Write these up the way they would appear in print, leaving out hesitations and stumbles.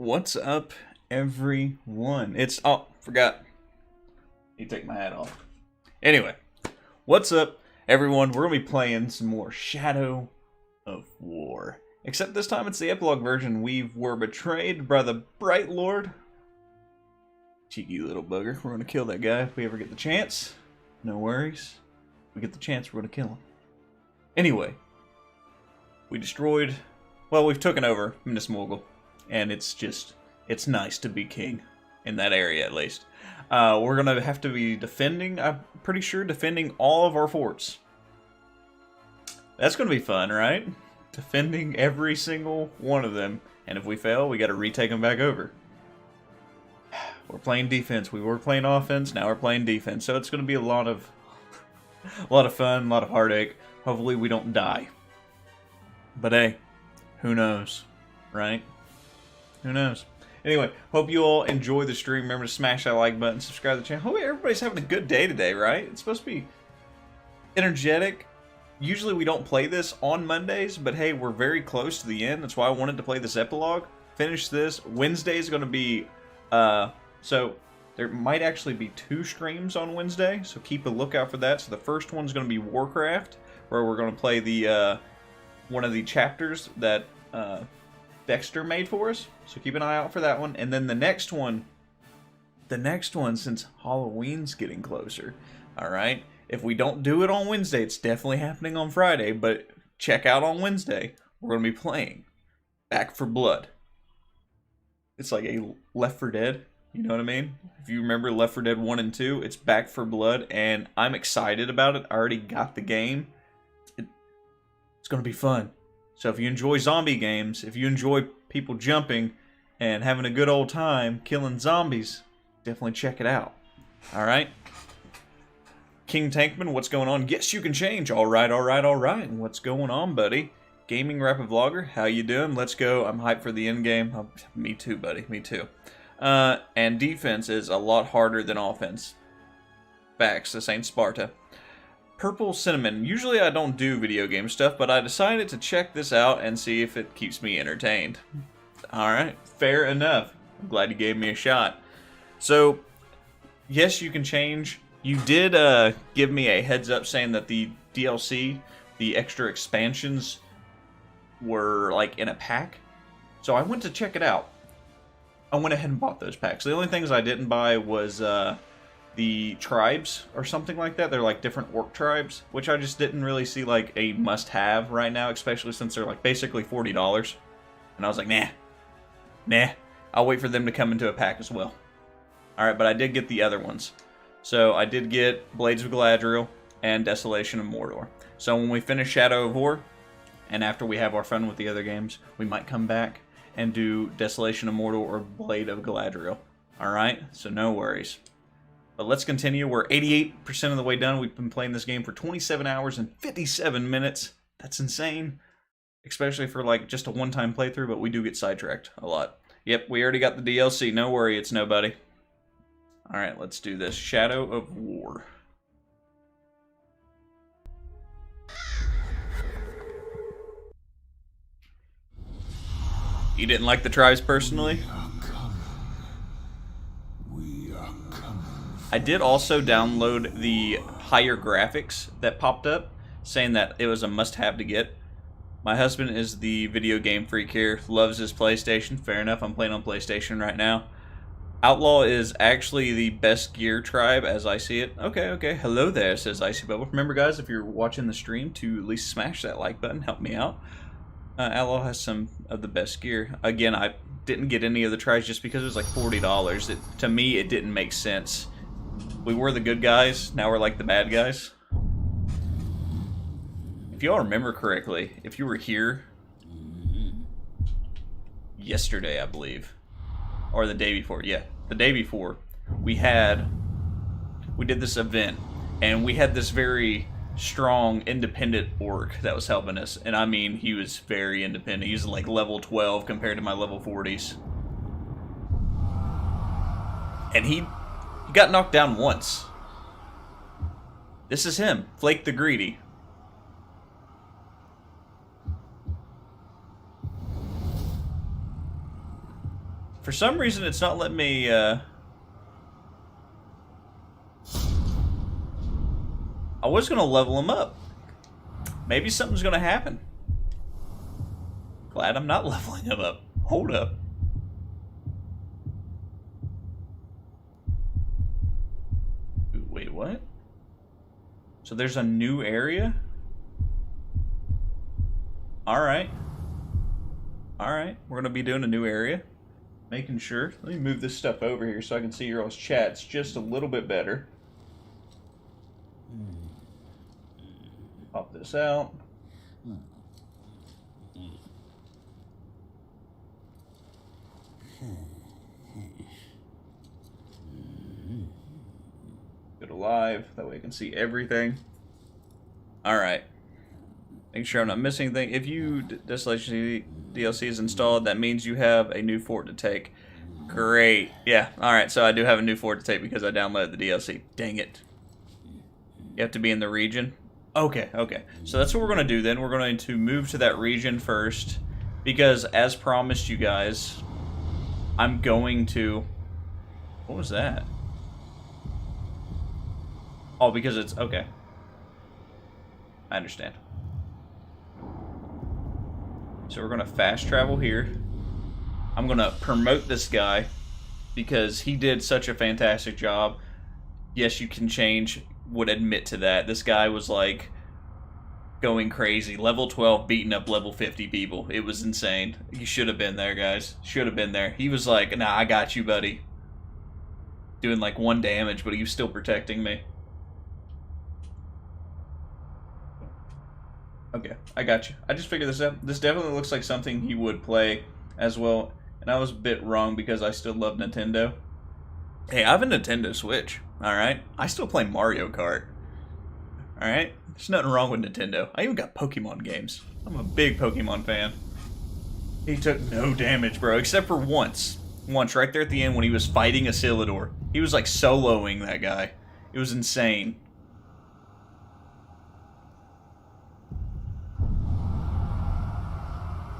What's up, everyone? Oh, forgot. You take my hat off. Anyway, what's up, everyone? We're gonna be playing some more Shadow of War. Except this time it's the Epilogue version. We were betrayed by the Bright Lord. Cheeky little bugger. We're gonna kill that guy if we ever get the chance. No worries. If we get the chance, we're gonna kill him. Anyway, we've taken over Minas Mogul. And it's nice to be king. In that area, at least. We're going to have to be defending, I'm pretty sure, defending all of our forts. That's going to be fun, right? Defending every single one of them. And if we fail, we got to retake them back over. We're playing defense. We were playing offense, now we're playing defense. So it's going to be a lot of fun, a lot of heartache. Hopefully we don't die. But hey, who knows, right? Who knows? Anyway, hope you all enjoy the stream. Remember to smash that like button, subscribe to the channel. Hope everybody's having a good day today, right? It's supposed to be energetic. Usually we don't play this on Mondays, but hey, we're very close to the end. That's why I wanted to play this epilogue. Finish this. Wednesday is going to be, so there might actually be 2 streams on Wednesday, so keep a lookout for that. So the first one's going to be Warcraft, where we're going to play the, one of the chapters that, Dexter made for us, so keep an eye out for that one. And then the next one, since Halloween's getting closer, alright? If we don't do it on Wednesday, it's definitely happening on Friday, but check out on Wednesday, we're going to be playing Back for Blood. It's like a Left 4 Dead, you know what I mean? If you remember Left 4 Dead 1 and 2, it's Back for Blood, and I'm excited about it. I already got the game. It's going to be fun. So if you enjoy zombie games, if you enjoy people jumping and having a good old time killing zombies, definitely check it out. Alright? King Tankman, what's going on? Yes, you can change. Alright. What's going on, buddy? Gaming Rapid Vlogger, how you doing? Let's go. I'm hyped for the end game. Oh, me too, buddy. Me too. And defense is a lot harder than offense. Facts. This ain't Sparta. Purple Cinnamon. Usually I don't do video game stuff, but I decided to check this out and see if it keeps me entertained. Alright, fair enough. I'm glad you gave me a shot. So, yes, you can change. You did give me a heads up saying that the DLC, the extra expansions, were like in a pack. So I went to check it out. I went ahead and bought those packs. The only things I didn't buy was the tribes or something like that. They're like different orc tribes, which I just didn't really see like a must-have right now, especially since they're like basically $40. And I was like, nah, I'll wait for them to come into a pack as well. Alright, but I did get the other ones. So I did get Blades of Galadriel and Desolation of Mordor. So when we finish Shadow of War, and after we have our fun with the other games, we might come back and do Desolation of Mordor or Blade of Galadriel. Alright, so no worries. But let's continue. We're 88% of the way done. We've been playing this game for 27 hours and 57 minutes. That's insane. Especially for like just a one-time playthrough, but we do get sidetracked a lot. Yep, we already got the DLC. No worry, it's nobody. Alright, let's do this. Shadow of War. You didn't like the tribes personally? I did also download the higher graphics that popped up, saying that it was a must-have to get. My husband is the video game freak here, loves his PlayStation. Fair enough, I'm playing on PlayStation right now. Outlaw is actually the best gear tribe as I see it. Okay, hello there, says Icy Bubble. Remember guys, if you're watching the stream, to at least smash that like button, help me out. Outlaw has some of the best gear. Again, I didn't get any of the tribes just because it was like $40. To me, it didn't make sense. We were the good guys, now we're like the bad guys. If y'all remember correctly, if you were here yesterday, I believe, or the day before, yeah, the day before, we did this event, and we had this very strong, independent orc that was helping us, and I mean, he was very independent. He was like level 12 compared to my level 40s. And he got knocked down once. This is him, Flake the Greedy. For some reason, it's not letting me, I was going to level him up. Maybe something's going to happen. Glad I'm not leveling him up. Hold up. Wait, what? So there's a new area? Alright. Alright, we're going to be doing a new area. Making sure. Let me move this stuff over here so I can see your all's chats just a little bit better. Pop this out. Go to live. That way I can see everything. Alright. Make sure I'm not missing anything. If you Desolation DLC is installed, that means you have a new fort to take. Great. Yeah, alright, so I do have a new fort to take because I downloaded the DLC. Dang it. You have to be in the region? Okay, okay. So that's what we're going to do then. We're going to move to that region first. Because, as promised you guys, I'm going to... What was that? Oh, because it's... Okay. I understand. So we're going to fast travel here. I'm going to promote this guy because he did such a fantastic job. Yes, you can change, would admit to that. This guy was like going crazy. Level 12 beating up level 50 people. It was insane. You should have been there, guys. Should have been there. He was like, nah, I got you, buddy. Doing like 1 damage, but he was still protecting me. Okay, I got you. I just figured this out. This definitely looks like something he would play as well. And I was a bit wrong because I still love Nintendo. Hey, I have a Nintendo Switch, alright? I still play Mario Kart. Alright? There's nothing wrong with Nintendo. I even got Pokemon games. I'm a big Pokemon fan. He took no damage, bro, except for once. Once, right there at the end when he was fighting a Silidor. He was like soloing that guy. It was insane.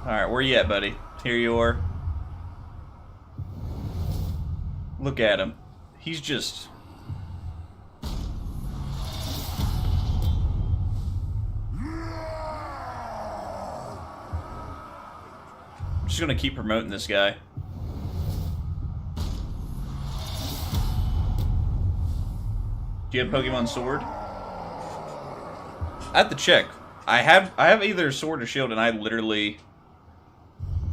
Alright, where you at, buddy? Here you are. Look at him. He's just... I'm just gonna keep promoting this guy. Do you have Pokemon Sword? I have to check. I have either Sword or Shield, and I literally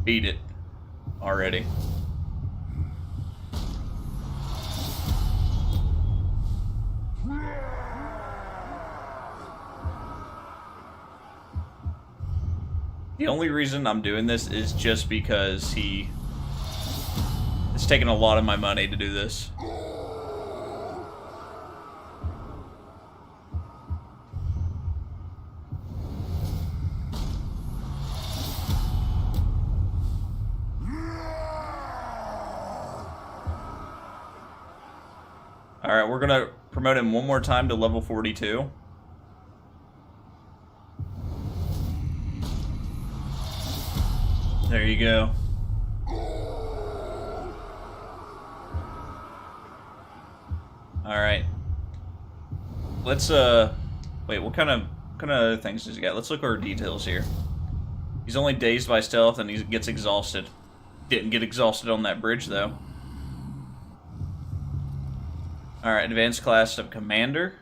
beat it already. The only reason I'm doing this is just because it's taking a lot of my money to do this. Alright, we're gonna promote him one more time to level 42. There you go. Alright. Let's, wait, what kind of other things does he got? Let's look at our details here. He's only dazed by stealth and he gets exhausted. Didn't get exhausted on that bridge, though. Alright, advanced class of Commander.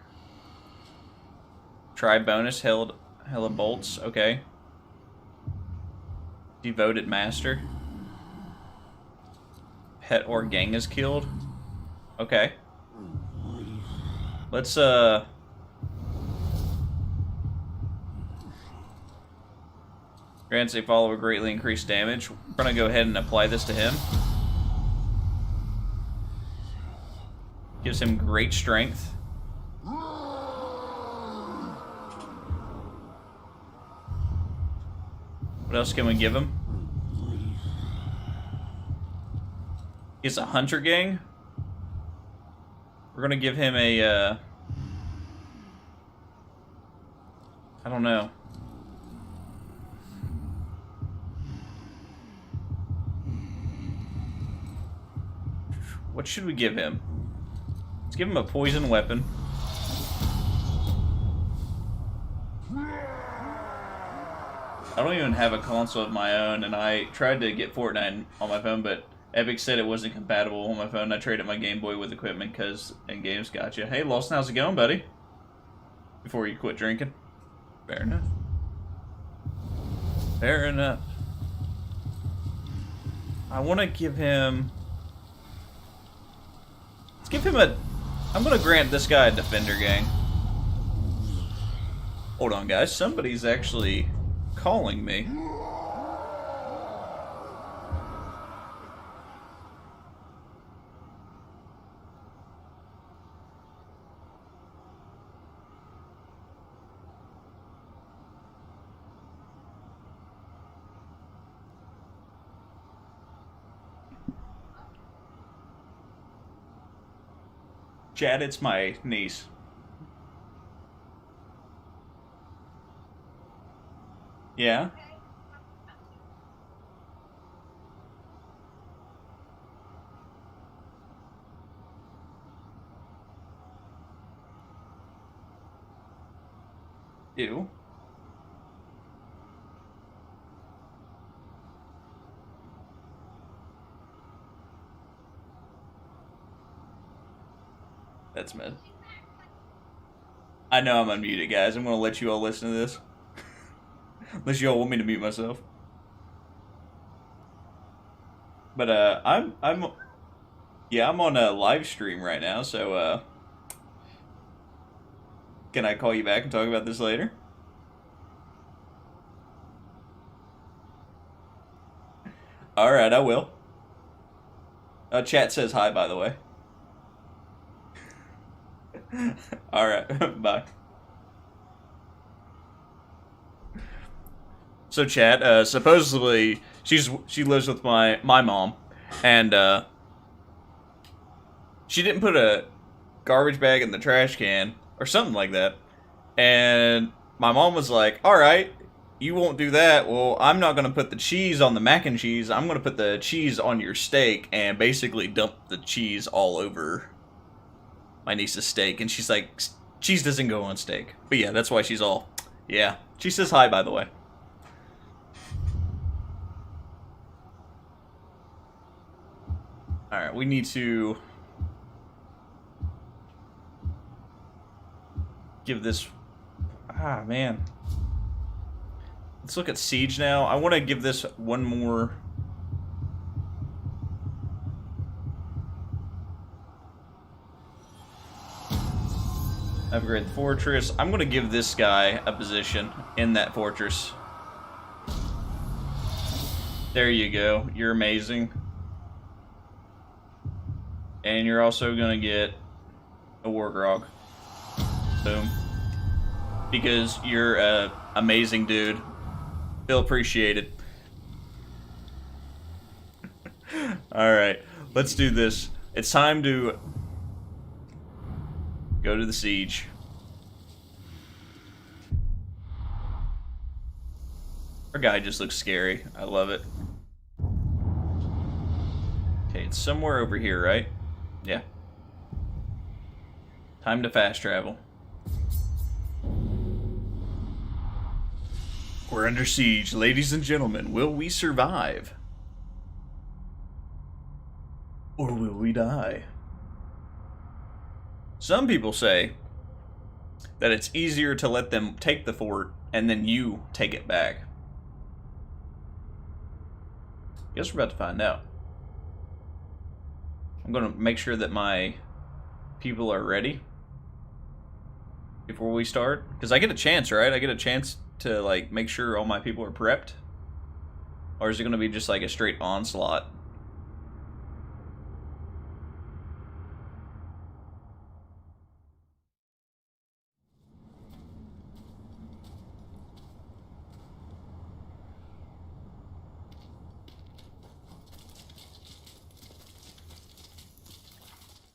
Try bonus, hella bolts, okay. Devoted Master. Pet or gang is killed. Okay. Let's, grants a follower greatly increased damage. We're gonna go ahead and apply this to him. Gives him great strength. What else can we give him? He's a hunter gang. We're gonna give him a, I don't know. What should we give him? Let's give him a poison weapon. I don't even have a console of my own, and I tried to get Fortnite on my phone, but Epic said it wasn't compatible on my phone. I traded my Game Boy with equipment because in-game's gotcha. Hey, Lawson, how's it going, buddy? Before you quit drinking. Fair enough. Fair enough. I want to give him... Let's give him a... I'm going to grant this guy a Defender Gang. Hold on, guys. Somebody's actually calling me. Chad, it's my niece. Yeah? Ew. That's mad. I know I'm unmuted, guys. I'm gonna let you all listen to this. Unless you all want me to mute myself. But I'm on a live stream right now, so can I call you back and talk about this later? Alright, I will. Chat says hi, by the way. Alright, bye. So chat, supposedly she lives with my mom, and she didn't put a garbage bag in the trash can or something like that. And my mom was like, "Alright, you won't do that. Well, I'm not gonna put the cheese on the mac and cheese. I'm gonna put the cheese on your steak," and basically dump the cheese all over my niece's steak. And she's like, "Cheese doesn't go on steak." But yeah, that's why she's all, yeah. She says hi, by the way. Alright, we need to give this... Ah, man. Let's look at Siege now. I want to give this one more... Upgrade the fortress. I'm going to give this guy a position in that fortress. There you go. You're amazing. And you're also going to get a War Grog. Boom. Because you're an amazing dude. Feel appreciated. Alright, let's do this. It's time to go to the siege. Our guy just looks scary. I love it. Okay, it's somewhere over here, right? Yeah. Time to fast travel. We're under siege, ladies and gentlemen. Will we survive? Or will we die? Some people say that it's easier to let them take the fort and then you take it back. Guess we're about to find out. I'm going to make sure that my people are ready before we start. Because I get a chance, right? I get a chance to, like, make sure all my people are prepped. Or is it going to be just, like, a straight onslaught?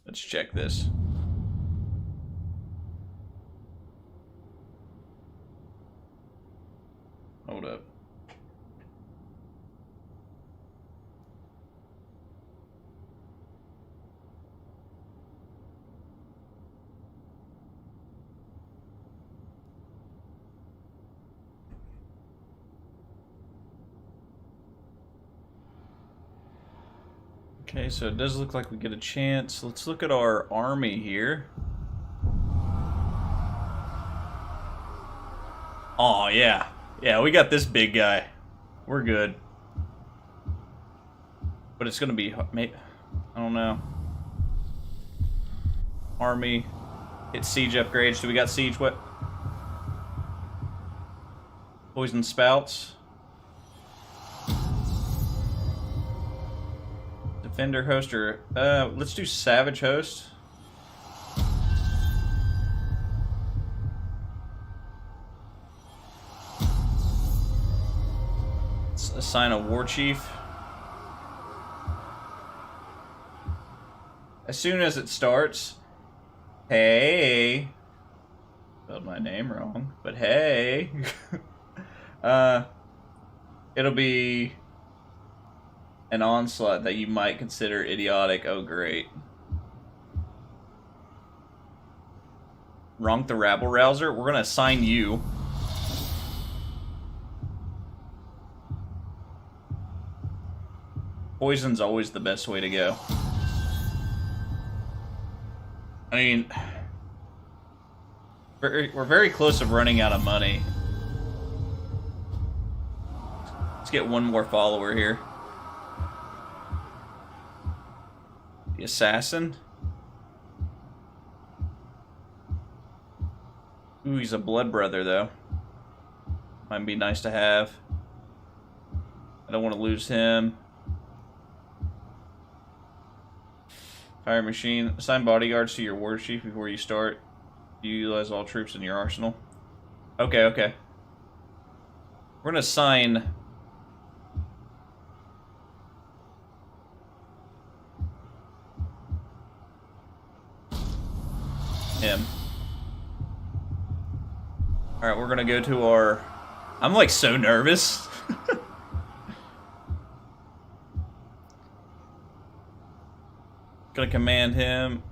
Let's check this. Hold up. Okay, so it does look like we get a chance. Let's look at our army here. Oh, yeah. Yeah, we got this big guy. We're good. But it's gonna be... I don't know. Army. Hit siege upgrades. Do we got siege what? Poison spouts. Defender host or... let's do savage host. Let's assign a war chief. As soon as it starts... Hey! Spelled my name wrong, but hey! It'll be... an onslaught that you might consider idiotic. Oh, great. Ronk the Rabble Rouser. We're gonna assign you. Poison's always the best way to go. I mean... We're very close of running out of money. Let's get one more follower here. The assassin. Ooh, he's a blood brother, though. Might be nice to have. I don't want to lose him. Fire machine. Assign bodyguards to your war chief before you start. You utilize all troops in your arsenal. Okay, okay. We're gonna assign... him. Alright, we're gonna go to our... I'm like so nervous. Gonna command him.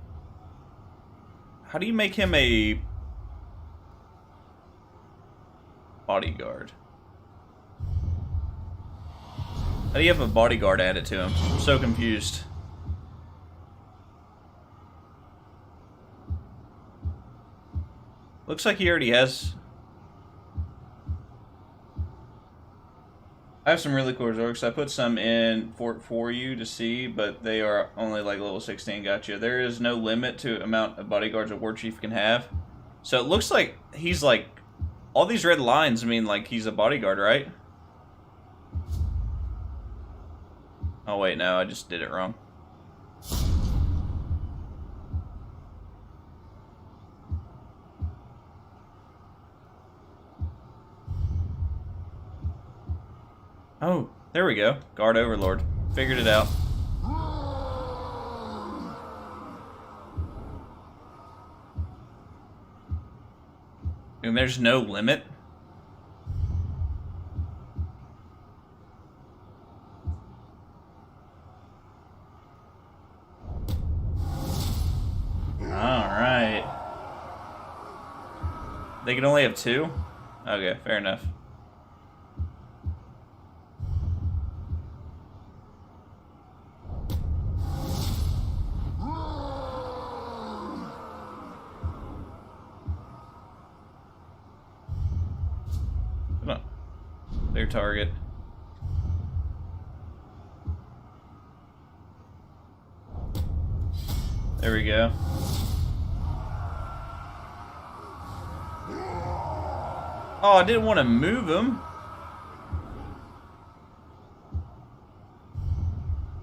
How do you make him a bodyguard? How do you have a bodyguard added to him? I'm so confused. Looks like he already has... I have some really cool resorts. I put some in for you to see, but they are only like level 16. Gotcha. There is no limit to amount of bodyguards a war chief can have. So it looks like he's like... all these red lines mean like he's a bodyguard, right? Oh wait, no, I just did it wrong. Oh, there we go. Guard Overlord. Figured it out. And there's no limit? Alright. They can only have 2? Okay, fair enough. Their target. There we go. Oh, I didn't want to move him.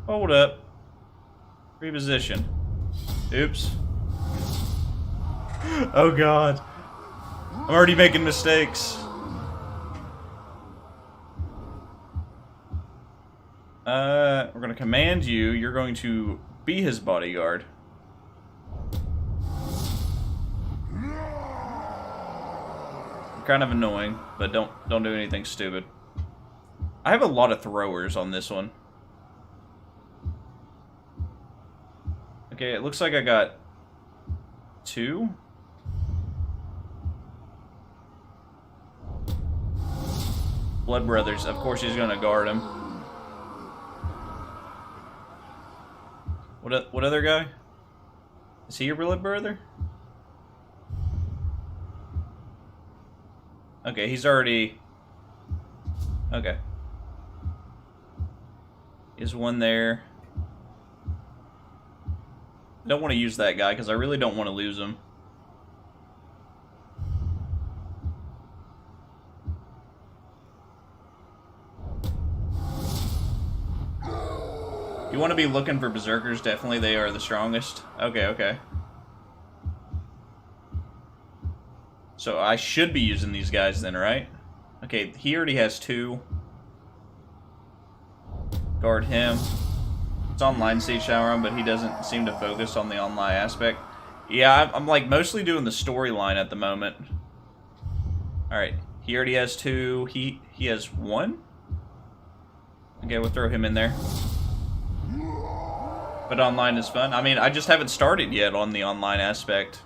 Hold up. Reposition. Oops. Oh god. I'm already making mistakes. We're gonna command you. You're going to be his bodyguard. Kind of annoying, but don't do anything stupid. I have a lot of throwers on this one. Okay, it looks like I got 2. Blood Brothers. Of course he's gonna guard him. What other guy? Is he your blood brother? Okay, he's already... Okay. Is one there. I don't want to use that guy because I really don't want to lose him. You want to be looking for berserkers, definitely. They are the strongest. Okay, okay. So I should be using these guys then, right? Okay, he already has 2. Guard him. It's online Siege Tower on, but he doesn't seem to focus on the online aspect. Yeah, I'm like mostly doing the storyline at the moment. Alright, he already has 2. He has 1? Okay, we'll throw him in there. But online is fun. I mean, I just haven't started yet on the online aspect.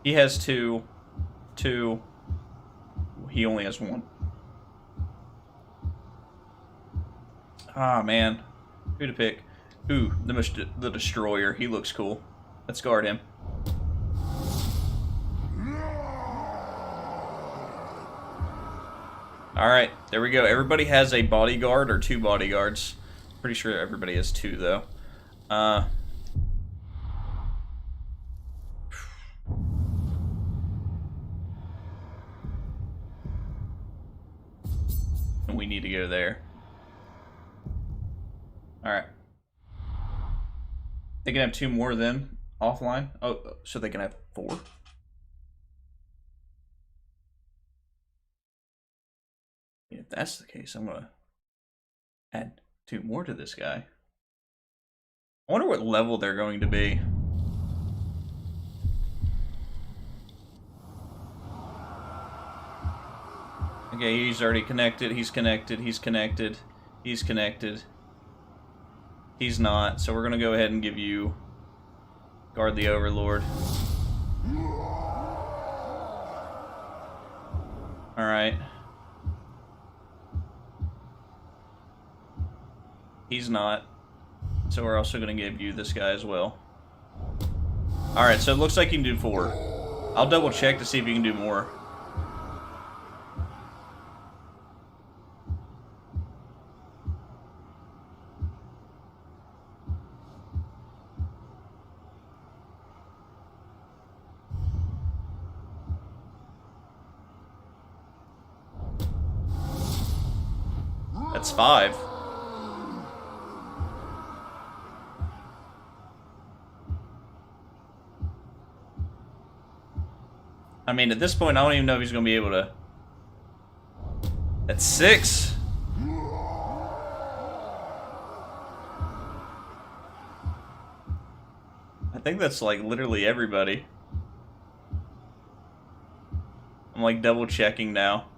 He has 2. 2. He only has 1. Ah, man. Who to pick? Ooh, the Destroyer. He looks cool. Let's guard him. Alright, there we go. Everybody has a bodyguard or 2 bodyguards. Pretty sure everybody has 2, though. And we need to go there. Alright. They can have 2 more then, offline. Oh, so they can have 4? If that's the case, I'm gonna add 2 more to this guy. I wonder what level they're going to be. Okay, he's already connected, he's connected, he's connected, he's connected. He's not, so we're gonna go ahead and give you guard the Overlord. Alright. He's not. So we're also going to give you this guy as well. Alright, so it looks like you can do 4. I'll double check to see if you can do more. That's 5. I mean, at this point, I don't even know if he's going to be able to... That's 6. I think that's, like, literally everybody. I'm, like, double checking now.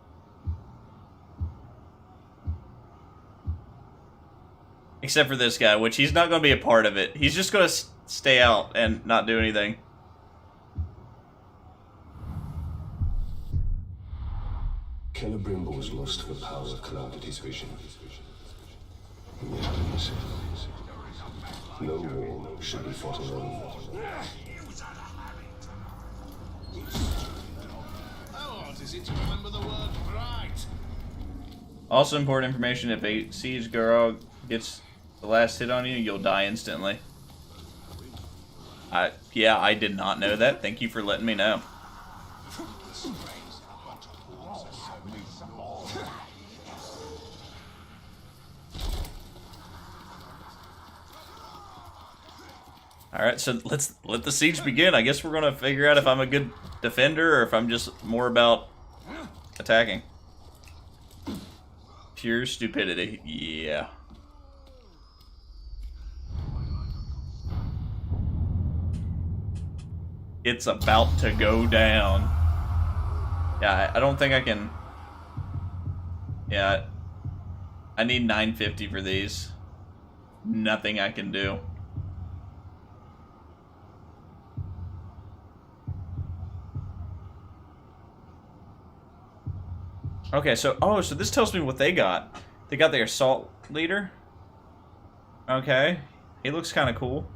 Except for this guy, which he's not going to be a part of it. He's just going to stay out and not do anything. Celebrimbo was lost for power clouded his vision. No war should be fought alone. How hard is it to remember the word right? Also important information, if a siege Garog gets the last hit on you, you'll die instantly. Yeah, I did not know that. Thank you for letting me know. Alright, so let's let the siege begin. I guess we're gonna figure out if I'm a good defender or if I'm just more about attacking. Pure stupidity. Yeah. It's about to go down. Yeah, I don't think I can... Yeah. I need 950 for these. Nothing I can do. Okay, so... Oh, so this tells me what they got. They got their assault leader. Okay. He looks kind of cool.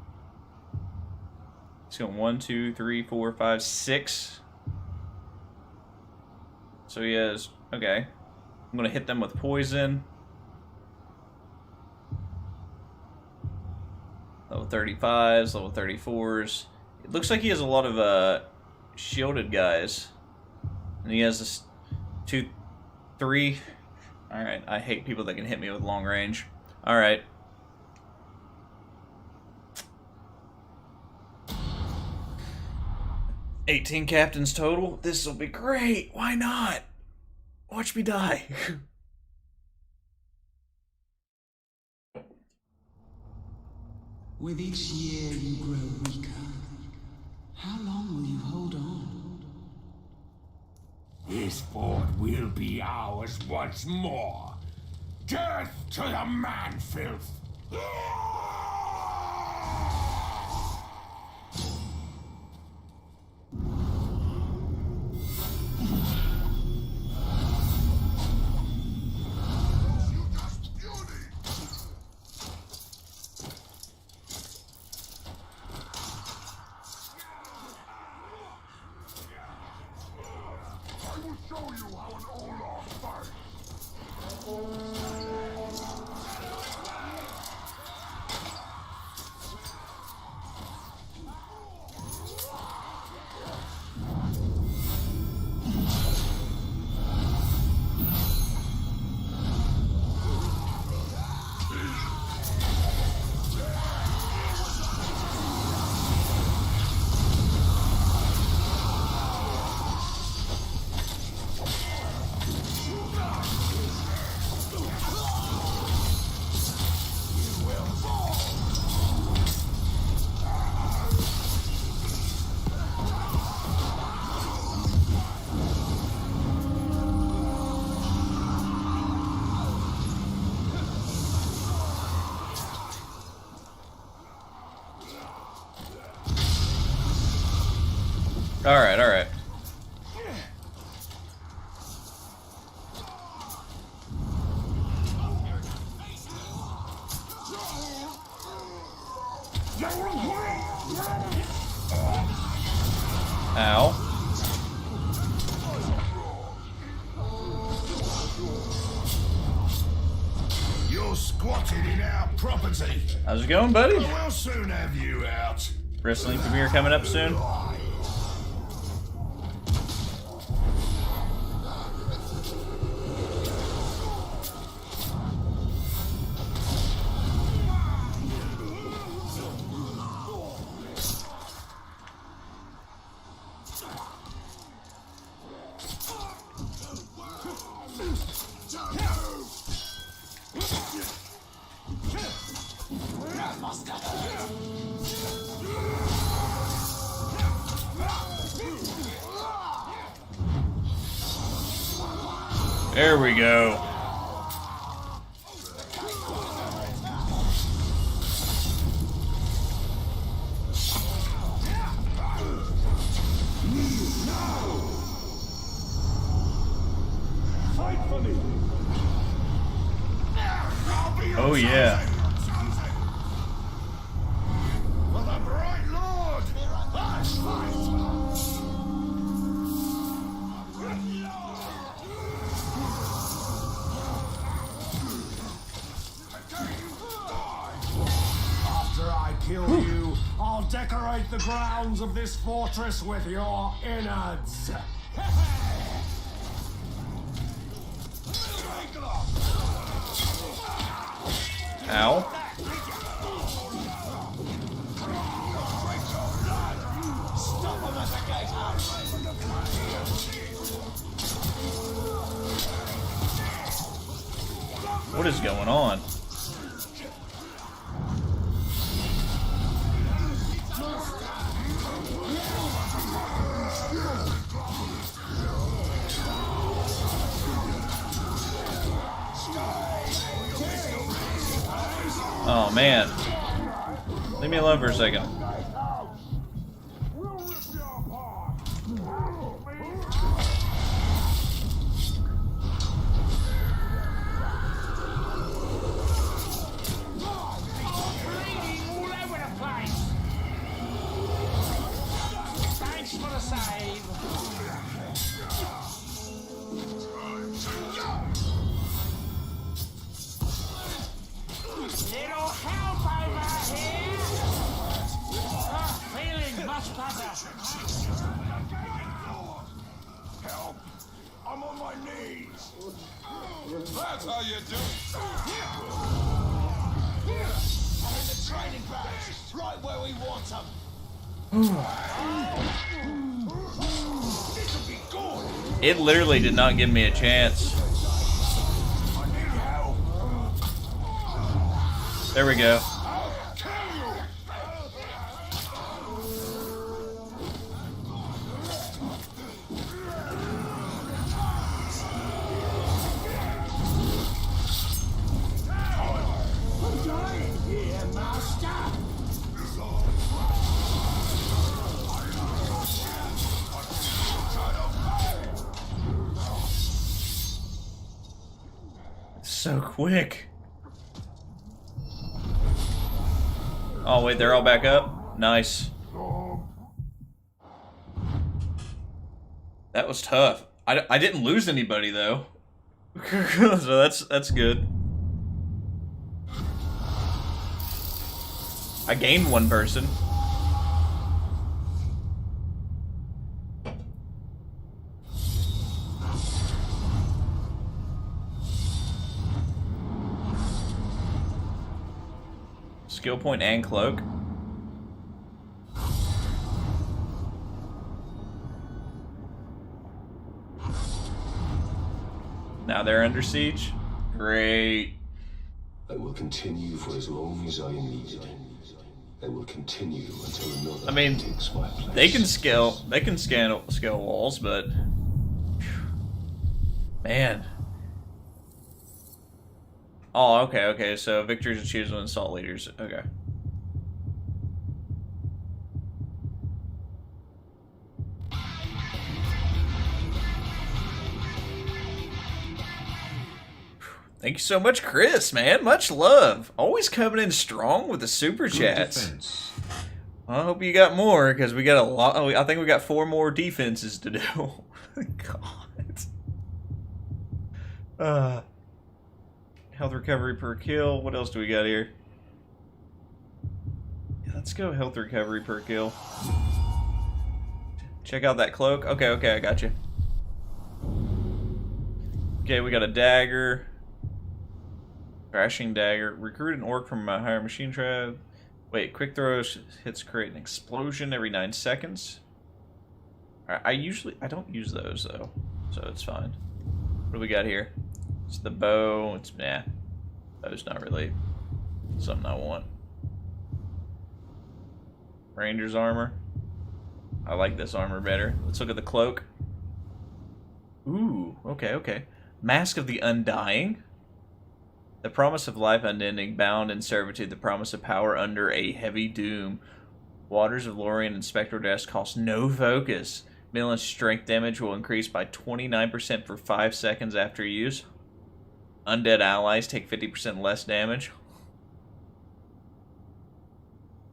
He's going 1, 2, 3, 4, 5, 6. So he has, okay. I'm gonna hit them with poison. Level 35s, level 34s. It looks like he has a lot of shielded guys. And he has this 2, 3. Alright, I hate people that can hit me with long range. Alright. $18 captains total. This will be great. Why not? Watch me die. With each year you grow weaker. How long will you hold on? This fort will be ours once more. Death to the man-filth! Alright, alright. Ow. You're squatted in our property. How's it going, buddy? We'll soon have you out. Wrestling premiere coming up soon. There we go. Oh yeah. For the bright lord. Let's fight. After I kill you, I'll decorate the grounds of this fortress with your innards. Ow. What is going on? Oh man. Leave me alone for a second. That's how you do it. I'm in the training barracks, right where we want them. This'll be good. It literally did not give me a chance. I need help. There we go. I'll kill you. I'm dying here, master. So quick. Oh wait, they're all back up? Nice. That was tough. I didn't lose anybody though. So that's good. I gained one person. Skill point and cloak. Now they're under siege. Great. I will continue for as long as I need. I will continue until another I mean, takes my place. they can scale walls, but man. Oh, okay. So victories are chosen when assault leaders. Okay. Thank you so much, Chris, man. Much love. Always coming in strong with the super chats. Defense. I hope you got more, because we got a lot. Oh, I think we got 4 more defenses to do. God. Health recovery per kill. What else do we got here? Yeah, let's go health recovery per kill. Check out that cloak. Okay, I got you. Okay, we got a dagger. Crashing dagger. Recruit an orc from a higher machine tribe. Wait, quick throw hits create an explosion every 9 seconds. I don't use those though, so it's fine. What do we got here? It's the bow. It's bow's not really something I want. Ranger's armor. I like this armor better. Let's look at the cloak. Ooh, okay. Mask of the Undying. The promise of life unending, bound in servitude, the promise of power under a heavy doom. Waters of Lorien and Spectral Death cost no focus. Melee strength damage will increase by 29% for 5 seconds after use. Undead allies take 50% less damage.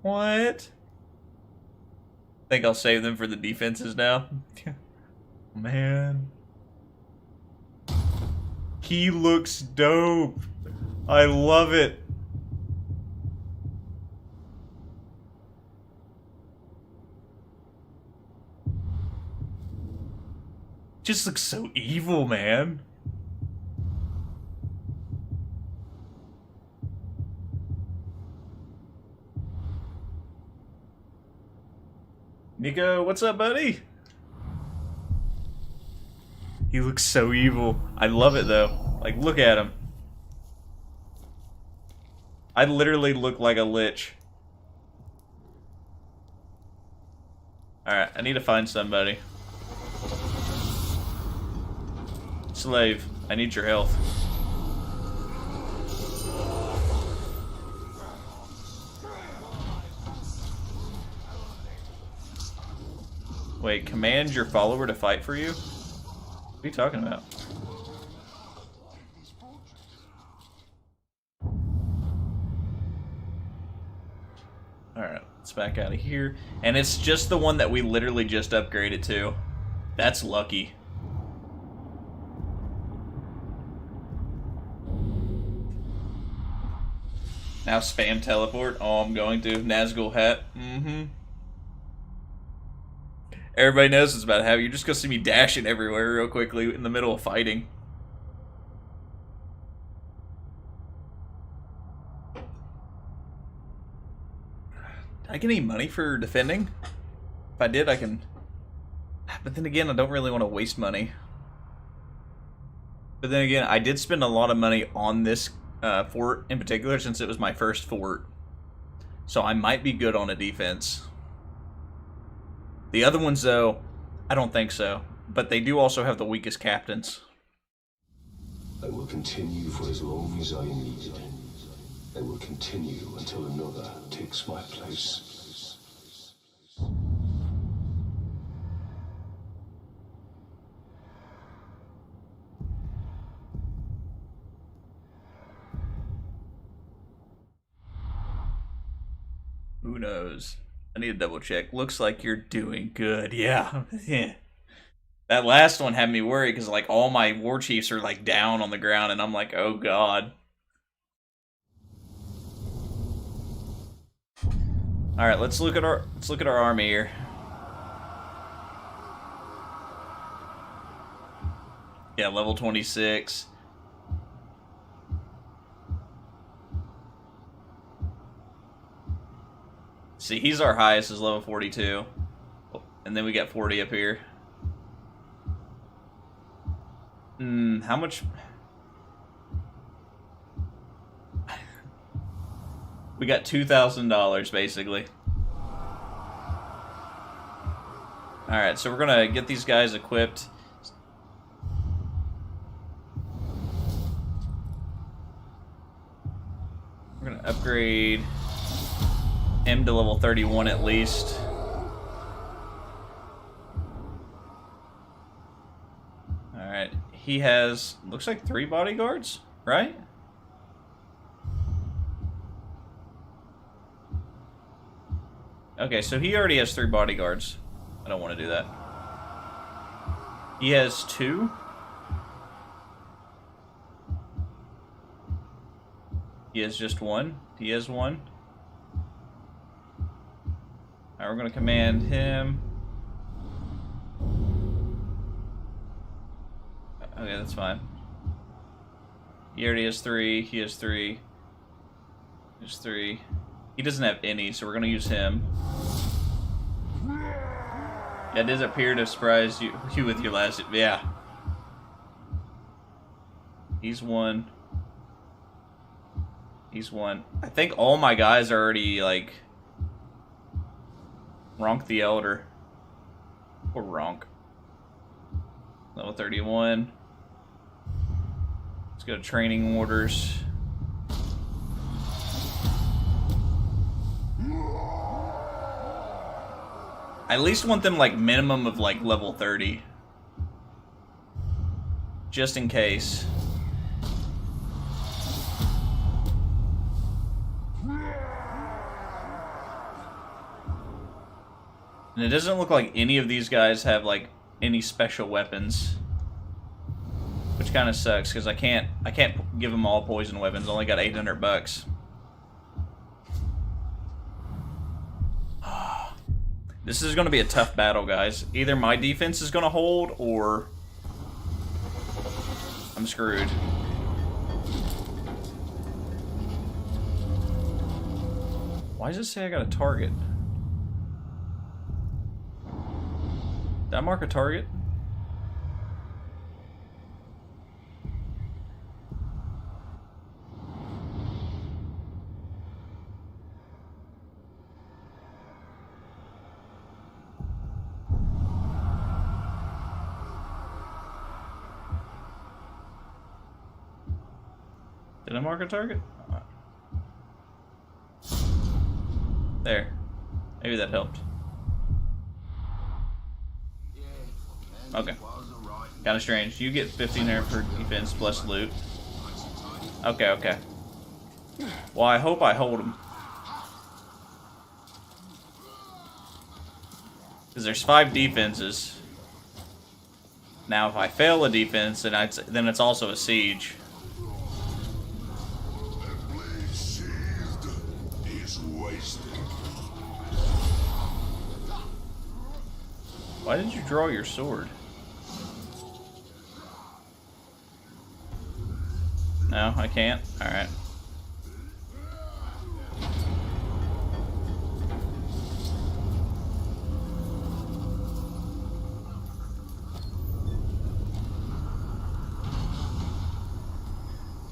What? Think I'll save them for the defenses now? Man. He looks dope. I love it. Just looks so evil, man. Nico, what's up, buddy? He looks so evil. I love it, though. Like, look at him. I literally look like a lich. Alright, I need to find somebody. Slave, I need your health. Wait, command your follower to fight for you? What are you talking about? Alright, let's back out of here. And it's just the one that we literally just upgraded to. That's lucky. Now spam teleport. Oh, I'm going to. Nazgul hat. Everybody knows it's about to happen. You're just gonna see me dashing everywhere real quickly in the middle of fighting. I get any money for defending? If I did, I can... But then again, I don't really want to waste money. But then again, I did spend a lot of money on this fort in particular since it was my first fort. So I might be good on a defense. The other ones, though, I don't think so. But they do also have the weakest captains. I will continue for as long as I am needed. I will continue until another takes my place. Who knows? I need to double check. Looks like you're doing good. Yeah. Yeah. That last one had me worried because like all my war chiefs are like down on the ground and I'm like, oh god. Alright, let's look at our army here. Yeah, level 26. See, he's our highest is level 42. And then we got 40 up here. How much? We got $2,000 basically. Alright, so we're gonna get these guys equipped. We're gonna upgrade him to level 31 at least. Alright, he has, looks like 3 bodyguards, right? Okay, so he already has 3 bodyguards. I don't want to do that. He has 2? He has just 1? He has 1? Alright, we're going to command him. Okay, that's fine. He already has 3. He has 3. He has 3. He doesn't have any, so we're going to use him. Yeah, it does appear to surprise you with your last... Yeah. He's 1. He's 1. I think all my guys are already, like... Ronk the Elder. Or Ronk. Level 31. Let's go to training orders. I at least want them like minimum of like level 30. Just in case. And it doesn't look like any of these guys have like any special weapons. Which kind of sucks because I can't give them all poison weapons. I only got $800. This is going to be a tough battle, guys. Either my defense is going to hold, or I'm screwed. Why does it say I got a target? Did I mark a target? Did I mark a target? There. Maybe that helped. Okay. Kind of strange. You get 1500 for defense plus loot. Okay, okay. Well, I hope I hold him. Because there's 5 defenses. Now, if I fail a defense, then it's also a siege. Why did you draw your sword? No, I can't? Alright.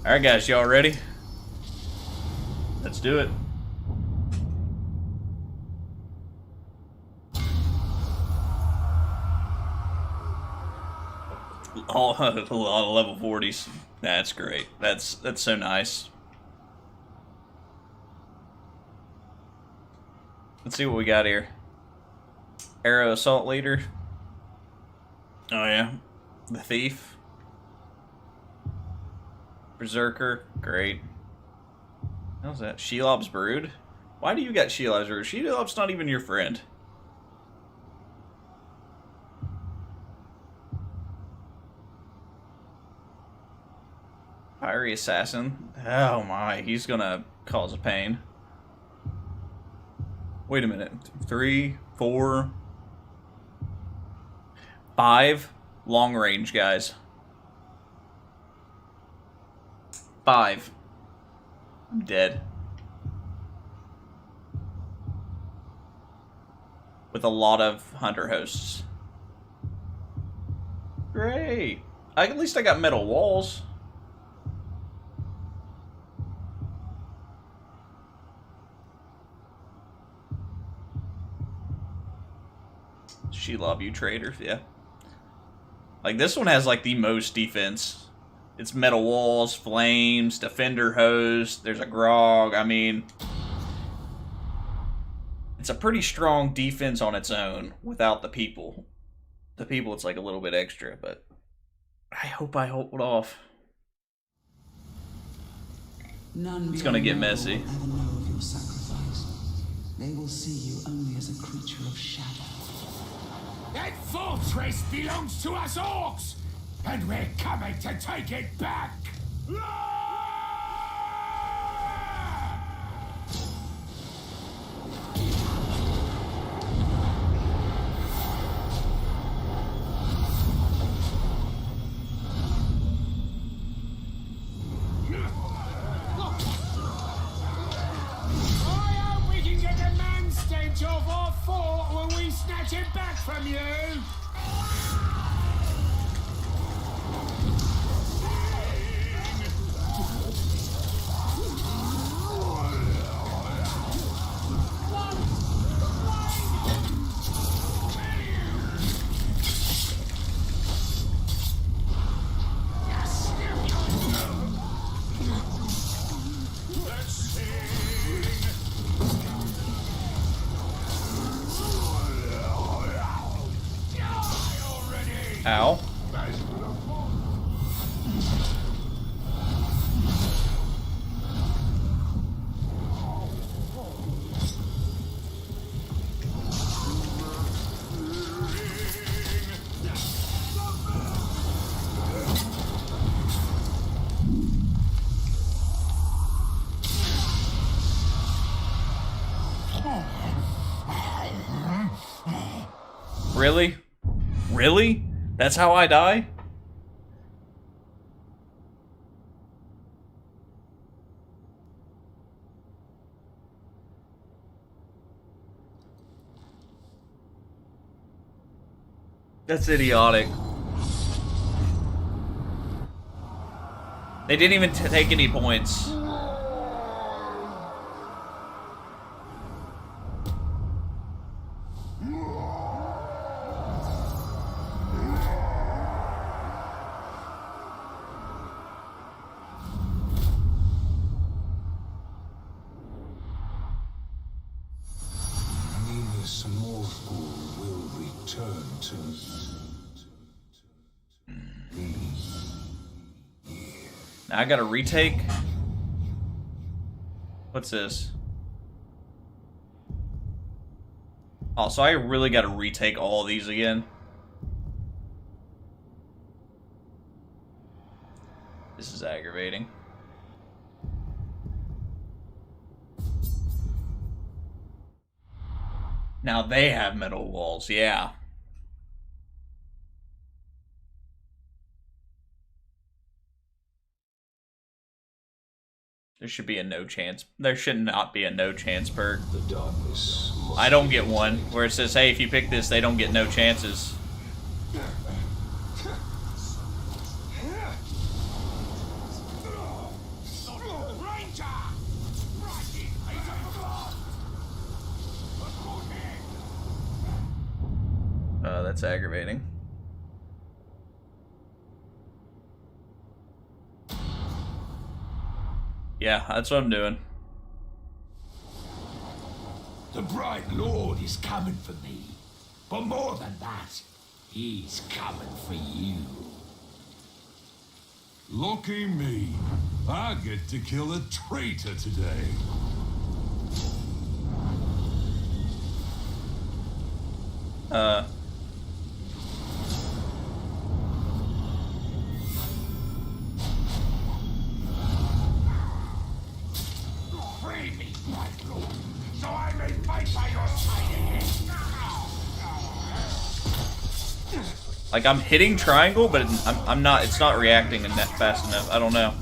Alright guys, y'all ready? Let's do it. Oh, a lot of level 40s. That's great. That's so nice. Let's see what we got here. Arrow Assault Leader. Oh yeah. The Thief. Berserker. Great. How's that? Shelob's Brood? Why do you got Shelob's Brood? Shelob's not even your friend. Fiery Assassin. Oh my, he's gonna cause a pain. Wait a minute. 3, 4, 5 long range guys. 5. I'm dead. With a lot of hunter hosts. Great. At least I got metal walls. Shelob, you traitor, yeah. Like, this one has, like, the most defense. It's metal walls, flames, defender host, there's a grog, I mean... It's a pretty strong defense on its own, without the people. The people, it's, like, a little bit extra, but... I hope I hold off. None It's gonna get messy. will ever know of your sacrifice. They will see you only as a creature of shadow. That fortress belongs to us orcs, and we're coming to take it back! I hope we can get the man stench off our fort when we snatch it back from you! Ow. Really? Really? That's how I die? That's idiotic. They didn't even take any points. This mortal will return to me. Now I gotta retake. What's this? Oh, so I really gotta retake all of these again. This is aggravating. Now they have metal walls, yeah. There should be a no chance. There should not be a no chance perk. The darkness must I don't get one where it says, hey, if you pick this, they don't get no chances. That's aggravating. Yeah, that's what I'm doing. The Bright Lord is coming for me. But more than that, he's coming for you. Lucky me. I get to kill a traitor today. Free me, Bright Lord, so I may fight by your side again. Like, I'm hitting triangle, but I'm not. It's not reacting fast enough. I don't know.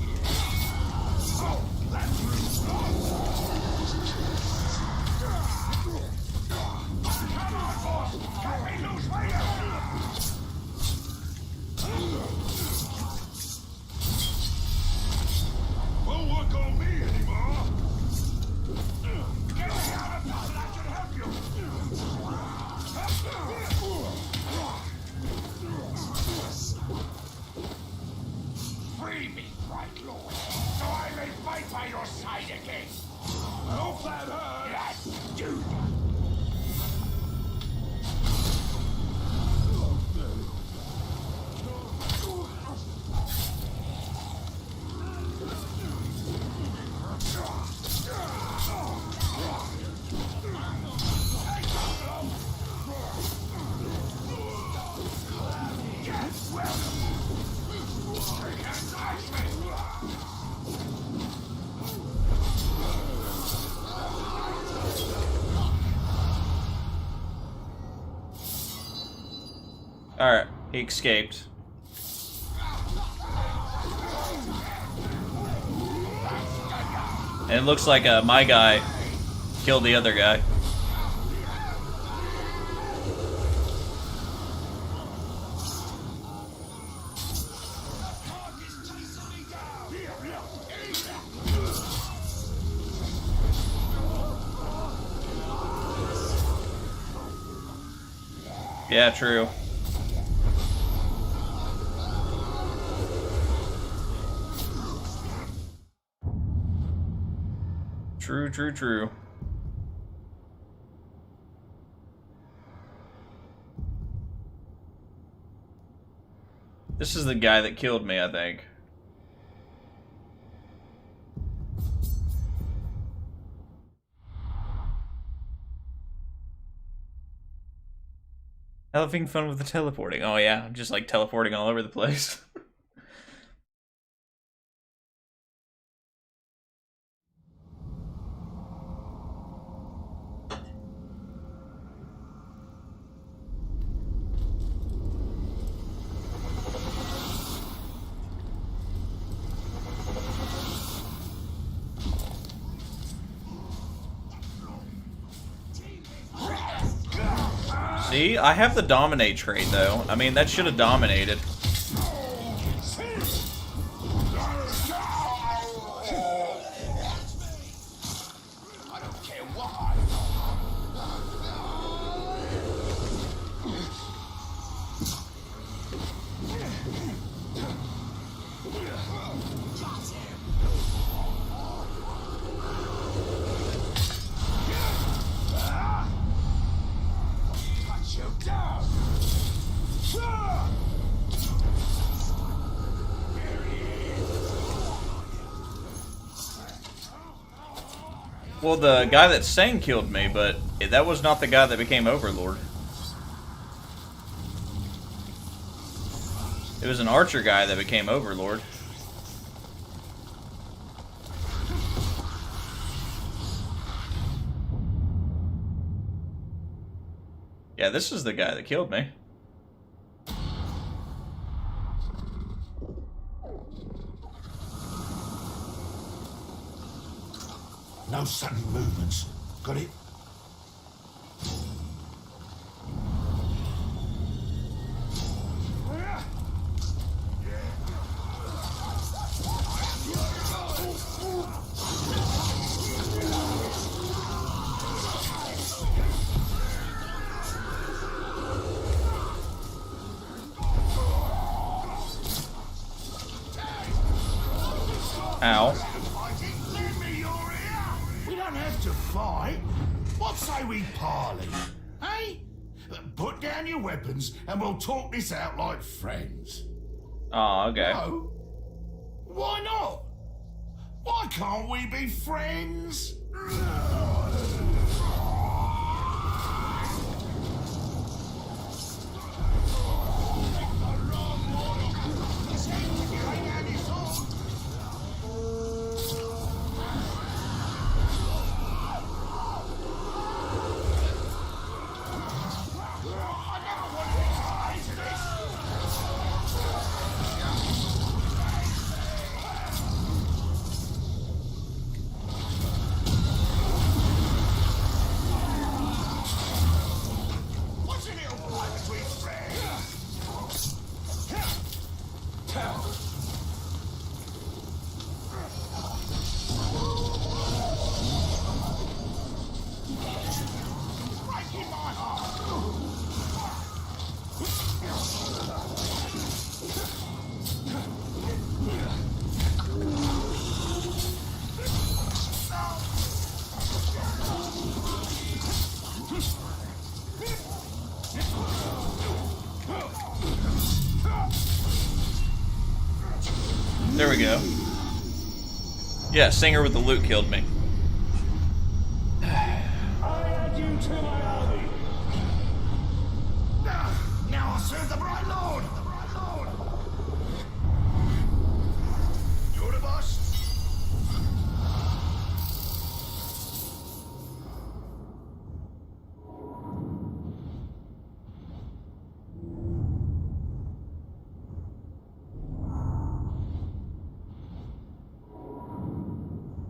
Won't work on me anymore. Get me out of town, I can help you. Free me, Bright Lord, so I may fight by your side again. I hope that hurt. Yes, dude. Alright, he escaped. And it looks like my guy killed the other guy. Yeah, true. True, true, true. This is the guy that killed me, I think. Having fun with the teleporting. Oh yeah, I'm just like teleporting all over the place. See, I have the dominate trait though. I mean, that should have dominated. I don't care why. Touch you down. Well, the guy that sang killed me, but that was not the guy that became Overlord. It was an archer guy that became Overlord. Yeah, this is the guy that killed me. No sudden movements. Got it? Ow. Lend me your ear. We don't have to fight. What say we parley? Hey? Put down your weapons and we'll talk this out like friends. Oh, okay. No? Why not? Why can't we be friends? There we go. Yeah, Singer with the loot killed me. I add you to my army. Now I'll serve the Bright Lord. You're the boss.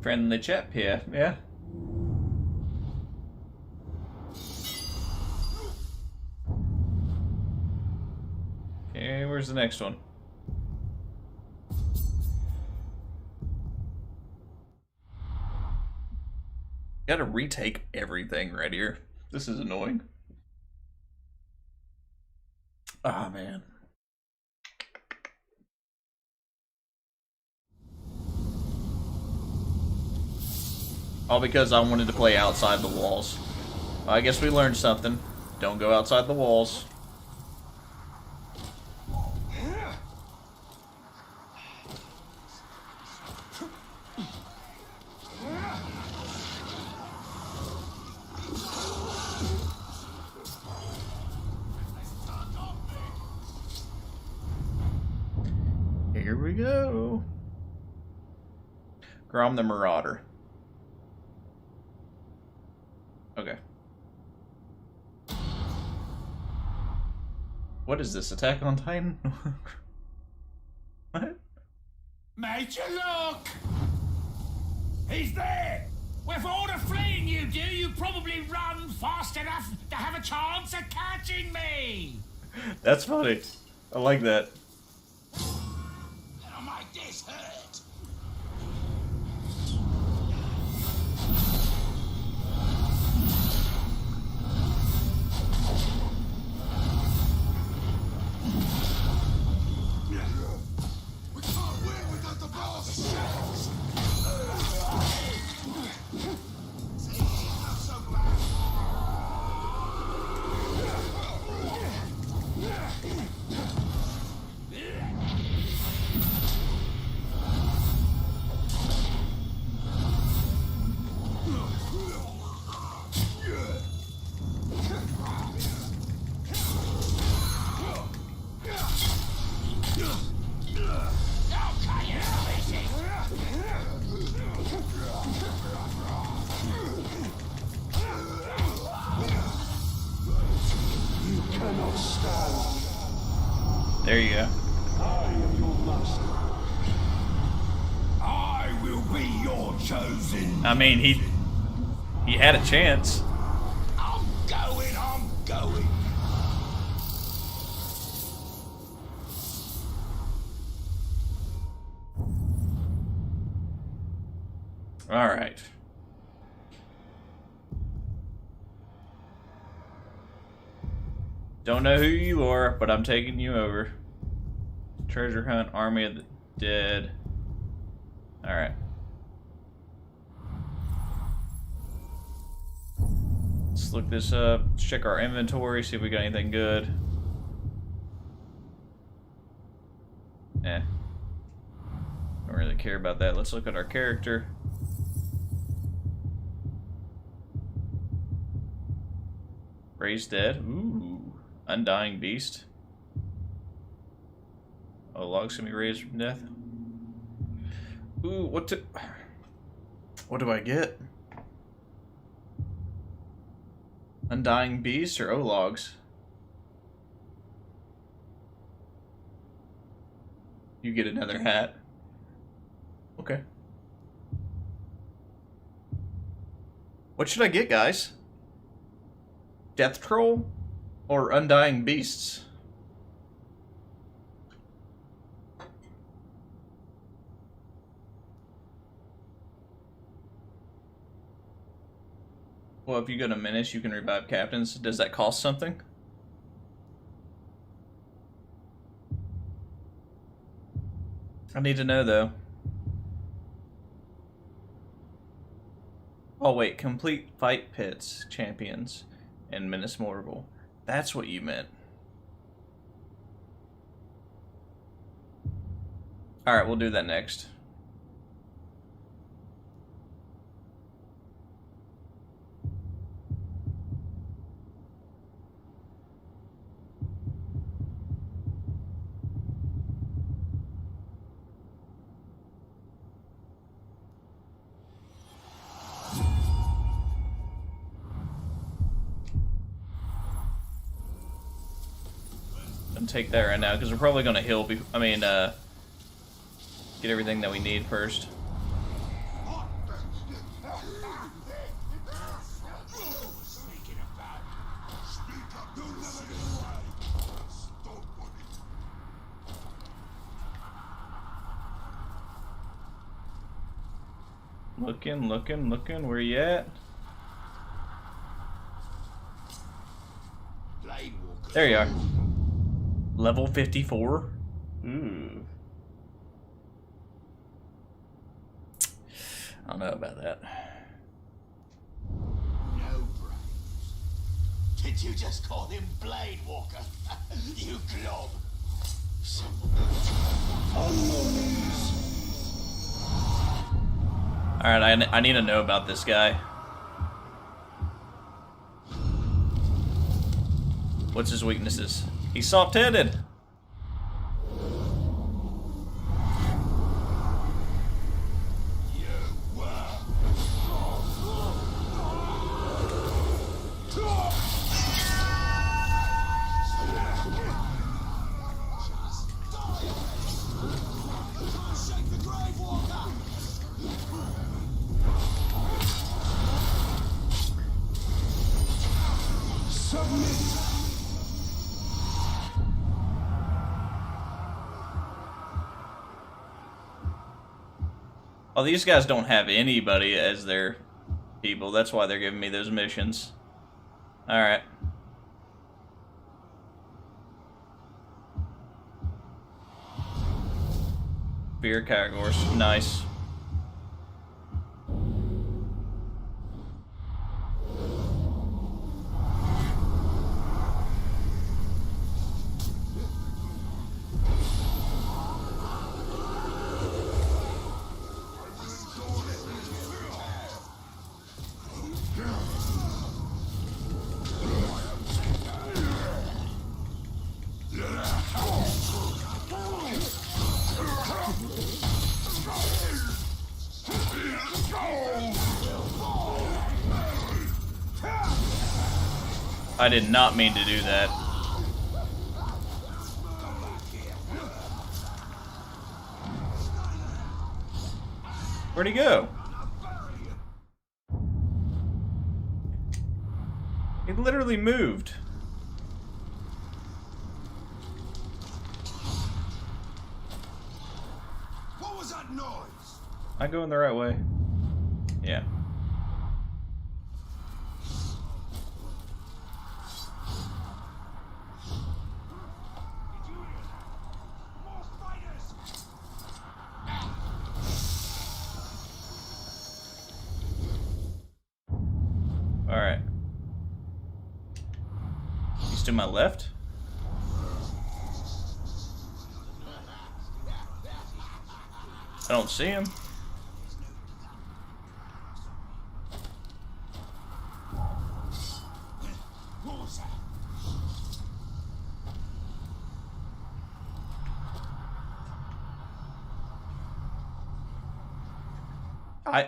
Friendly chap here, yeah. Okay, where's the next one? Gotta retake everything right here. This is annoying. Ah, man. All because I wanted to play outside the walls. Well, I guess we learned something. Don't go outside the walls. Here we go. Grom the Marauder. Okay. What is this? Attack on Titan? What? Major, look! He's there! With all the fleeing you do, you probably run fast enough to have a chance at catching me! That's funny. I like that. That'll make this hurt! We can't win without the boss! See, not so bad. There you go. I am your master. I will be your chosen. I mean, he had a chance. I'm going. All right. Don't know who you are, but I'm taking you over. Treasure hunt, army of the dead. Alright. Let's look this up. Let's check our inventory, see if we got anything good. Eh. Don't really care about that. Let's look at our character. Raised dead. Ooh. Undying beast. Oh, logs can be raised from death. Ooh, what do I get? Undying beast or logs? You get another hat. Okay. What should I get, guys? Death Troll or Undying Beasts? Well, if you go to Menace, you can revive captains. Does that cost something? I need to know, though. Oh, wait. Complete fight pits, champions, and Menace Mortal. That's what you meant. Alright, we'll do that next. Take that right now because we're probably gonna heal. Get everything that we need first. Looking. Where you at? There you are. Level 54? Ooh. I don't know about that. No brains. Did you just call him Blade Walker? You glob. Alright, I need to know about this guy. What's his weaknesses? He's soft-headed. Oh, these guys don't have anybody as their people. That's why they're giving me those missions. Alright. Beer categories. Nice. I did not mean to do that. Where'd he go? He literally moved. What was that noise? Am I going the right way? Yeah. to my left? I don't see him.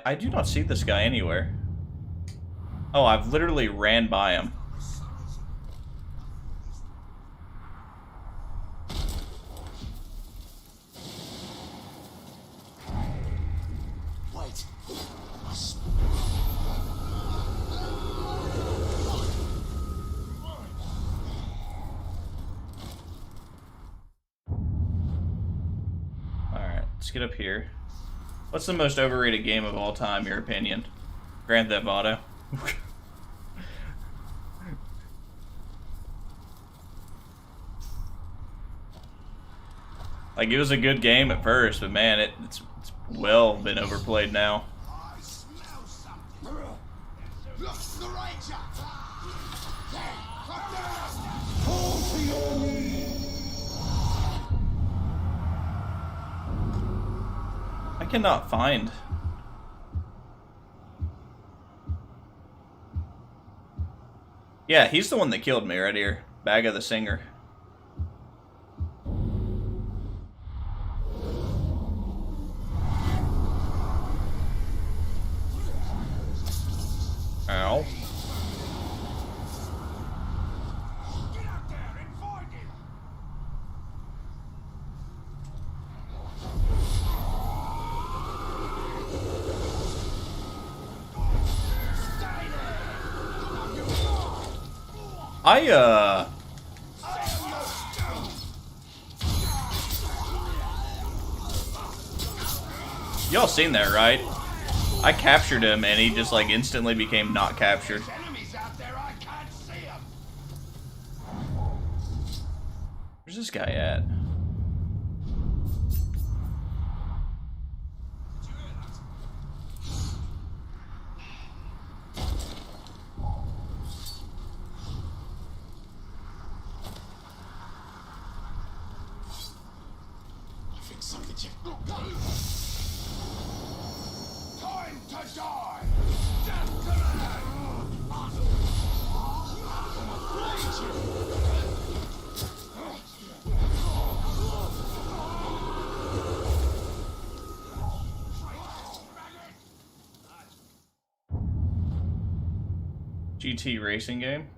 I do not see this guy anywhere. Oh, I've literally ran by him. Wait. Alright, let's get up here. What's the most overrated game of all time, your opinion? Grand Theft Auto. Like, it was a good game at first, but man, it's well been overplayed now. I smell something. Look, the ranger. There, up there. Call for your need. I cannot find. Yeah, he's the one that killed me right here. Bag of the Singer. Ow. Get out there and find him. Stay there. Y'all seen that, right? I captured him and he just like instantly became not captured. There's enemies out there. I can't see them. Where's this guy at? I think something's time to die. Death to GT racing game?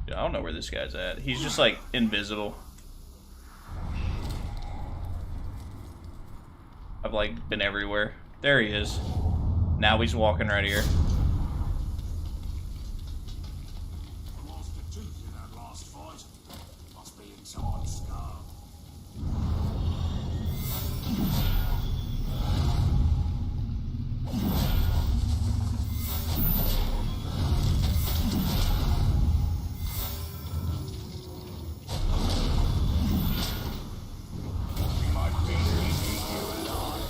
Dude, I don't know where this guy's at. He's just like invisible. I've like been everywhere. There he is. Now he's walking right here. lost a tooth in that last fight. Must be inside skull. We might be eating you alive.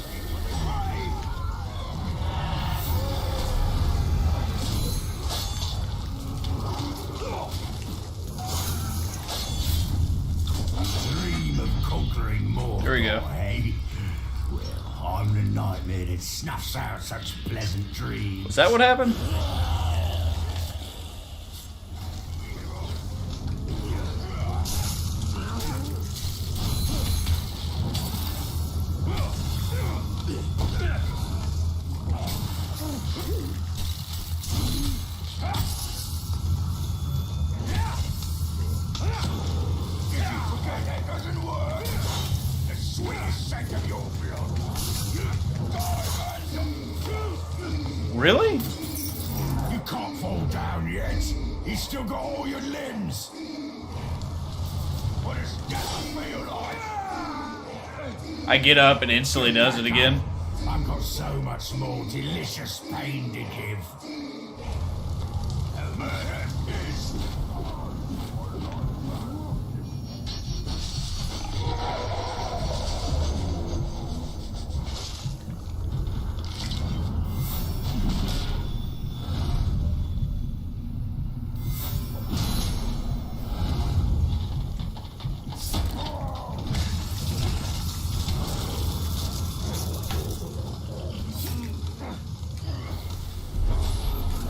Dream of conquering more. Here we go. Eh? Well, I'm the nightmare that snuffs out such pleasant dreams. Was that what happened? If you forget that doesn't work, the sweetest scent of your blood. Really? You can't fall down yet. He's still got all your limbs. What does death feel like? I get up and instantly does it again. I've got so much more delicious pain to give. A murder is.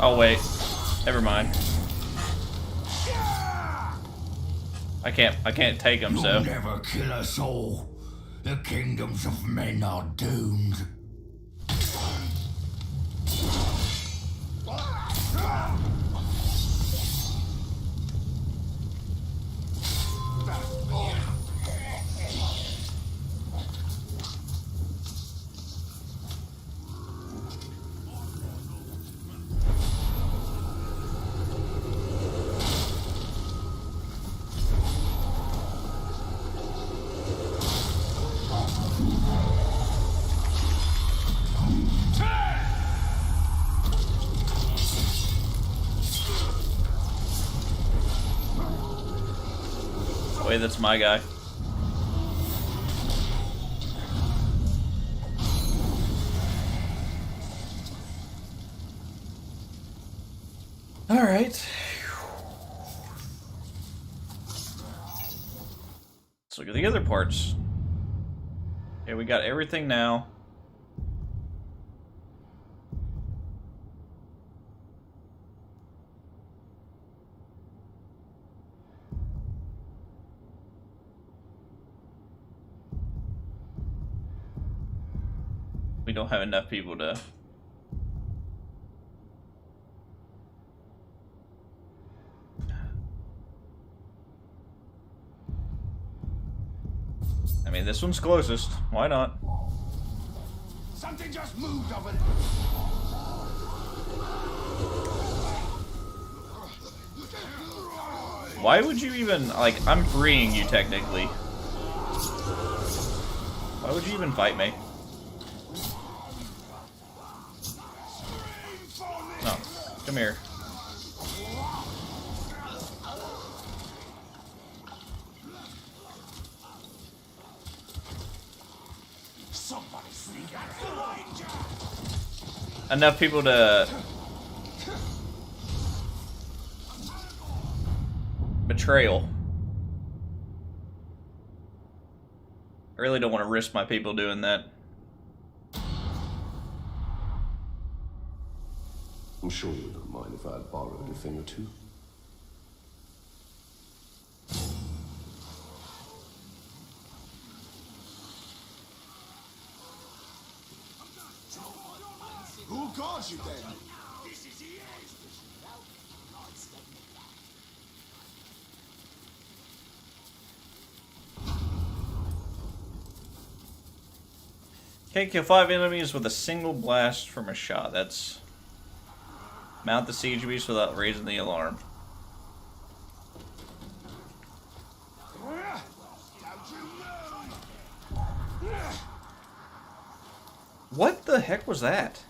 Oh wait, never mind. I can't take him. So You'll never kill us all. The kingdoms of men are doomed. wait, that's my guy. All right. Let's look at the other parts. Okay, we got everything now. We don't have enough people to... I mean, this one's closest. Why not? Something just moved over there. Why would you even, like, I'm freeing you technically. Why would you even fight me? No, come here. Enough people to betrayal. I really don't want to risk my people doing that. I'm sure you don't mind if I borrowed a thing or two. Who guards you then? Okay, kill 5 enemies with a single blast from a shot. That's... Mount the siege beast without raising the alarm. What the heck was that?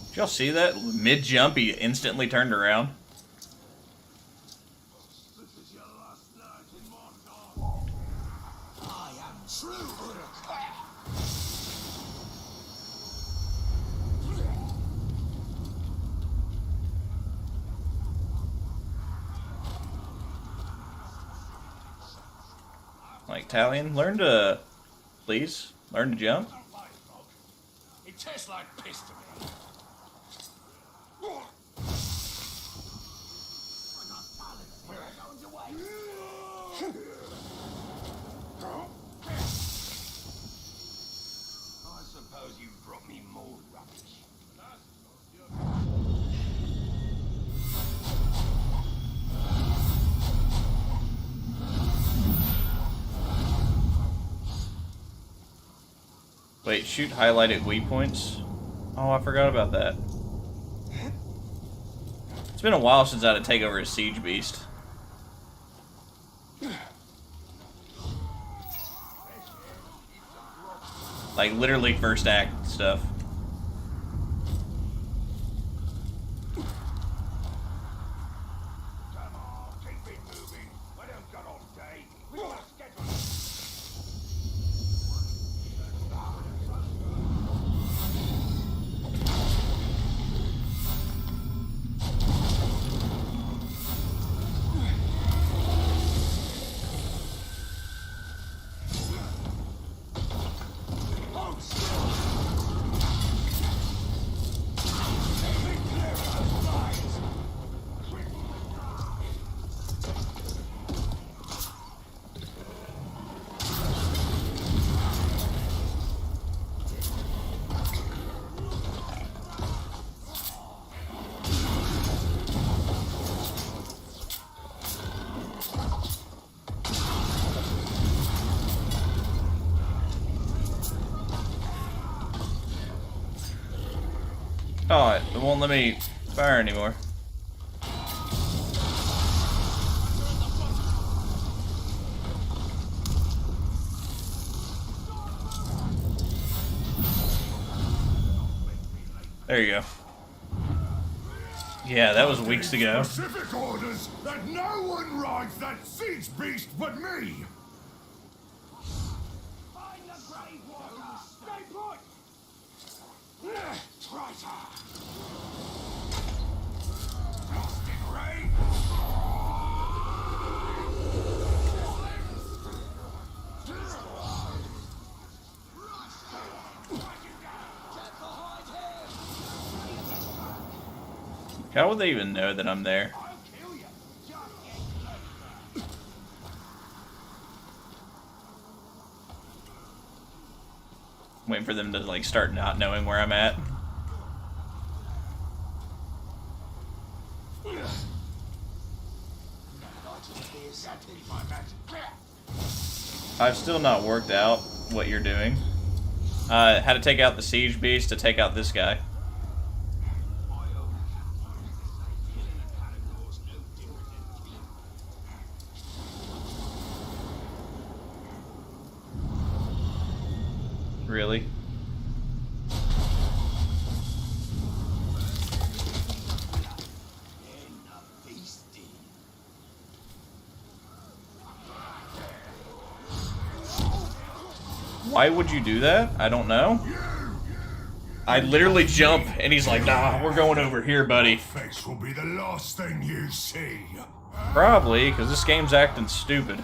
Did y'all see that? Mid-jump, he instantly turned around. Like, Talion, learn to... Please? Learn to jump? It tastes like piss to me. I suppose you brought me more rubbish. Wait, shoot highlighted weak points? Oh, I forgot about that. It's been a while since I had to take over a siege beast. Like, literally first act stuff. Oh, it won't let me fire anymore. There you go. Yeah, that was weeks ago. Specific orders that no one rides that siege beast but me. Find the grave walker. Stay put. Traitor. Lost in rain. How would they even know that I'm there? Waiting for them to like start not knowing where I'm at. I've still not worked out what you're doing. How to take out the siege beast to take out this guy. Really? Why would you do that? I don't know. I literally jump and he's like, nah, we're going over here, buddy. Face will be the last thing you see. Probably, because this game's acting stupid.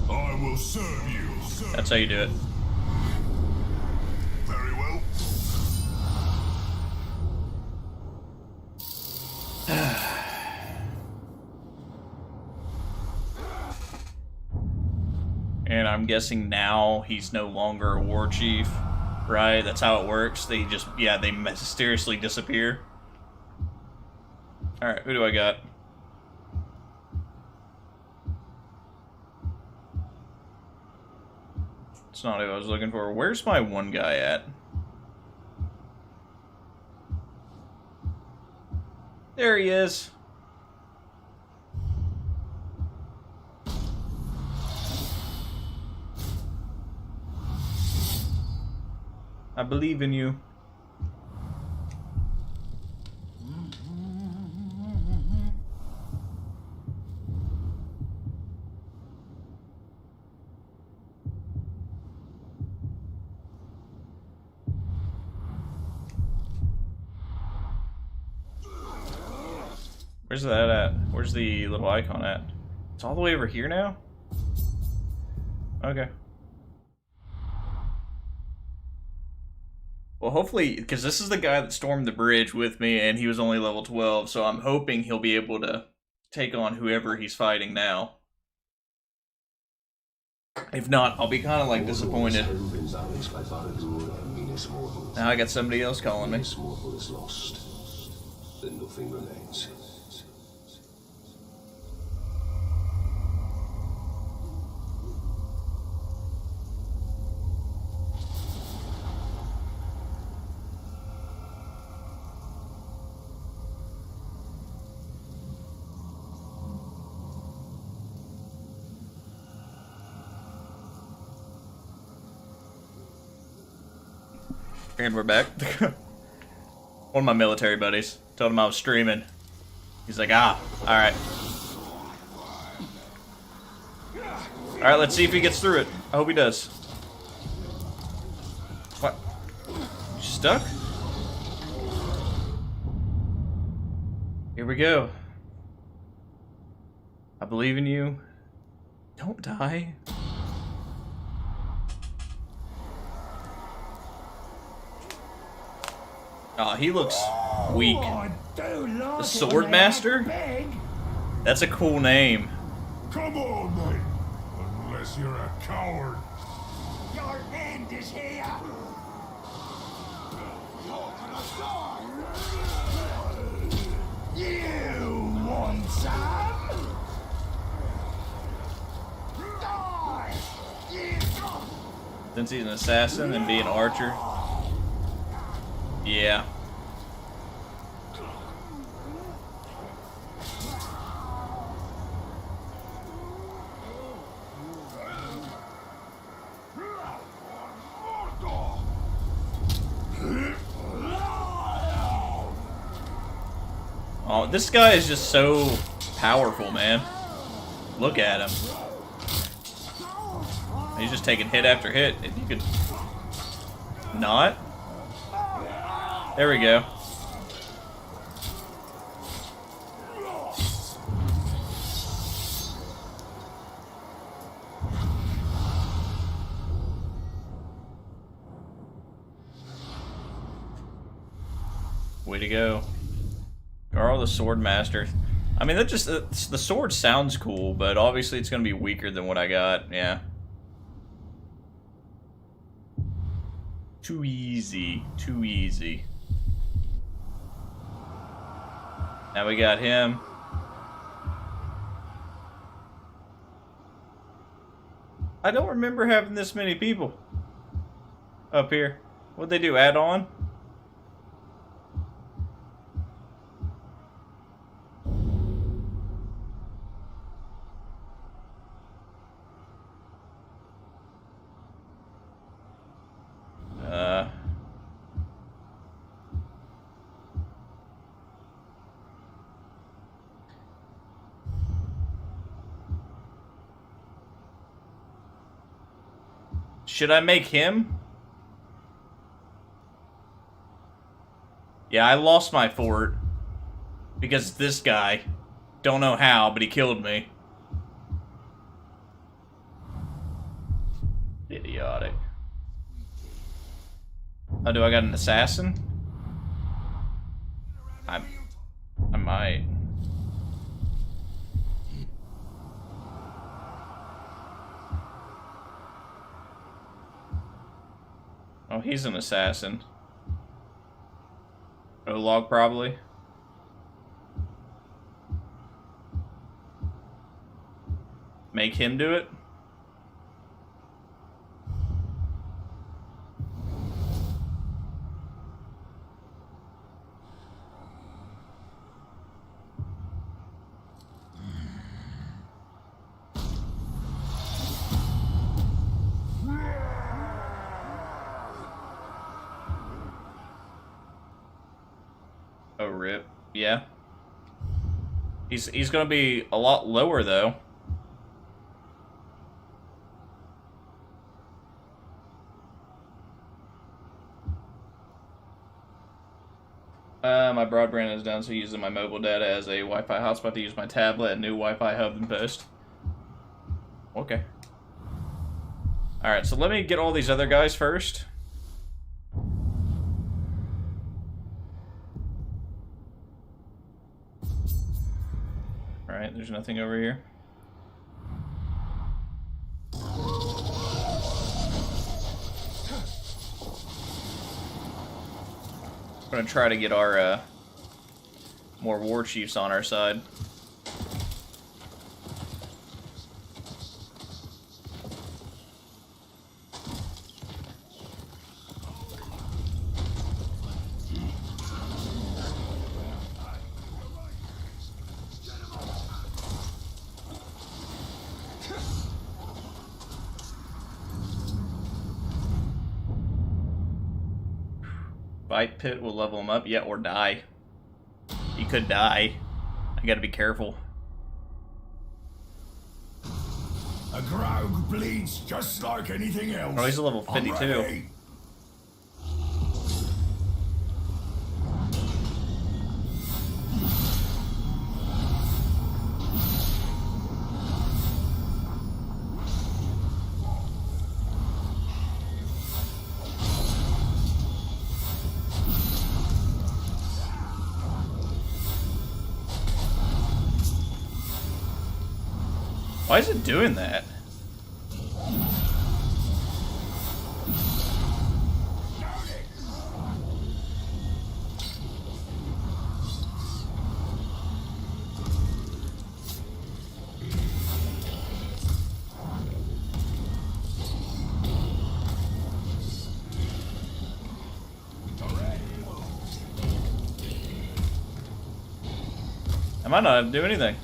I will serve you. That's how you do it. Very well. And I'm guessing now he's no longer a war chief, right? That's how it works. They just, yeah, they mysteriously disappear. Alright, who do I got? It's not who I was looking for. Where's my one guy at? There he is. I believe in you. Where's that at? Where's the little icon at? It's all the way over here now? Okay. Well, hopefully, because this is the guy that stormed the bridge with me, and he was only level 12, so I'm hoping he'll be able to take on whoever he's fighting now. If not, I'll be kind of like disappointed. Now I got somebody else calling me. Lost, then nothing remains. And we're back. One of my military buddies told him I was streaming. He's like, ah, alright. Alright, let's see if he gets through it. I hope he does. What? You stuck? Here we go. I believe in you. Don't die. Oh, he looks weak. The Sword Master? That's a cool name. Come on, mate. Unless you're a coward. Your end is here. You're gonna die. You want some? Die. Since he's an assassin and be an archer. Yeah. Oh, this guy is just so powerful, man. Look at him. He's just taking hit after hit. If you could not. There we go. Way to go. Garl the Sword Master. I mean, that just, the sword sounds cool, but obviously it's going to be weaker than what I got. Yeah. Too easy. Too easy. Now we got him. I don't remember having this many people up here. What'd they do? Add on? Should I make him? Yeah, I lost my fort because this guy. Don't know how, but he killed me. Idiotic. Oh, do I got an assassin? I might. Oh, he's an assassin. Epilogue, probably. Make him do it? Oh, rip. Yeah. He's gonna be a lot lower, though. My broadband is down, so using my mobile data as a Wi-Fi hotspot to use my tablet and new Wi-Fi hub and post. Okay. Alright, so let me get all these other guys first. Alright, there's nothing over here. I'm gonna try to get our, more war chiefs on our side. fight pit will level him up. Yeah, or die. He could die. I gotta be careful. A grog bleeds just like anything else. Oh, he's a level 52. I'm ready. Why is it doing that? I might not do anything.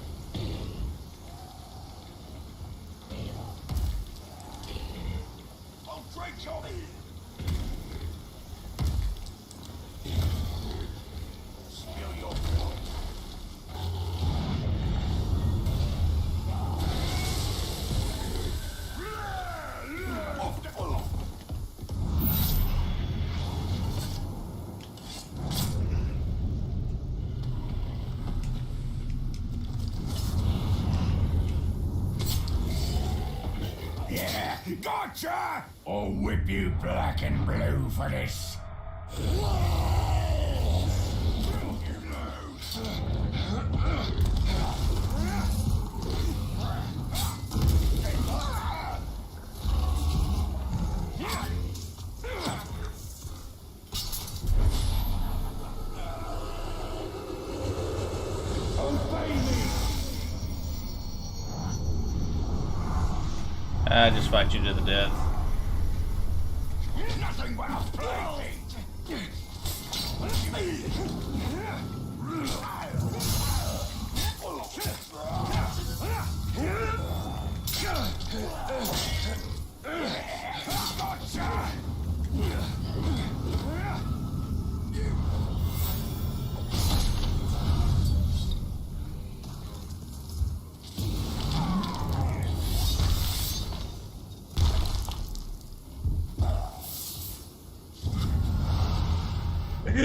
Gotcha! I'll whip you black and blue for this. I just fight you to the death. Nothing but a plaything.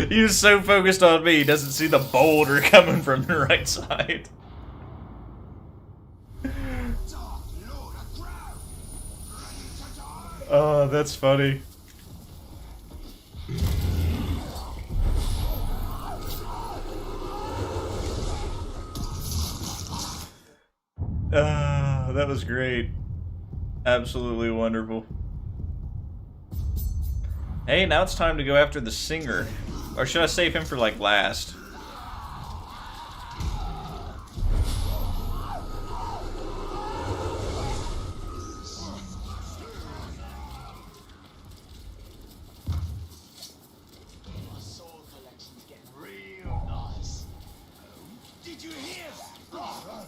He was so focused on me, he doesn't see the boulder coming from the right side. Oh, that's funny. That was great. Absolutely wonderful. Hey, now it's time to go after the singer. Or should I save him for, like, last? Soul collection's getting real nice. Did you hear that?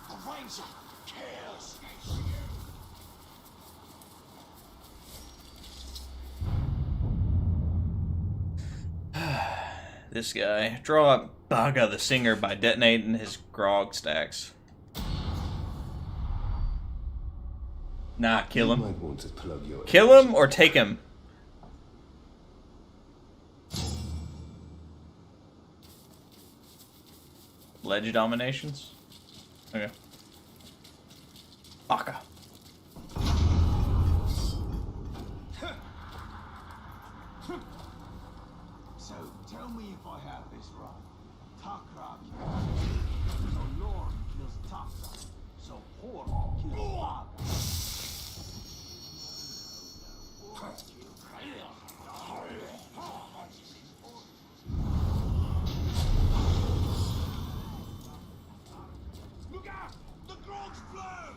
The ranger cares. This guy. Draw up Baga the singer by detonating his grog stacks. Nah, kill You him. might want to plug your Kill him or take him. Ledge dominations? Okay. Baga. So, tell me if I have this right. Takra kills. So Lord kills Takra. So Hor kills Bob. Look out! The grog's blown!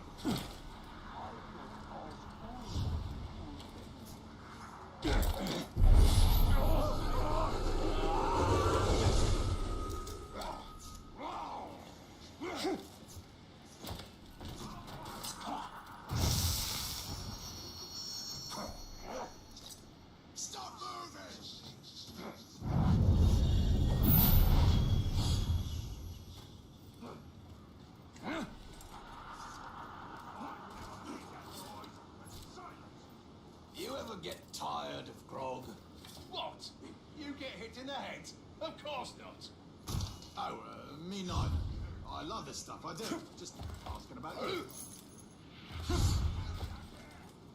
Stop moving! get tired of grog? What? You get hit in the head? Of course not. Oh, me neither. I love this stuff, I do. Just asking about you.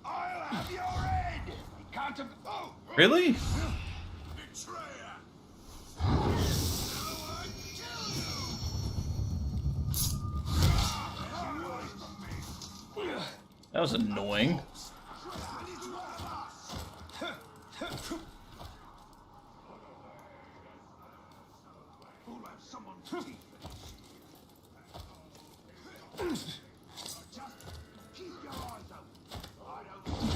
I'll have your head! You can't have... Oh! Really? Betrayer! That was annoying. We'll have someone's teeth. Just keep your eyes open. I don't...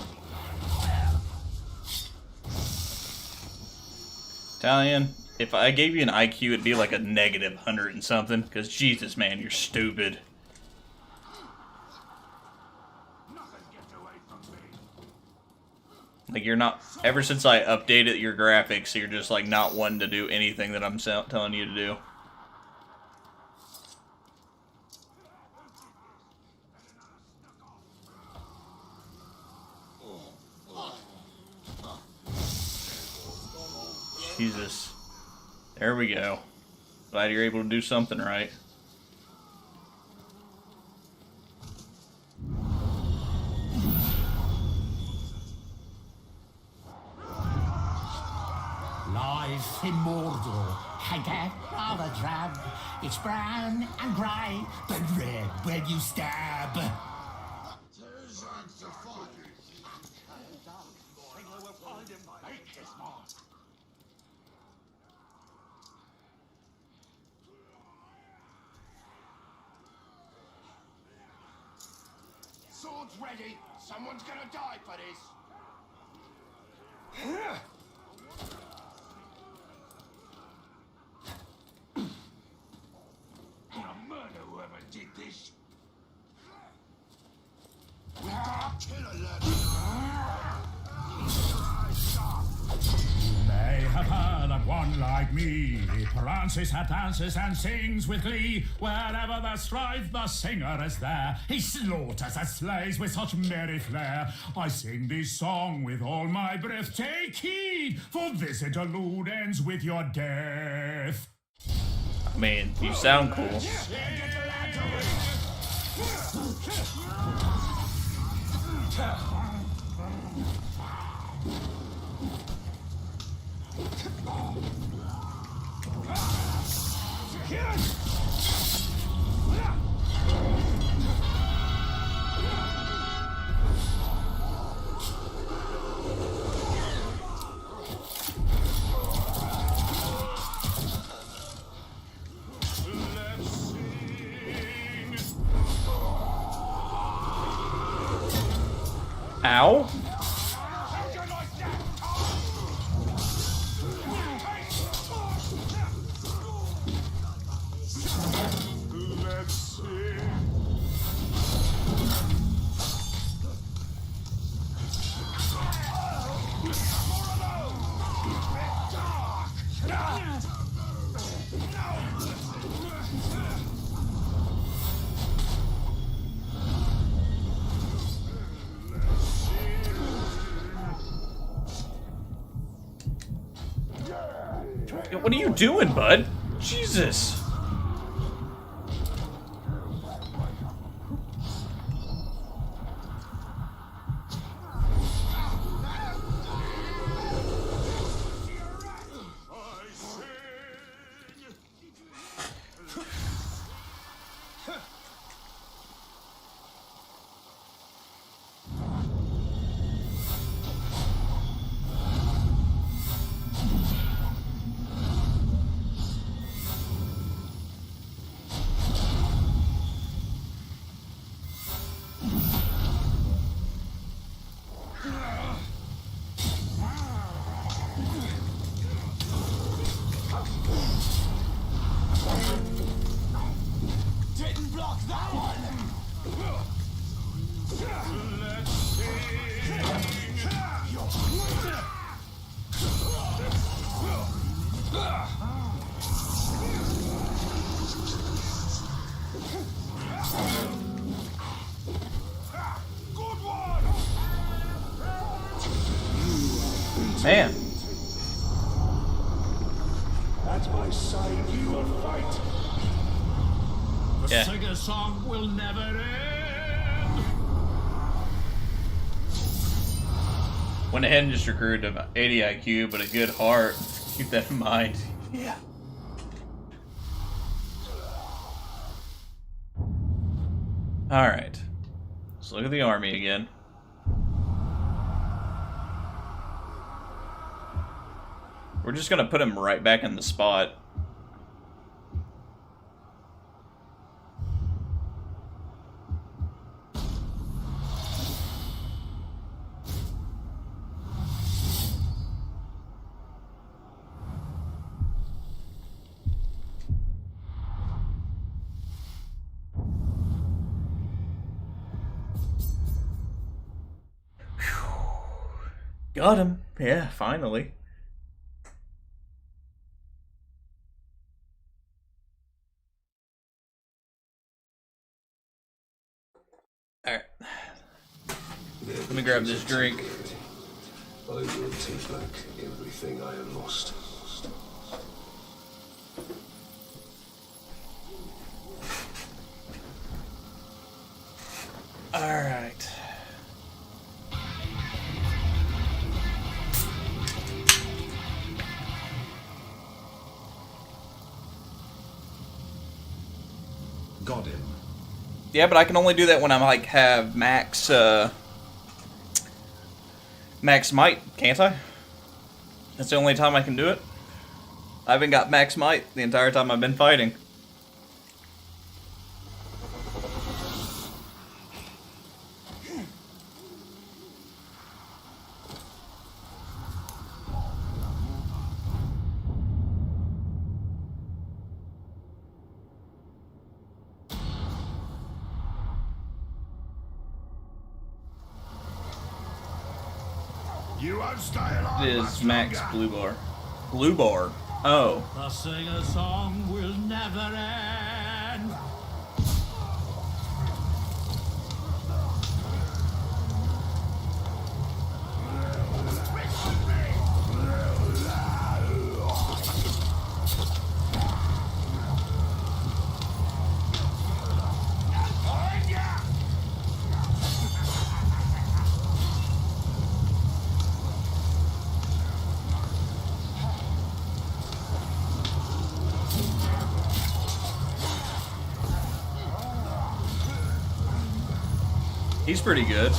Italian, if I gave you an IQ, it'd be like a negative 100 and something. Because Jesus, man, you're stupid. Nothing gets away from me. Like, you're not... Ever since I updated your graphics, you're just, like, not wanting to do anything that I'm telling you to do. Jesus. There we go. Glad you're able to do something right. Life in Mordor, haggard, rather drab. It's brown and grey, but red when you stab. Swords ready. Someone's gonna die for this. I'll murder whoever did this. We got a killer left. May have heard of one like me. He prances, dances, and sings with glee. Wherever there's strife, the singer is there. He slaughters and slays with such merry flair. I sing this song with all my breath. Take heed, for this interlude ends with your death. I mean, you sound cool. Ow. What are you doing, bud? Jesus. Didn't block that one. Good one. Man. At my side you will fight. The Yeah. singer's song will never end. Went ahead and just recruited 80 IQ, but a good heart. Keep that in mind. Yeah. Alright. Let's look at the army again. We're just gonna put him right back in the spot. Got him. Yeah, finally. Alright. Let me grab this drink. I will take back everything I have lost. Alright. Got him. Yeah, but I can only do that when I'm like have max max might, can't I? That's the only time I can do it. I haven't got max might the entire time I've been fighting. You won't stay alive It is much max longer. blue bar. Blue bar. Oh. The singer's song will never end. He's pretty good.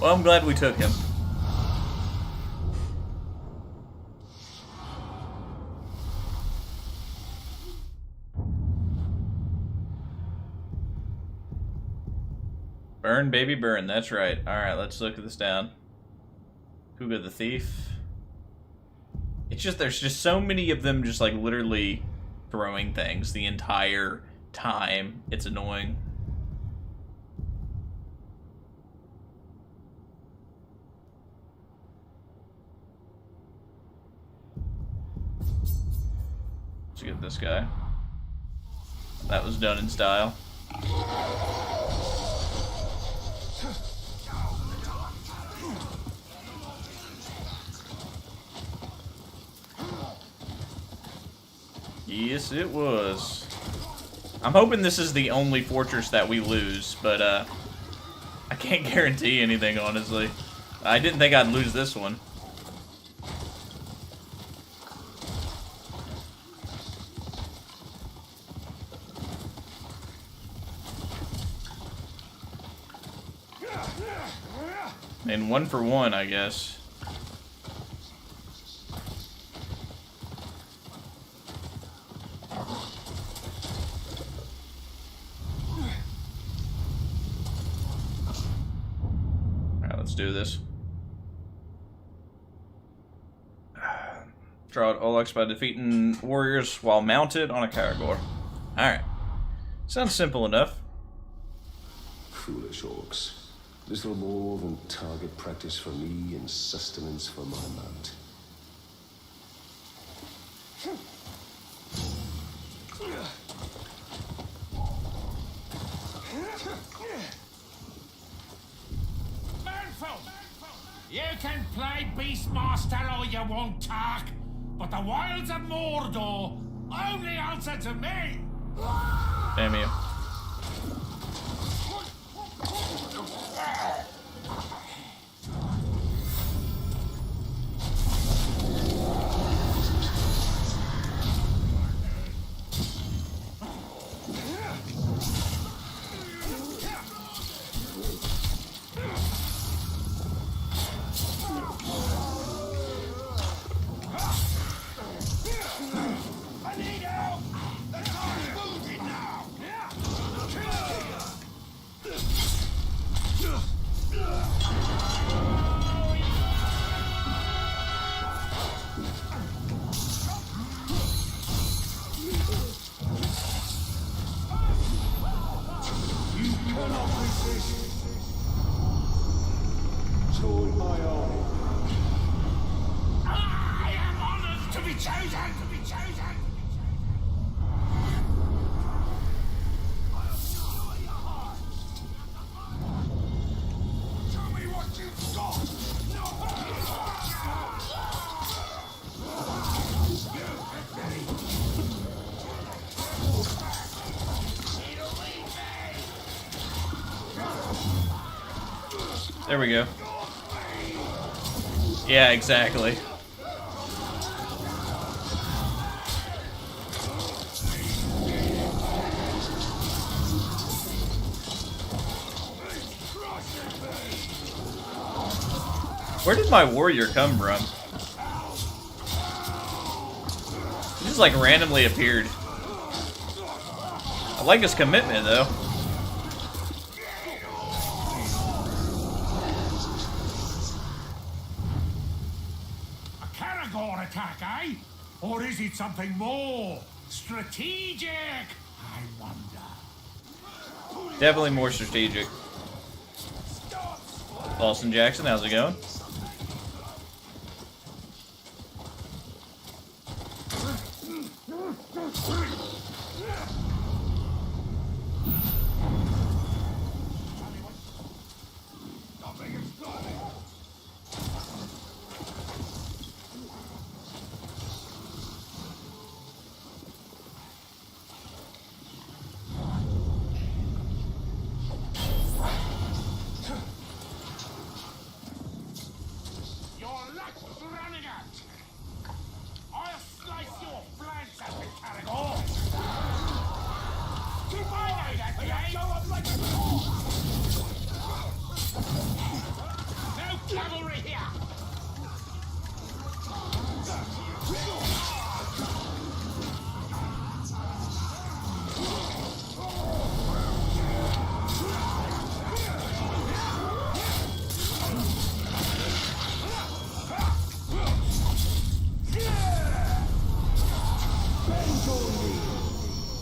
Well, I'm glad we took him. Burn, baby, burn. That's right. Alright, let's look at this down. Kuga the Thief. It's just, there's just so many of them just like literally throwing things the entire time. It's annoying. Let's get this guy. That was done in style. Yes, it was. I'm hoping this is the only fortress that we lose, but I can't guarantee anything, honestly. I didn't think I'd lose this one. And 1 for 1, I guess. Alright, let's do this. Draw out Olex by defeating warriors while mounted on a Karagor. Alright. Sounds simple enough. Foolish orcs. Little more than target practice for me and sustenance for my mount. You can play Beastmaster all you won't, talk, but the wilds of Mordor only answer to me. Damn you. I am honored to be chosen. Show me what you've got. There we go. Yeah, exactly. Where did my warrior come from? He just like randomly appeared. I like his commitment though. Attack, eh? Or is it something more strategic? I wonder. Definitely more strategic. Austin Jackson, how's it going?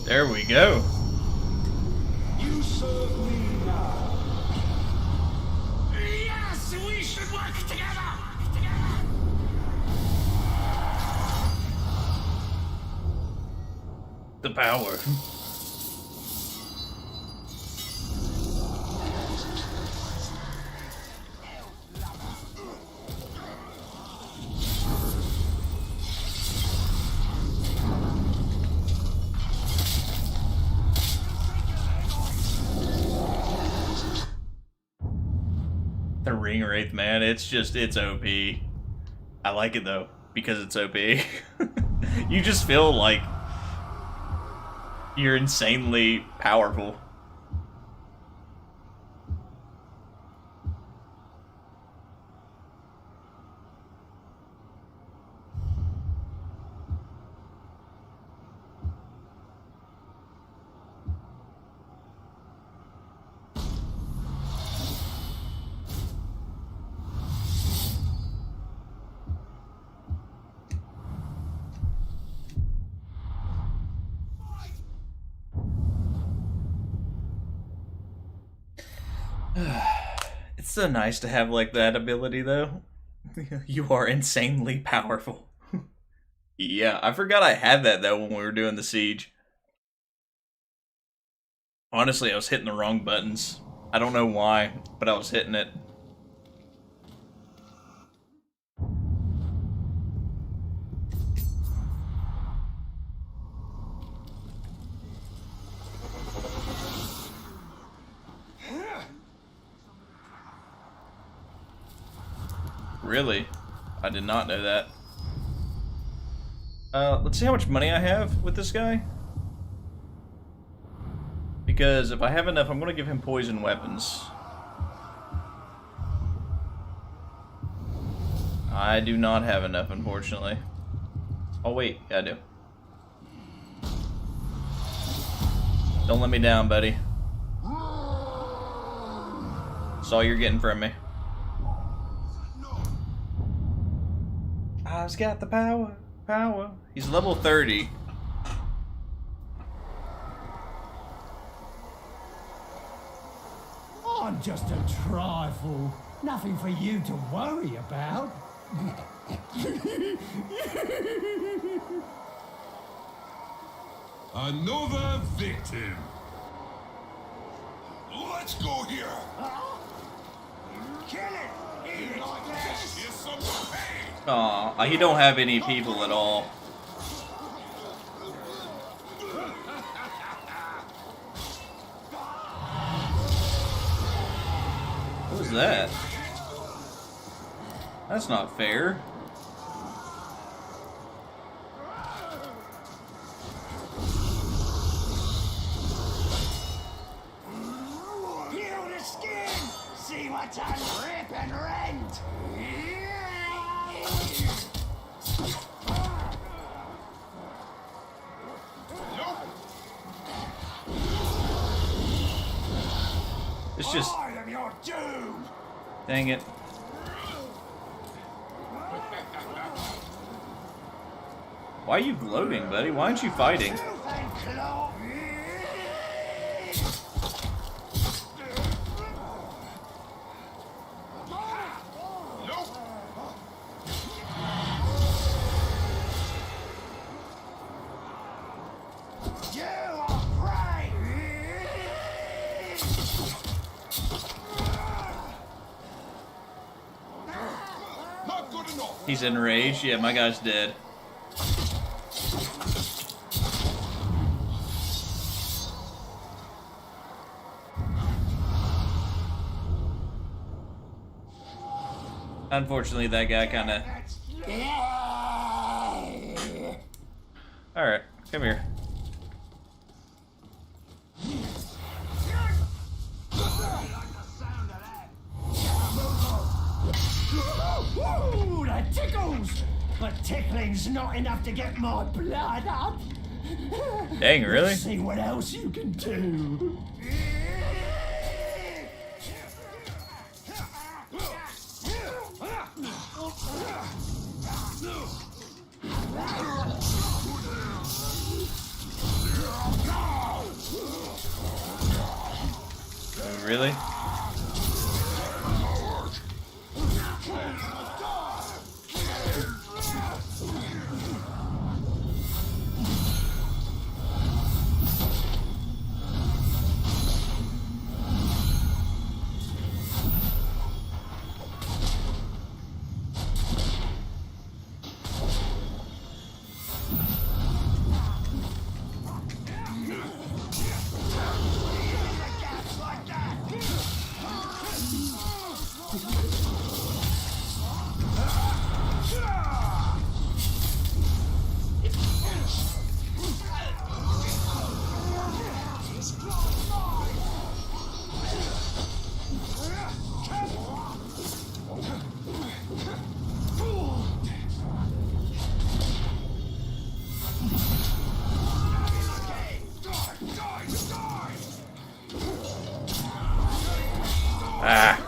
There we go. You serve me now. Yes, we should work together. The power. The ring wraith, man, it's OP. I like it though because it's OP. You just feel like you're insanely powerful. It's so nice to have like that ability though. You are insanely powerful. Yeah, I forgot I had that though when we were doing the siege. Honestly, I was hitting the wrong buttons. I don't know why, but I was hitting it. Really? I did not know that. Let's see how much money I have with this guy. Because if I have enough, I'm going to give him poison weapons. I do not have enough, unfortunately. Oh, wait. Yeah, I do. Don't let me down, buddy. That's all you're getting from me. I've got the power. He's level 30. I'm just a trifle. Nothing for you to worry about. Another victim. Let's go here. Kill it! Eat it! Here's some pain. Aw, he don't have any people at all. What was that? That's not fair. Peel the skin! See what's on rip and rent! It's just... I am your doom! Dang it. Why are you gloating, buddy? Why aren't you fighting? Tooth and claw! You are prey! Not good enough. He's enraged. Yeah, my guy's dead. Unfortunately, that guy kind of... Alright, come here. Ooh, that tickles! But tickling's not enough to get my blood up. Dang, really? Let's see what else you can do. Really? Ah.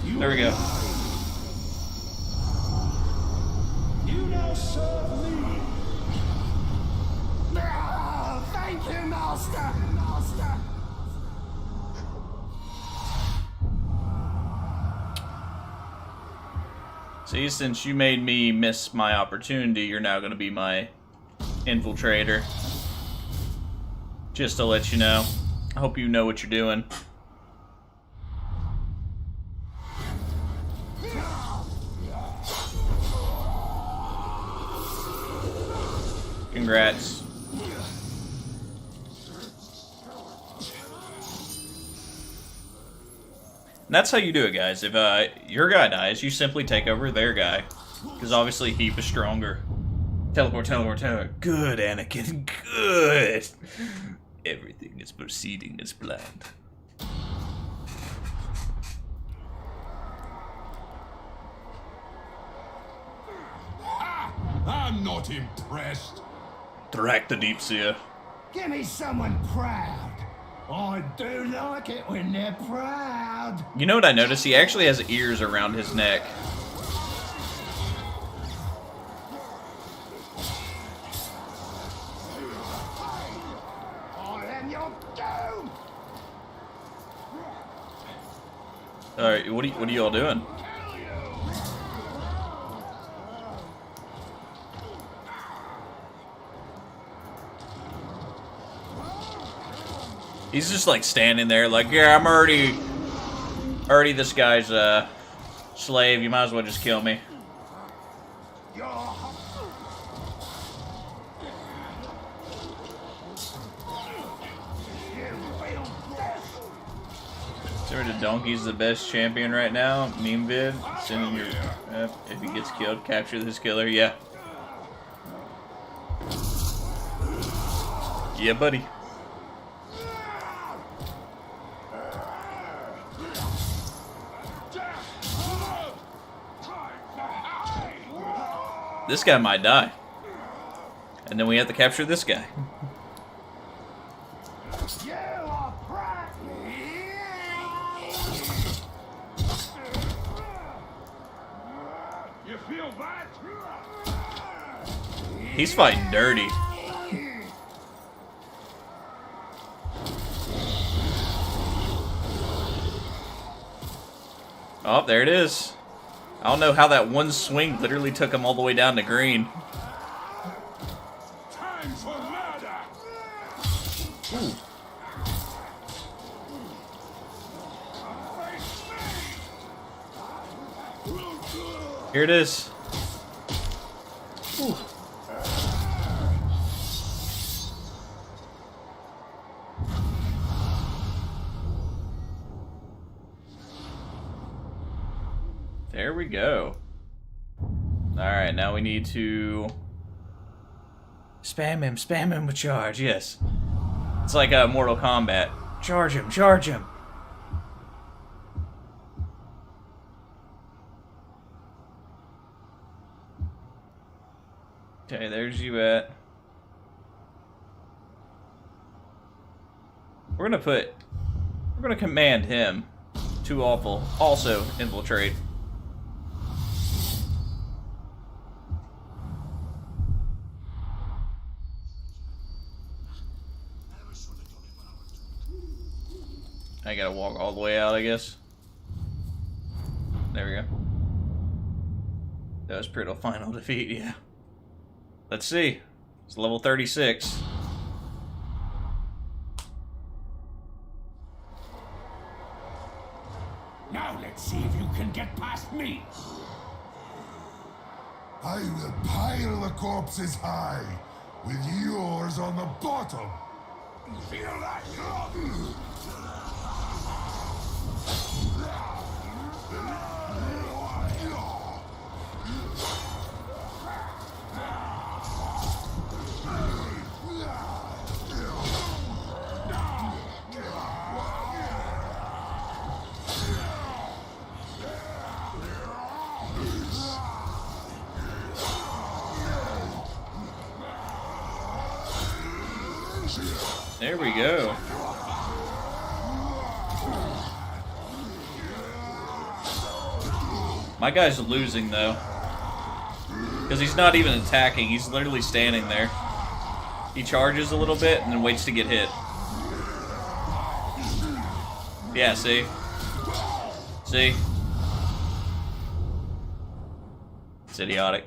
There we go. You now serve me. Thank you, Mom! Master! Master! See, since you made me miss my opportunity, you're now going to be my infiltrator. Just to let you know. I hope you know what you're doing. Congrats. And that's how you do it, guys. If your guy dies, you simply take over their guy. Because obviously he was stronger. Teleport, teleport, teleport. Good, Anakin. Good. Everything is proceeding as planned. I'm not impressed. Direct the Deep Seer. Give me someone proud. I do like it when they're proud. You know what I noticed? He actually has ears around his neck. I am your doom. Alright, what are you all doing? He's just like standing there like, yeah, I'm already this guy's slave. You might as well just kill me. Consider the donkey's the best champion right now. Meme vid. Send in your if he gets killed, capture this killer. Yeah. Yeah, buddy. This guy might die. And then we have to capture this guy. You are proud. You feel that? He's fighting dirty. Oh, there it is. I don't know how that one swing literally took him all the way down to green. Time for murder. Ooh. Here it is. Ooh. There we go. Alright, now we need to spam him with charge, yes. It's like Mortal Kombat. Charge him, charge him. Okay, there's you at. We're gonna command him to also infiltrate. I gotta walk all the way out, I guess. There we go. That was pretty final defeat, yeah. Let's see. It's level 36. Now let's see if you can get past me. I will pile the corpses high, with yours on the bottom. Feel that? There we go. My guy's losing though. Because he's not even attacking, he's literally standing there. He charges a little bit and then waits to get hit. Yeah, see? See? It's idiotic.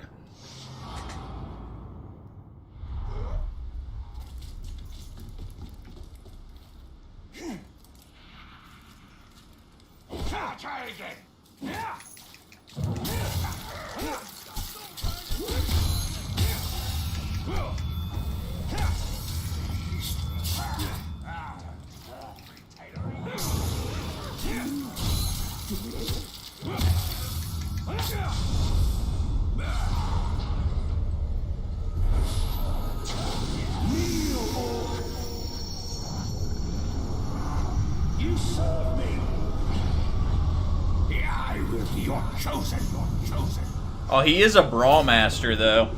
Try again. Yeah. You serve me. I will be your chosen, your chosen. Oh, he is a brawl master, though.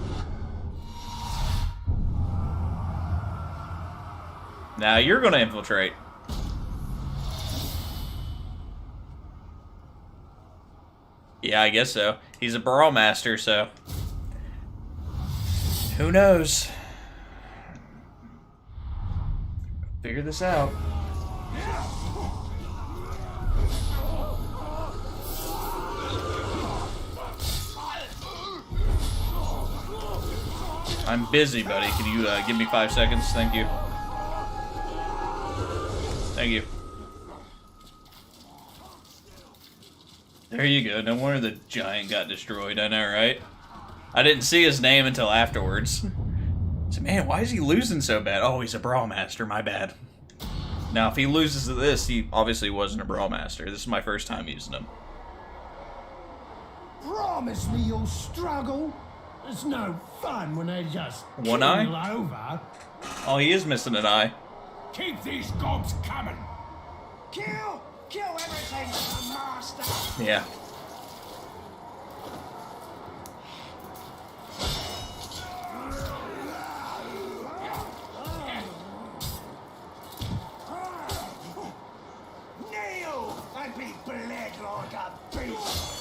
Now you're gonna infiltrate. Yeah, I guess so. He's a brawl master, so who knows? Figure this out. I'm busy, buddy. Can you give me 5 seconds? Thank you. Thank you. There you go. No wonder the giant got destroyed. I know, right? I didn't see his name until afterwards. So, man, why is he losing so bad? Oh, he's a brawl master. My bad. Now, if he loses to this, he obviously wasn't a brawl master. This is my first time using him. Promise me you'll struggle. It's no fun when they just One kill eye? you over. Oh, he is missing an eye. Keep these gobs coming. Kill! Kill everything, master! Yeah. Kneel and be bled like a beast!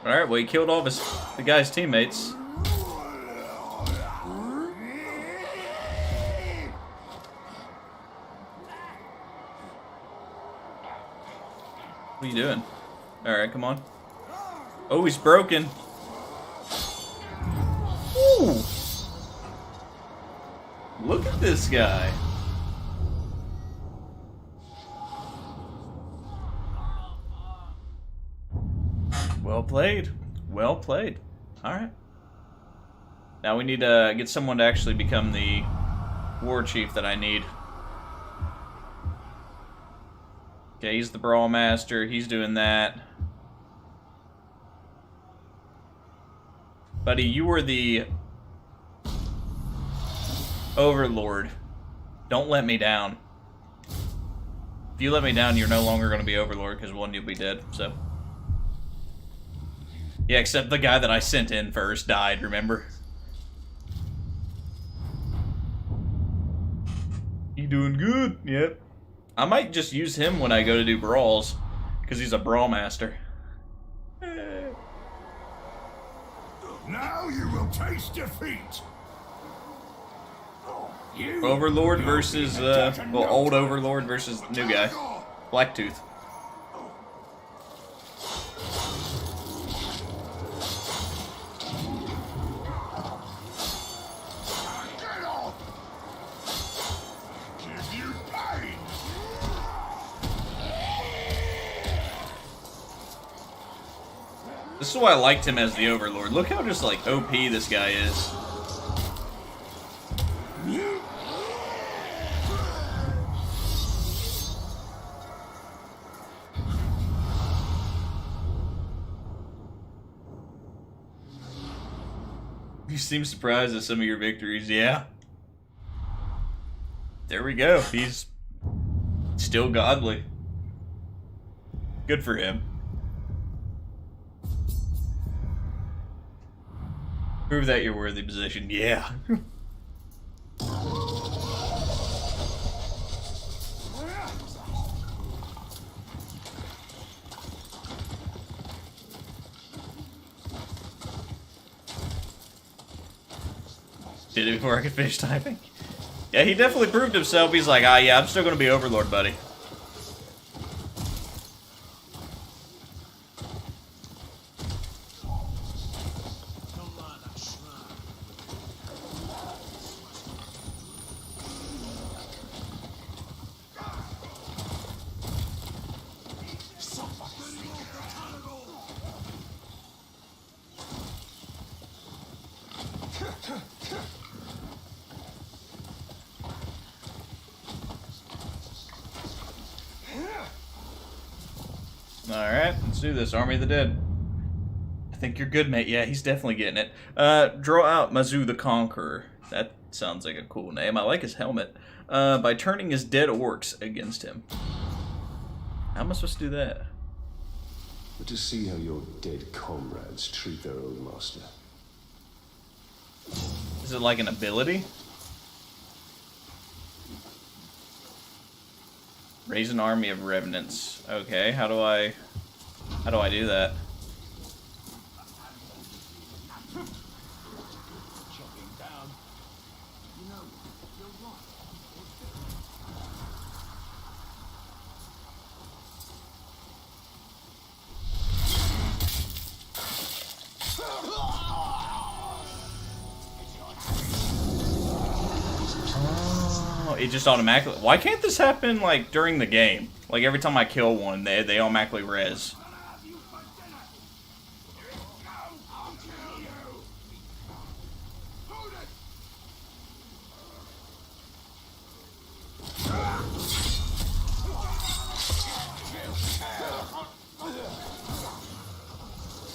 Alright, well, he killed all of the guy's teammates. What are you doing? Alright, come on. Oh, he's broken. Ooh! Look at this guy. Well played. Well played. Alright. Now we need to get someone to actually become the war chief that I need. Okay, he's the brawl master. He's doing that. Buddy, you were the overlord. Don't let me down. If you let me down, you're no longer going to be overlord, because one, you'll be dead, so. Yeah, except the guy that I sent in first died, remember? You doing good? Yep. I might just use him when I go to do brawls, because he's a brawl master. Now you will taste defeat. You Overlord versus, well, old Overlord versus new guy. Blacktooth. Get off! Give you pain. This is why I liked him as the Overlord. Look how just, like, OP this guy is. You seem surprised at some of your victories, yeah. There we go. He's still godly. Good for him. Prove that you're worthy position. Yeah. Did it before I could finish typing. Yeah, he definitely proved himself. He's like, ah, yeah, I'm still gonna be Overlord, buddy. Alright, let's do this. Army of the Dead. I think you're good, mate. Yeah, he's definitely getting it. Draw out Mazu the Conqueror. That sounds like a cool name. I like his helmet. By turning his dead orcs against him. How am I supposed to do that? But to see how your dead comrades treat their own master. Is it like an ability? Raise an army of revenants. Okay, how do I do that? It just automatically. Why can't this happen like during the game? Like every time I kill one, they automatically res.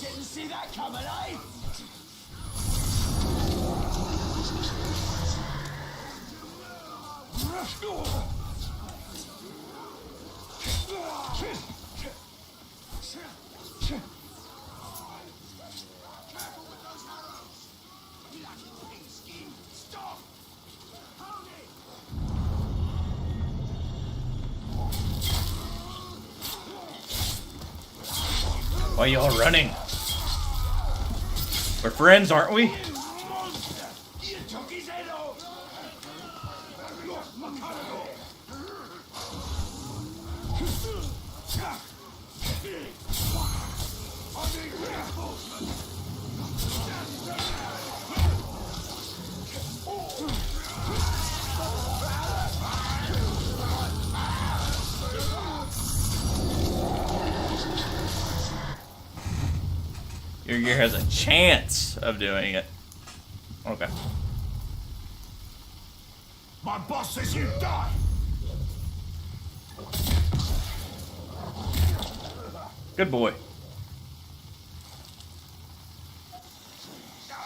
Didn't see that coming, eh? Why y'all running? We're friends, aren't we? Your gear has a chance of doing it. Okay. My boss says you die. Good boy.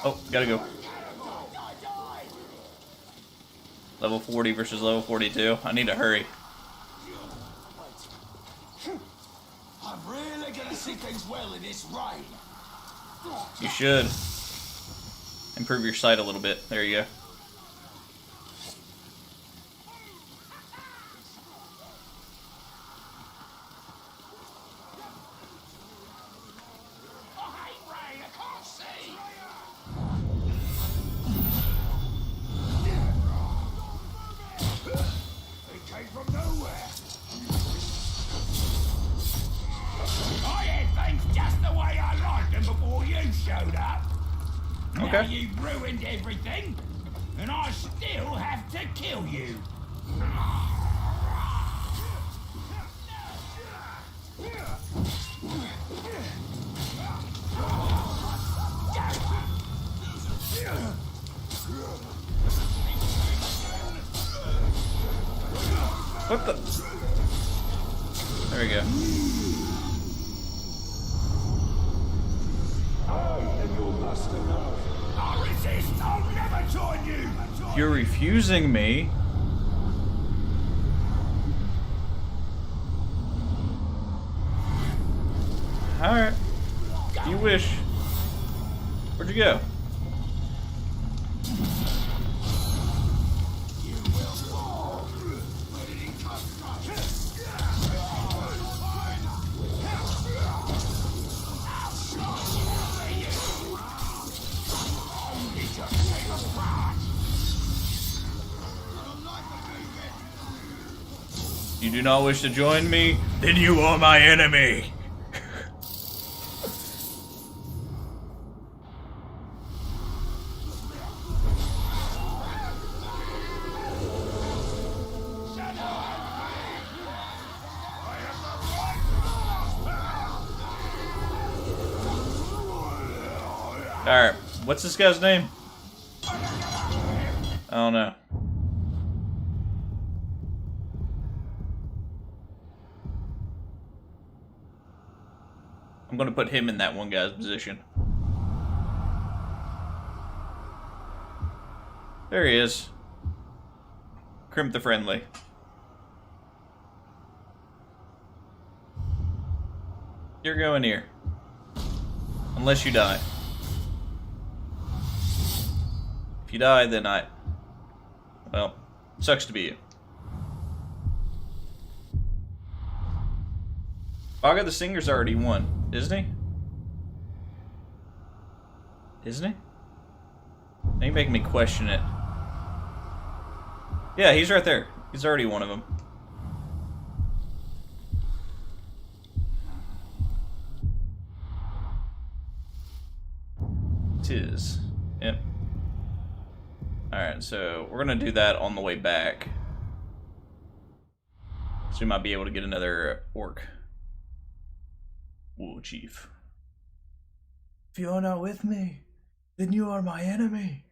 Oh, gotta go. Level 40 versus level 42. I need to hurry. I'm really gonna see things well in this rain. You should. Improve your sight a little bit. There you go. Now you've ruined everything, and I still have to kill you. What the? There we go. I resist. I'll never join you. If you're refusing me. Alright. You wish. Where'd you go? do not wish to join me? Then you are my enemy. Alright, what's this guy's name? I don't know. I'm gonna put him in that one guy's position. There he is. Crimp the Friendly. You're going here. Unless you die. If you die, then well, sucks to be you. Baga the Singer's already won, isn't he? Isn't he? Now you're making me question it. Yeah, he's right there. He's already one of them. Tis. Yep. Alright, so we're gonna do that on the way back. So we might be able to get another orc. Whoa, chief. If you are not with me, then you are my enemy.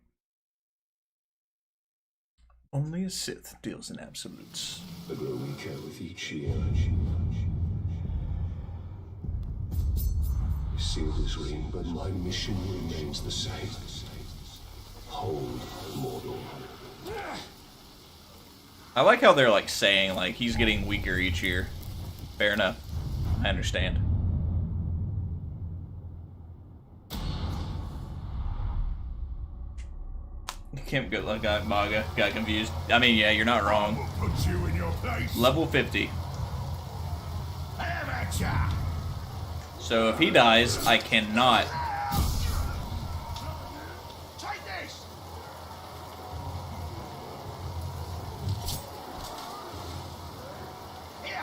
Only a Sith deals in absolutes. I grow weaker with each year. I seal this ring, but my mission remains the same. Hold Mordor. I like how they're like saying like he's getting weaker each year. Fair enough. I understand. Can't get like Baga got confused. I mean, yeah, you're not wrong. Put you in your place. Level 50. Have at ya. So if he dies, I cannot. Take this. Here.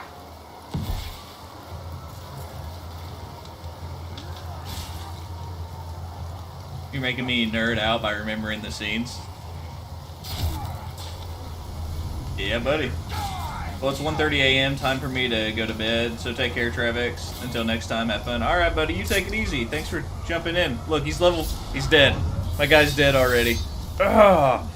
You're making me nerd out by remembering the scenes. Yeah, buddy. Well, it's 1:30 a.m. Time for me to go to bed. So take care, Trivex. Until next time, have fun. All right, buddy. You take it easy. Thanks for jumping in. Look, he's dead. My guy's dead already. Ugh.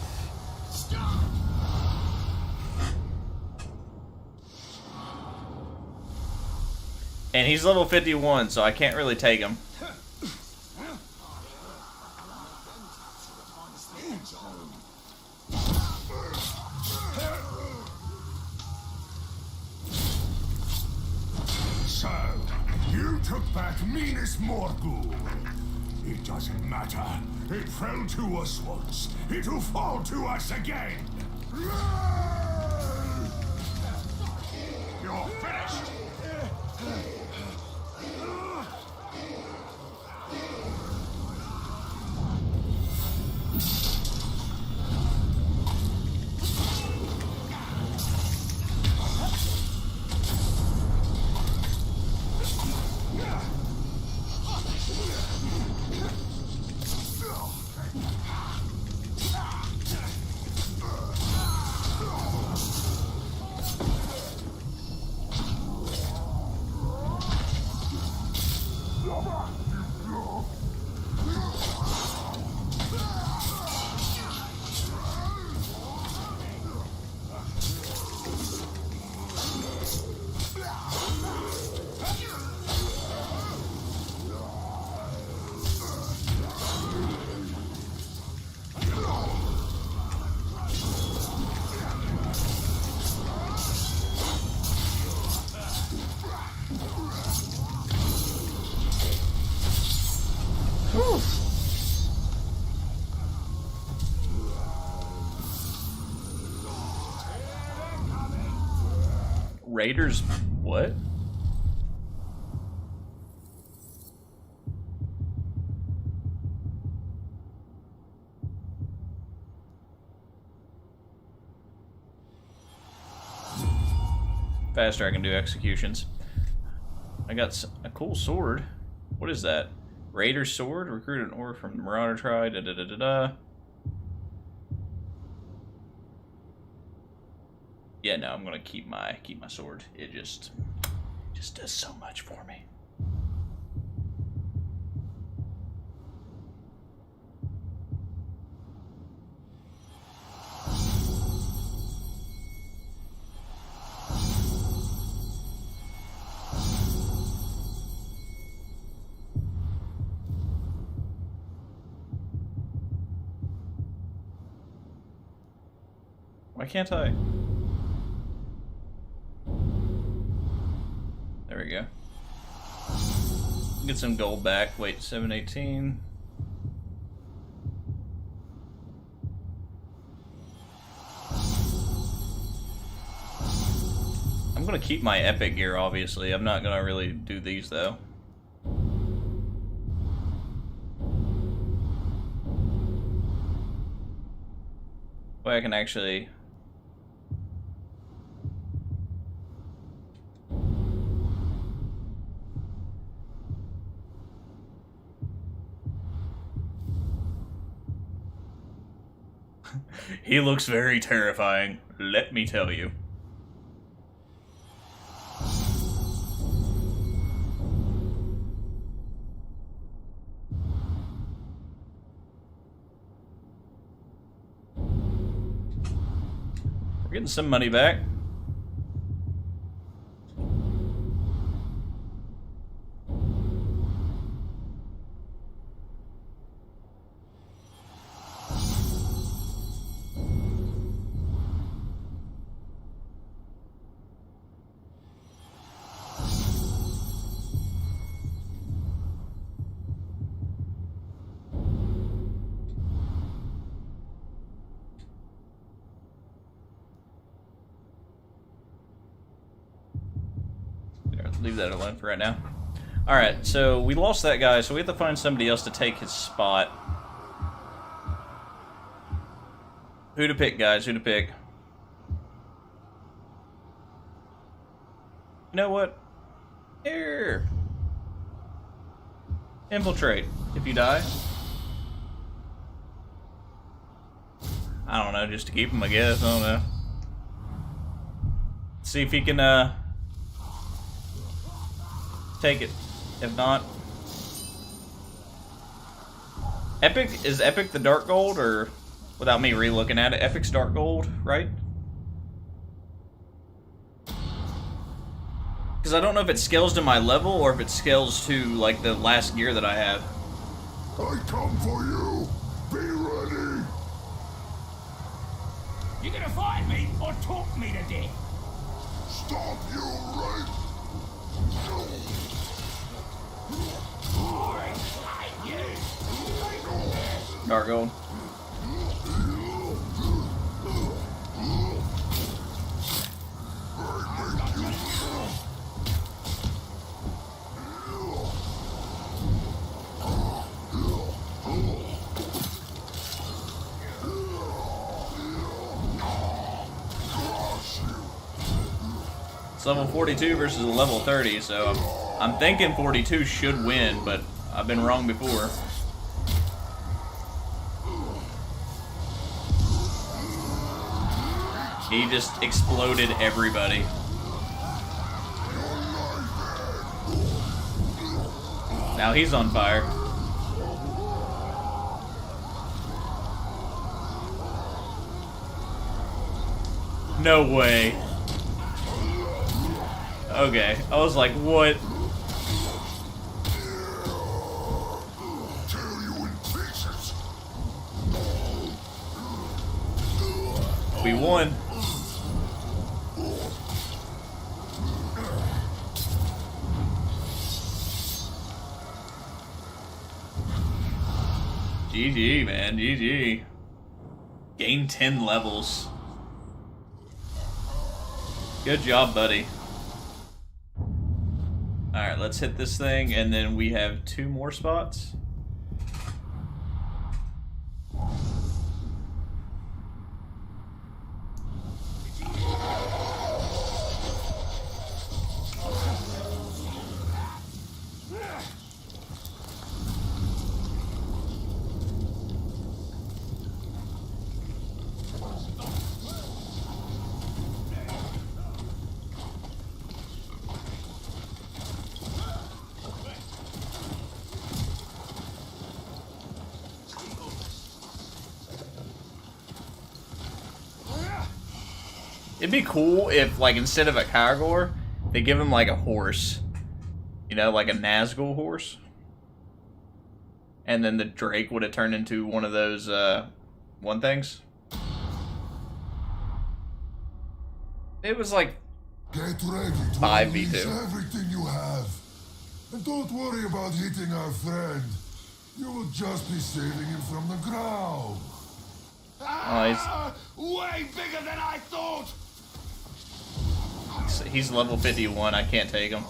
And he's level 51, so I can't really take him. So, you took back Minas Morgul. It doesn't matter. It fell to us once. It'll fall to us again. You're finished. Raiders, what? faster I can do executions. I got a cool sword. What is that? Raider sword? Recruit an orc from the Marauder tribe. Da da da da da. Yeah, no, I'm gonna keep my sword. It just does so much for me. Why can't I? There we go. Get some gold back. Wait, 718. I'm gonna keep my epic gear, obviously. I'm not gonna really do these though. Way I can actually. He looks very terrifying, let me tell you. We're getting some money back. Leave that alone for right now. Alright, so we lost that guy, so we have to find somebody else to take his spot. Who to pick, guys? Who to pick? You know what? Here. Infiltrate. If you die. I don't know, just to keep him, I guess. I don't know. See if he can, take it. If not, Epic is Epic the dark gold, or without me re-looking at it, Epic's dark gold, right? Because I don't know if it scales to my level or if it scales to like the last gear that I have. I come for you. Be ready. You gonna fight me or talk me to death? Stop you right. Dark gold. It's level 42 versus a level 30, so I'm thinking 42 should win, but I've been wrong before. He just exploded everybody. Now he's on fire. No way. Okay, I was like, what? We won. GG, man, GG. Gained 10 levels. Good job, buddy. Alright, let's hit this thing, and then we have 2 more spots. It'd be cool if, like, instead of a Kyrgor, they give him, like, a horse. You know, like a Nazgul horse. And then the Drake would have turned into one of those, one things. It was like Get ready to 5v2. release everything you have. And don't worry about hitting our friend. You will just be saving him from the ground. Way bigger than I thought! He's level 51. I can't take him.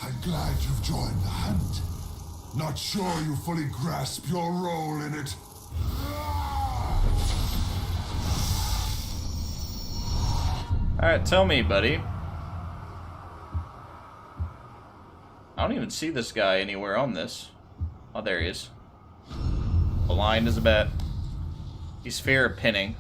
I'm glad you've joined the hunt. Not sure you fully grasp your role in it. Alright, tell me, buddy. I don't even see this guy anywhere on this. Oh, there he is. Blind as a bat. He's fear of pinning.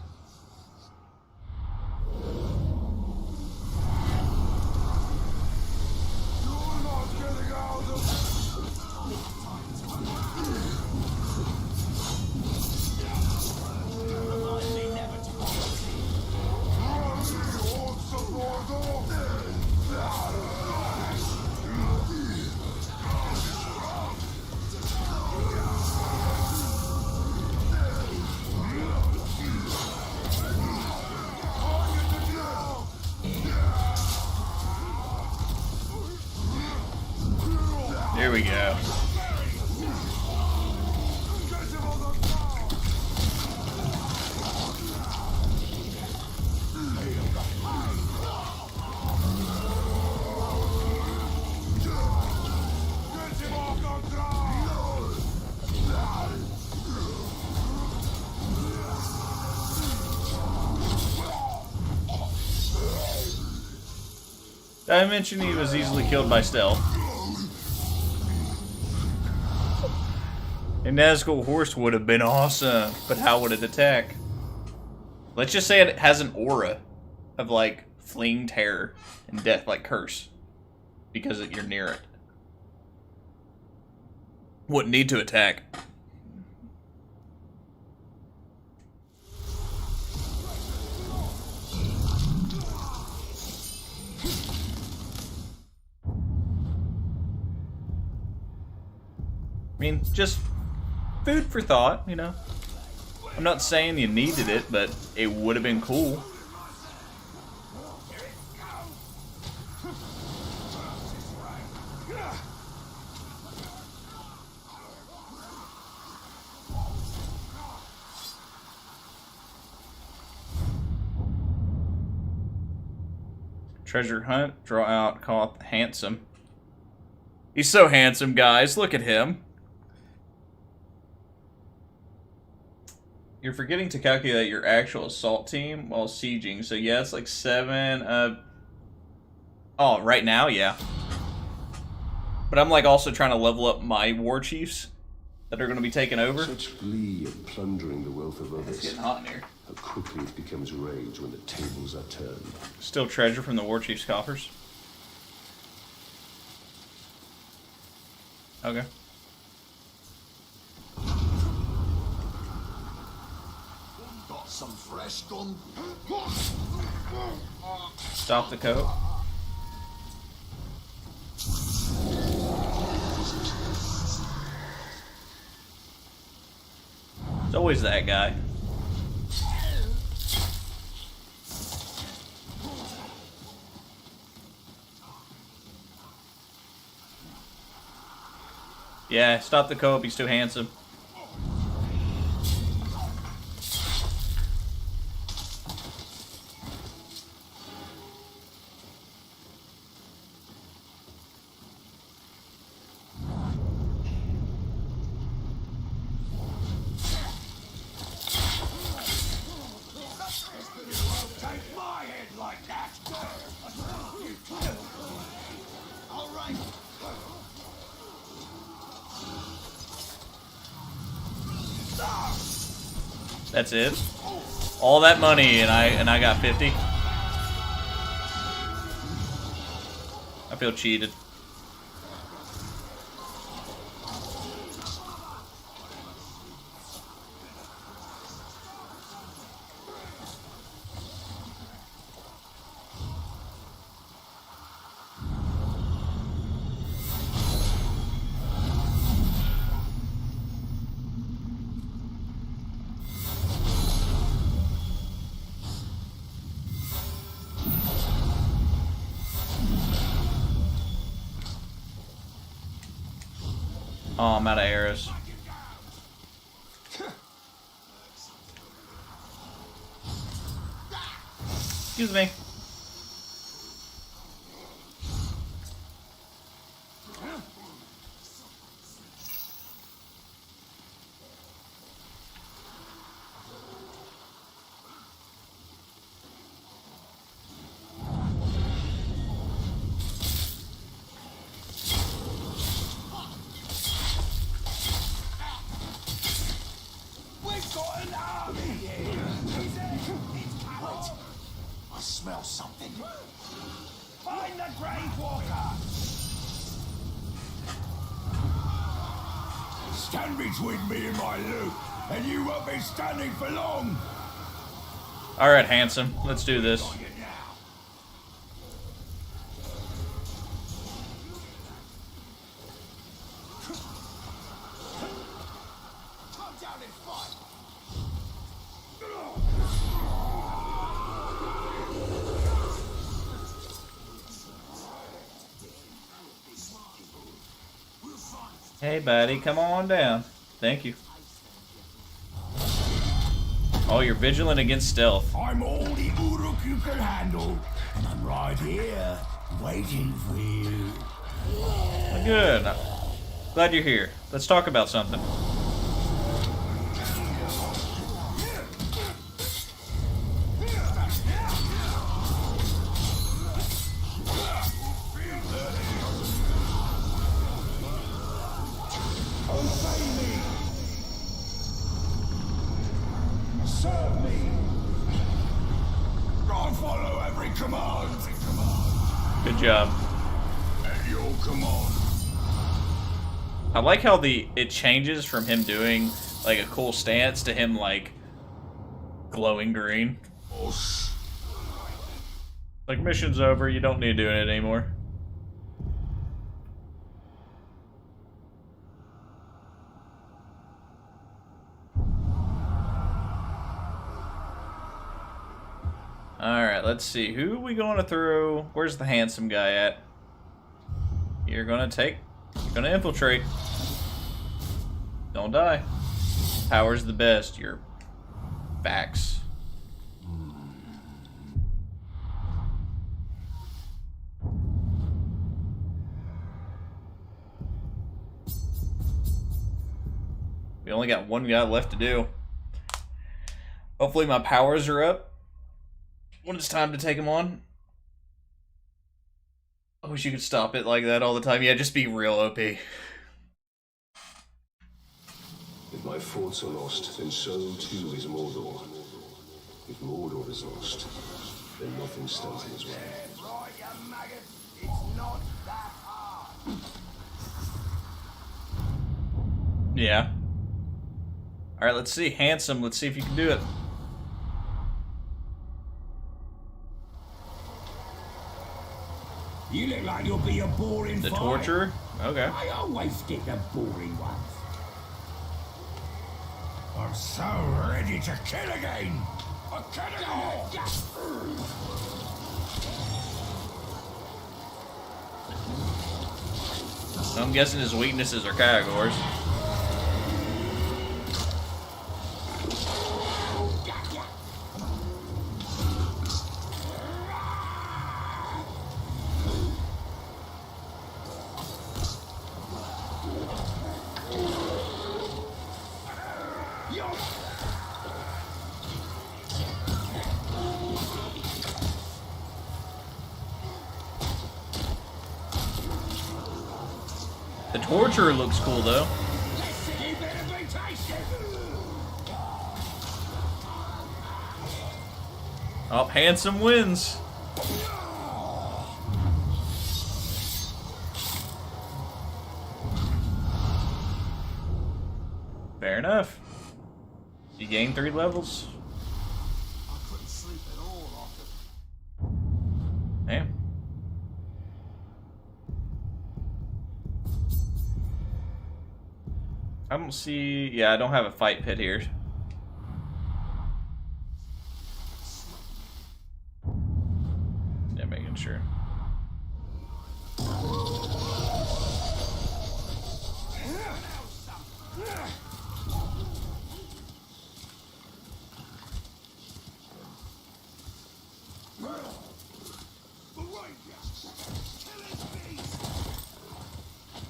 Here we go. Did I mention he was easily killed by stealth? A Nazgul horse would have been awesome, but how would it attack? Let's just say it has an aura of, like, fleeing terror and death, like curse, because you're near it. Wouldn't need to attack. I mean, just food for thought, you know. I'm not saying you needed it, but it would have been cool. Treasure hunt, draw out, call handsome. He's so handsome, guys. Look at him. You're forgetting to calculate your actual assault team while sieging. So yeah, it's like 7. Oh, right now, yeah. But I'm like also trying to level up my war chiefs that are going to be taking over. Such glee in plundering the wealth of others. It's getting hot in here. How quickly it becomes rage when the tables are turned. Still treasure from the war chief's coffers. Okay. Got some fresh gun. Stop the coat. It's always that guy. Yeah, stop the co-op, he's too handsome. Take my head like that. All right. That's it. All that money and I got 50. I feel cheated. Oh, I'm out of arrows. Excuse me. I smell something. Find the Grave Walker! Stand between me and my loot, and you won't be standing for long. Alright, handsome. Let's do this. Come down and fight. Hey, buddy, come on down. Thank you. Oh, you're vigilant against stealth. I'm all the Uruk you can handle, and I'm right here, waiting for you. Good. Glad you're here. Let's talk about something. Obey me! Serve me! I'll follow every command! Good job. At your command! I like how it changes from him doing like a cool stance to him like glowing green. Like, mission's over, you don't need to do it anymore. Alright, let's see. Who are we going to throw? Where's the handsome guy at? You're gonna infiltrate. Don't die. Power's the best. Your facts. We only got one guy left to do. Hopefully my powers are up when it's time to take him on. I wish you could stop it like that all the time. Yeah, just be real OP. If my forts are lost, then so too is Mordor. If Mordor is lost, then nothing stands in his way. Right, you maggot. It's not that hard. Yeah. Alright, let's see. Handsome, let's see if you can do it. You look like you'll be a boring The fight. torturer? Okay. I always get the boring ones. I'm so ready to kill again. A cannibal! I'm guessing his weaknesses are categories. The torturer looks cool though. Oh, handsome wins. Fair enough. You gain 3 levels. I couldn't sleep at all after. Damn. I don't see... Yeah, I don't have a fight pit here. Yeah, making sure.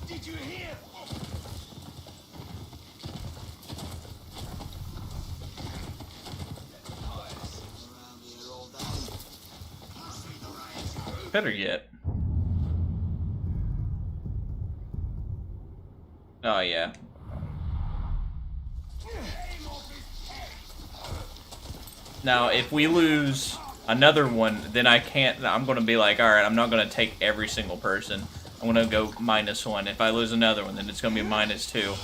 Did you hear? Better yet. Oh, yeah. Now, if we lose another one, then I can't... I'm going to be like, alright, I'm not going to take every single person. I'm going to go -1. If I lose another one, then it's going to be -2.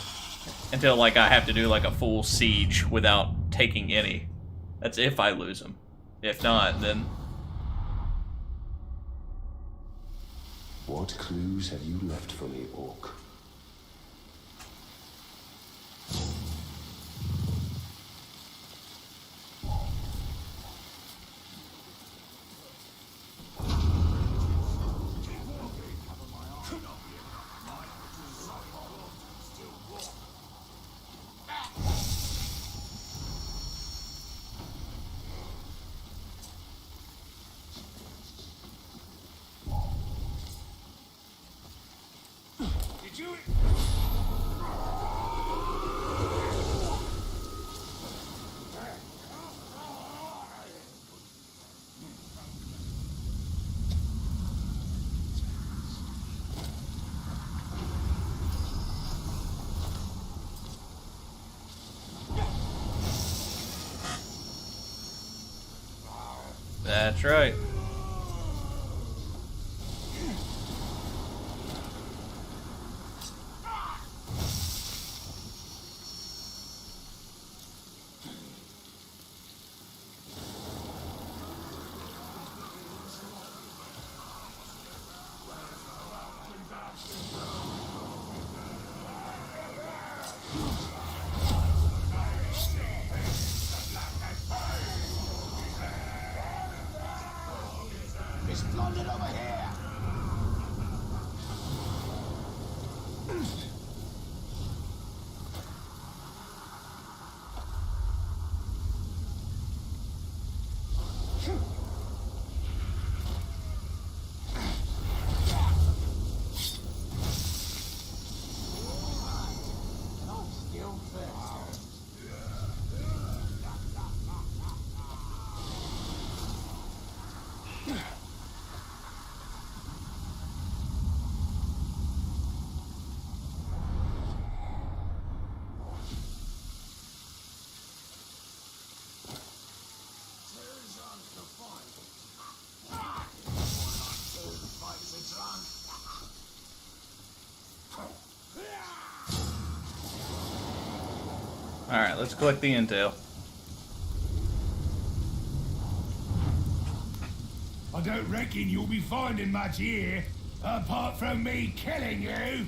Until, like, I have to do, like, a full siege without taking any. That's if I lose them. If not, then... What clues have you left for me, Orc? Did you? That's right. It's flooded over here. Still fast. Alright, let's collect the intel. I don't reckon you'll be finding much here, apart from me killing you.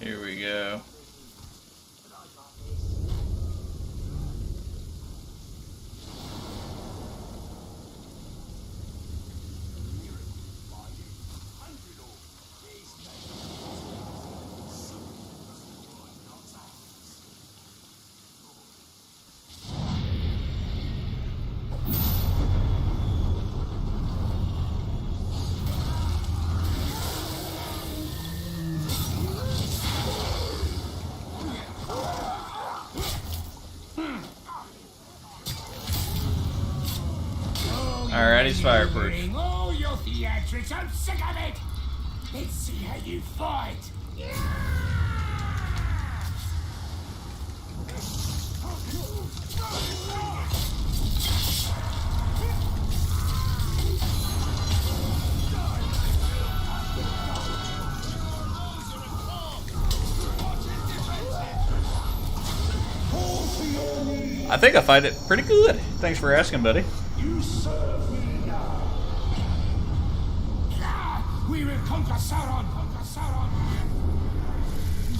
Here we go. Alright, he's fireproof. Bring all your theatrics. I'm sick of it. Let's see how you fight. I think I fight it pretty good. Thanks for asking, buddy. You serve me now. We will conquer Sauron.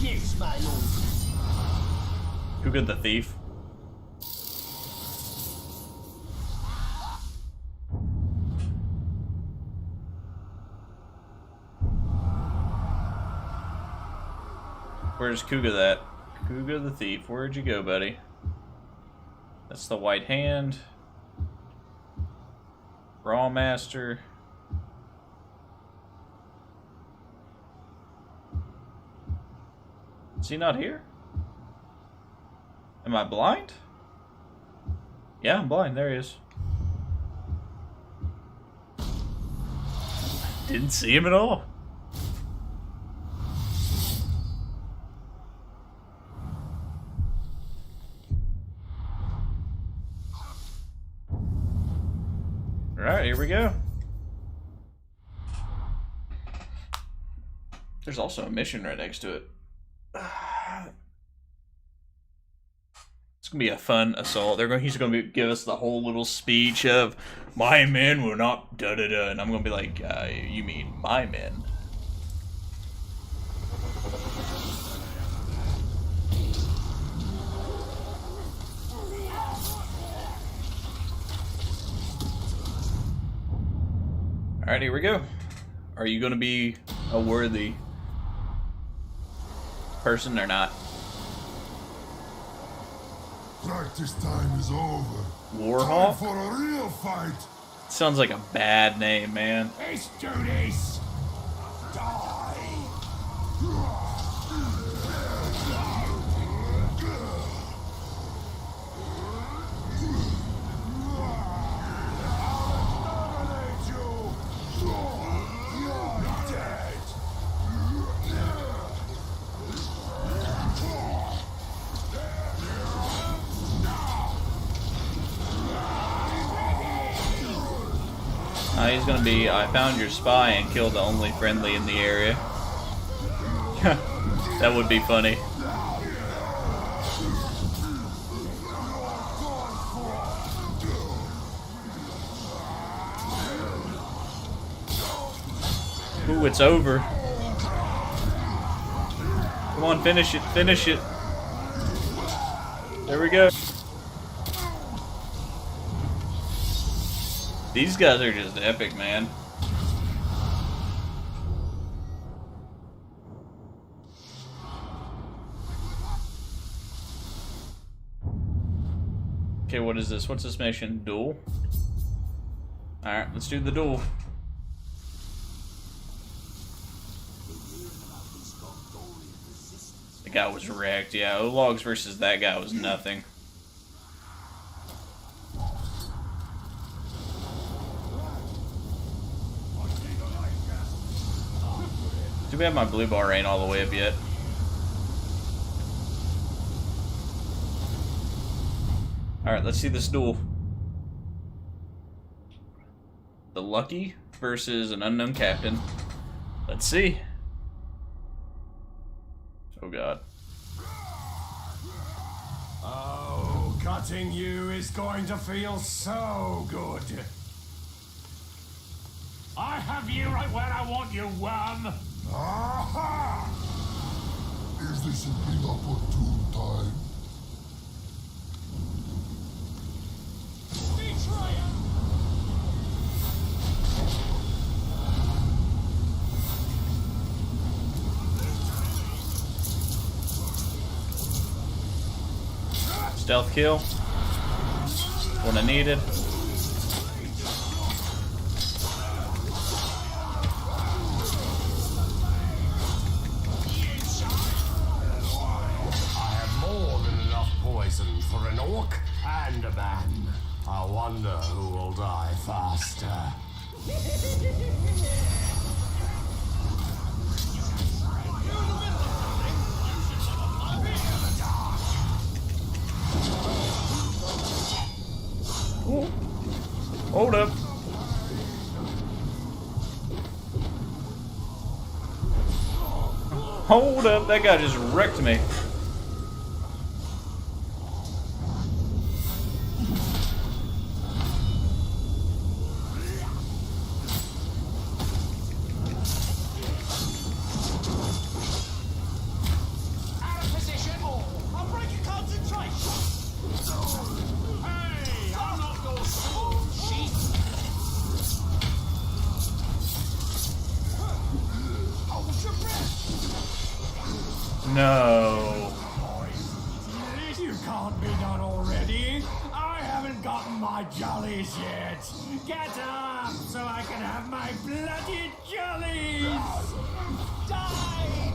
Yes, my lord. Kuga the thief. Where's Kuga that? Kuga the thief. Where'd you go, buddy? That's the white hand. Raw Master. Is he not here? Am I blind? Yeah, I'm blind. There he is. Didn't see him at all. Alright, here we go. There's also a mission right next to it. It's gonna be a fun assault. He's gonna give us the whole little speech of "My men will not da da da," and I'm gonna be like, "You mean my men?" All right, here we go. Are you gonna be a worthy person or not? Practice time is over. Warhawk? Time for a real fight. Sounds like a bad name, man. Let's do this. He's gonna be, I found your spy and killed the only friendly in the area. That would be funny. Ooh, it's over. Come on, finish it, finish it. There we go. These guys are just epic, man. Okay, what is this? What's this mission? Duel? Alright, let's do the duel. The guy was wrecked. Yeah, Epilogue versus that guy was nothing. Too bad my blue bar ain't all the way up yet. Alright, let's see this duel. The Lucky versus an unknown captain. Let's see. Oh god. Oh, cutting you is going to feel so good. I have you right where I want you, worm. Aha! Is this an inopportune time? Stealth kill. What I needed. For an orc and a man. I wonder who will die faster. Hold up. Hold up, that guy just wrecked me. Out of position. I'll break your concentration. Hey, I'm not your sword, sheep. Hold your breath. No. You can't be done already. I haven't gotten my jollies yet. Get up so I can have my bloody jollies. Die!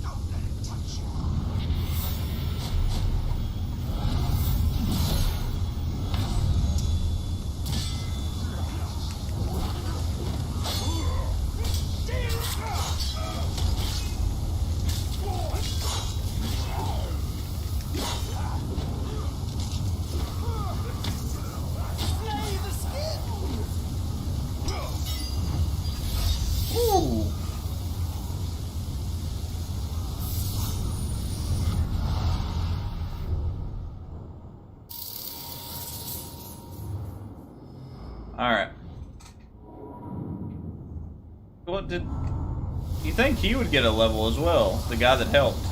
Don't let it touch you. Ooh. Alright. What did... You think he would get a level as well? The guy that helped.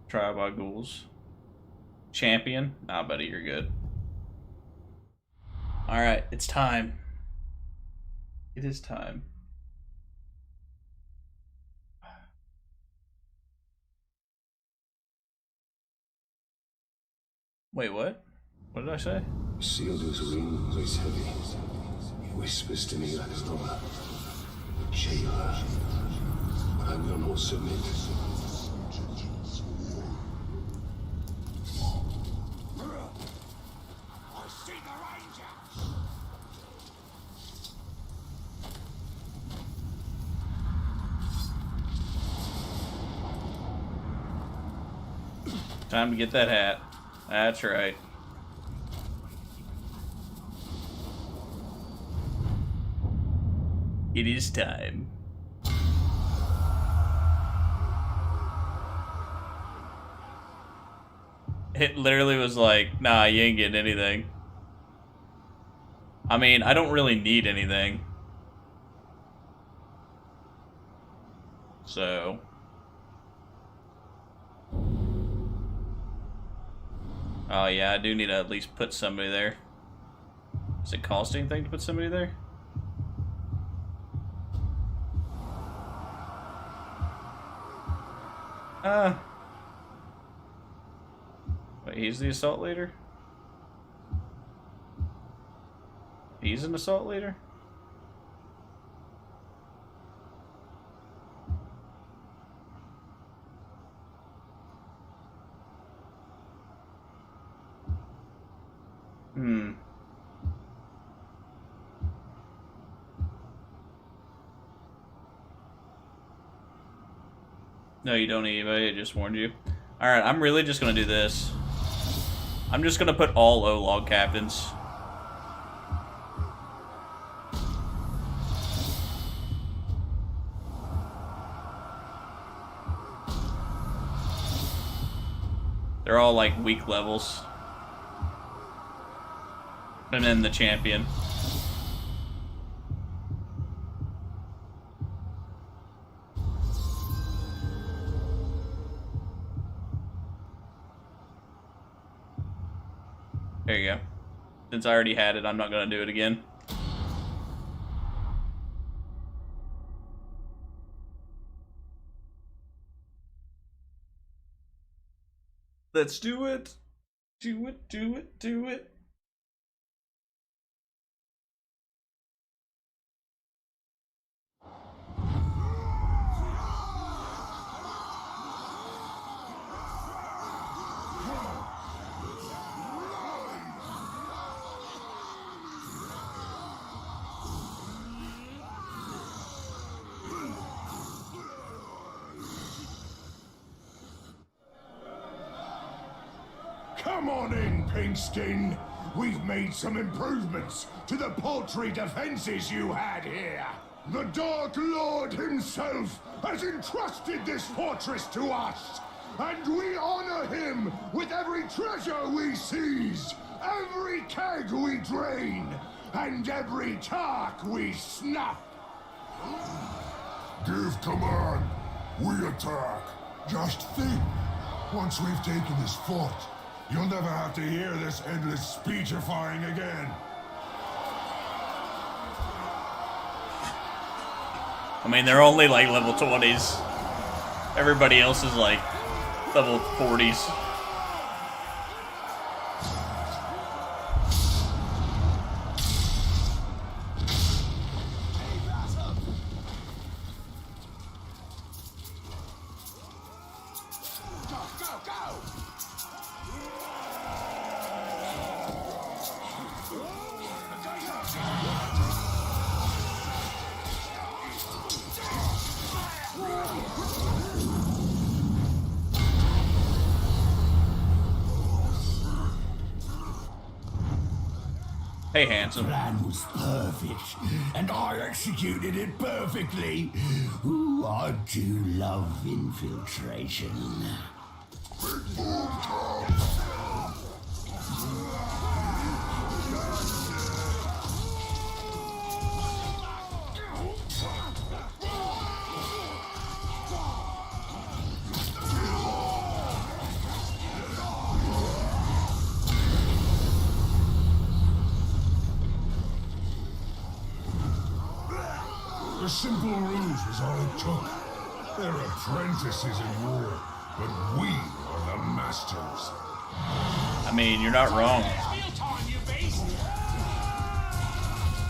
Trial by ghouls. Champion? Nah, buddy, you're good. Alright, it's time. It is time. Wait, what? What did I say? Isildur's ring weighs heavy. He whispers to me like a brother. A jailer. But I will not submit. I see the Rangers. Time to get that hat. That's right. It is time. It literally was like, nah, you ain't getting anything. I mean, I don't really need anything. So... Oh yeah, I do need to at least put somebody there. Does it cost anything to put somebody there? Wait, he's the assault leader? He's an assault leader? No, you don't need anybody, I just warned you. Alright, I'm really just gonna do this. I'm just gonna put all O-log captains. They're all like weak levels. And then the champion. There you go. Since I already had it, I'm not going to do it again. Let's do it. Do it, do it, do it. Come on in, Pinkskin. We've made some improvements to the paltry defenses you had here. The Dark Lord himself has entrusted this fortress to us, and we honor him with every treasure we seize, every keg we drain, and every tark we snuff. Give command. We attack. Just think. Once we've taken this fort, you'll never have to hear this endless speechifying again. I mean, they're only like level 20s. Everybody else is like level 40s. Hey, handsome. Plan was perfect, and I executed it perfectly. Ooh, I do love infiltration. The simple ruse was all it took. They're apprentices in war, but we are the masters. I mean, you're not wrong.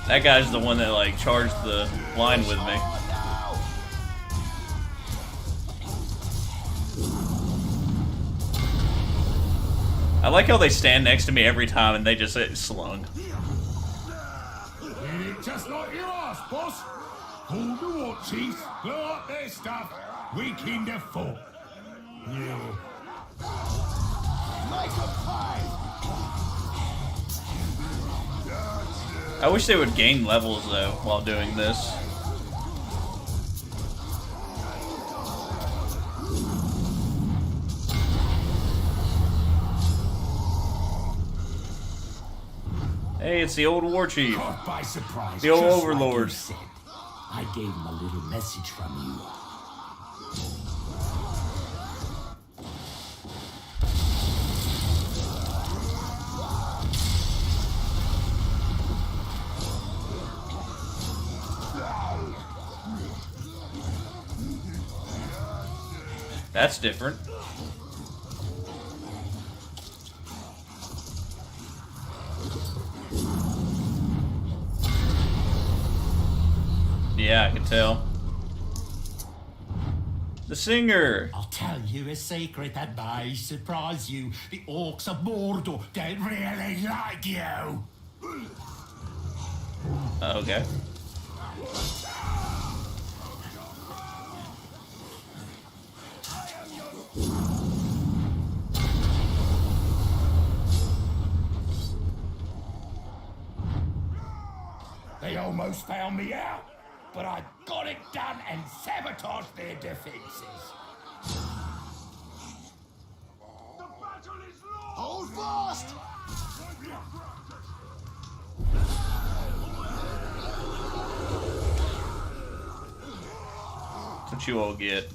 That guy's the one that like charged the line with me. I like how they stand next to me every time and they just say slung. Just like you asked, boss. All the watches, blow up their stuff, we can the fort. Yeah. Make a pay. I wish they would gain levels though while doing this. Hey, it's the old war chief. Caught by surprise. The old just overlord. Like you said. I gave him a little message from you. That's different. Yeah, I can tell. The singer. I'll tell you a secret that may surprise you. The orcs of Mordor don't really like you. Okay. They almost found me out, but I got it done and sabotaged their defenses. The battle is lost! Hold fast! That's what you all get.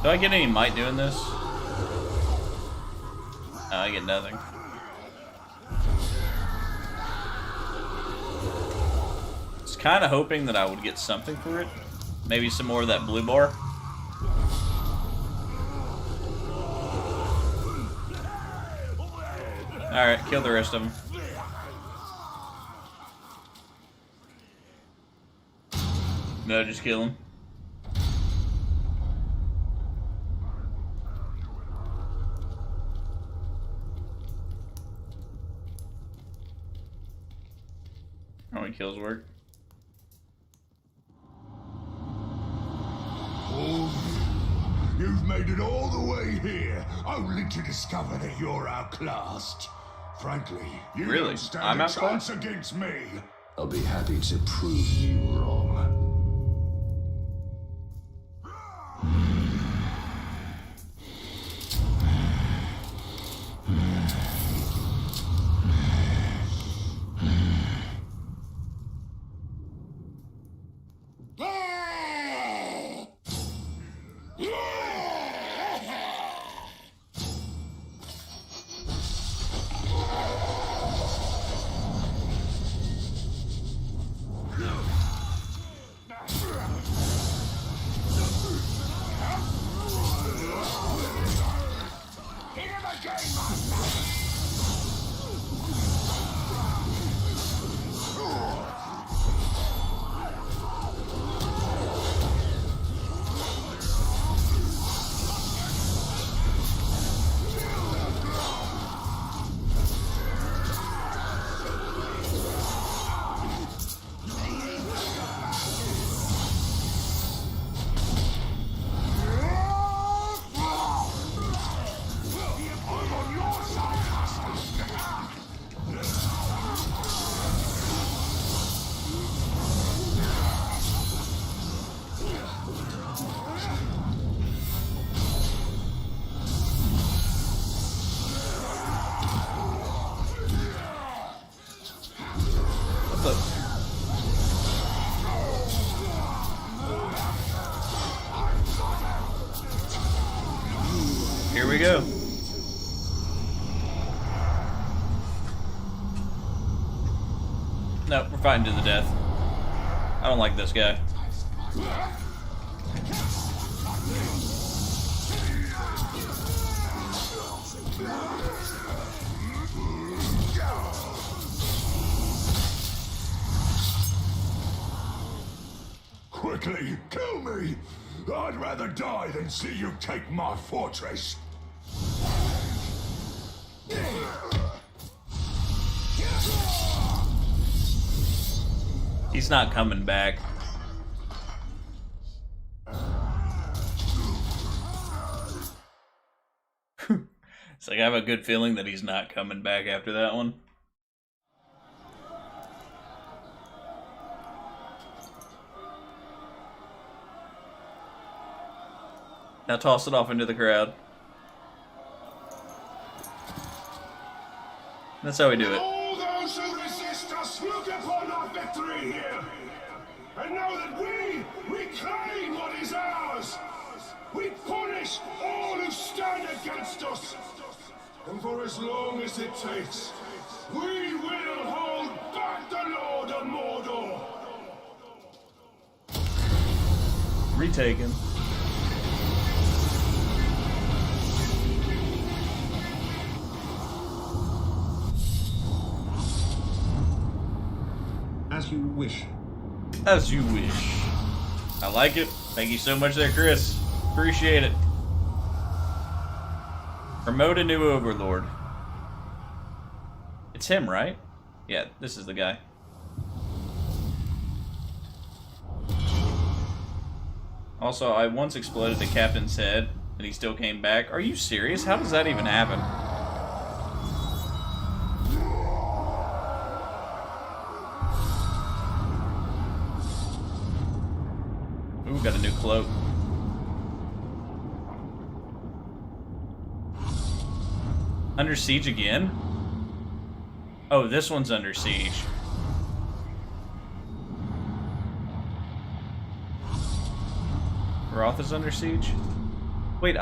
Do I get any might doing this? No, I get nothing. Kind of hoping that I would get something for it. Maybe some more of that blue bar. Alright, kill the rest of them. No, just kill him. How many kills work? Oh, you've made it all the way here, only to discover that you're outclassed. Frankly, you Really? don't stand I'm a outclassed? chance against me. I'll be happy to prove you wrong. Here we go. No, we're fighting to the death. I don't like this guy. Quickly, kill me! I'd rather die than see you take my fortress. He's not coming back. It's like I have a good feeling that he's not coming back after that one. Now toss it off into the crowd. That's how we do it. All those who resist us look upon our victory here, and know that we reclaim what is ours. We punish all who stand against us, and for as long as it takes, we will hold back the Lord of Mordor. Retaken. As you wish. As you wish. I like it. Thank you so much there, Chris. Appreciate it. Promote a new overlord. It's him, right? Yeah, this is the guy. Also, I once exploded the captain's head, and he still came back. Are you serious? How does that even happen? Ooh, got a new cloak. Under siege again? Oh, this one's under siege. Roth is under siege? Wait,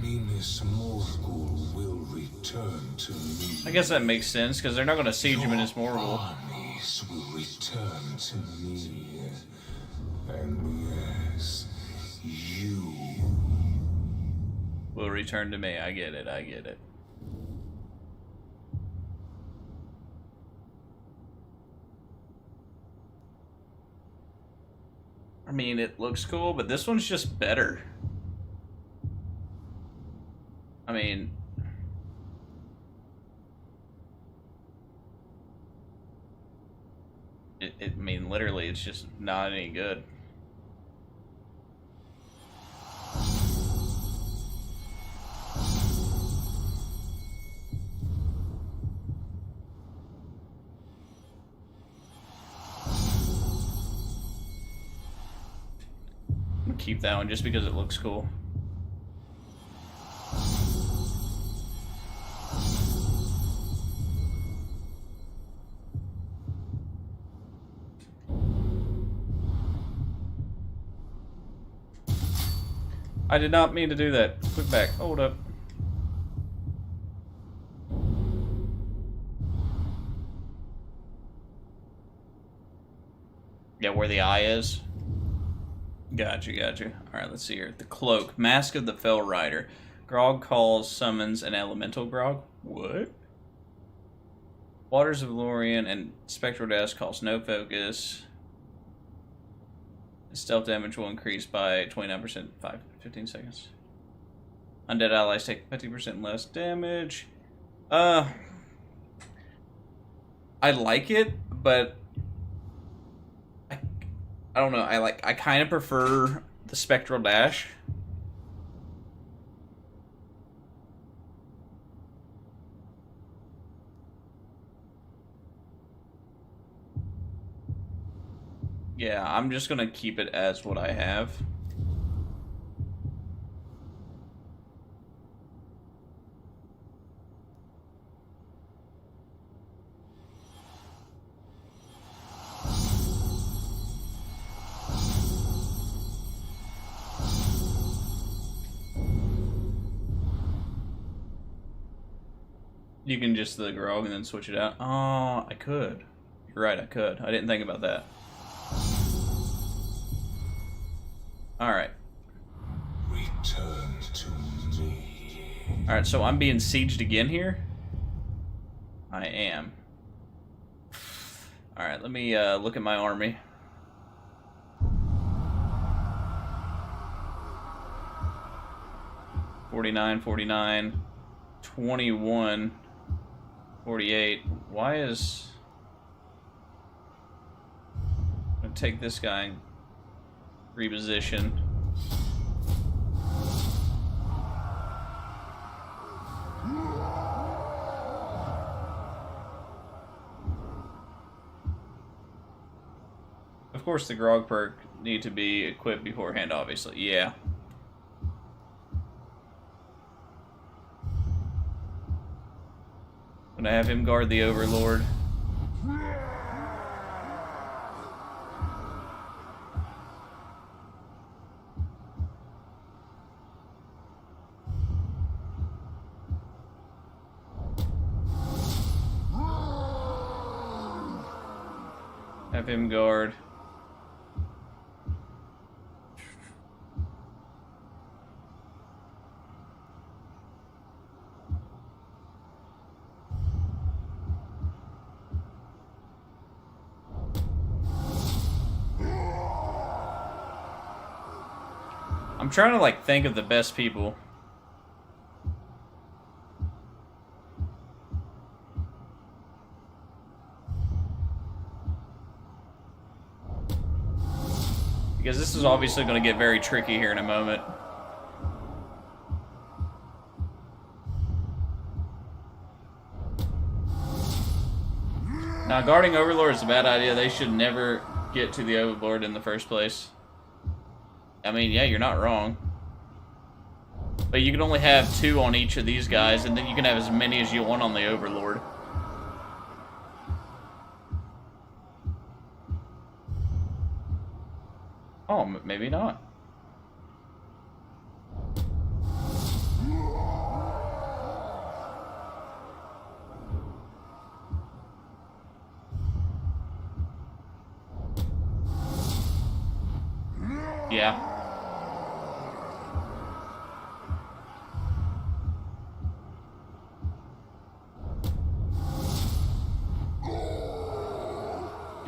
Minas Morgul will return to me. I guess that makes sense, because they're not going to siege him in his Morgul. Armies will return to me. And yes, you Will return to me. I get it, I get it. I mean, it looks cool, but this one's just better. I mean... I mean, literally, it's just not any good. I'm gonna keep that one just because it looks cool. I did not mean to do that. Quick back. Hold up. Yeah, where the eye is. Gotcha, gotcha. Alright, let's see here. The cloak. Mask of the Fell Rider. Grog calls, summons an elemental grog. What? Waters of Lorien and Spectral Death calls no focus. Stealth damage will increase by 29%, 15 seconds. Undead allies take 50% less damage. I like it, but I don't know. I kind of prefer the Spectral Dash. Yeah, I'm just gonna keep it as what I have. You can just the grog and then switch it out. Oh, I could. You're right, I could. I didn't think about that. Alright. Return to me. Alright, so I'm being sieged again here? I am. Alright, let me look at my army. $49, $49, $21, $48. Why is... I'm gonna take this guy and reposition. Of course, the grog perk need to be equipped beforehand, obviously. Yeah. Gonna have him guard the Overlord. Have him guard. I'm trying to like think of the best people. Because this is obviously going to get very tricky here in a moment. Now, guarding Overlord is a bad idea. They should never get to the Overlord in the first place. I mean, yeah, you're not wrong. But you can only have 2 on each of these guys, and then you can have as many as you want on the Overlord. Oh, maybe not. Yeah.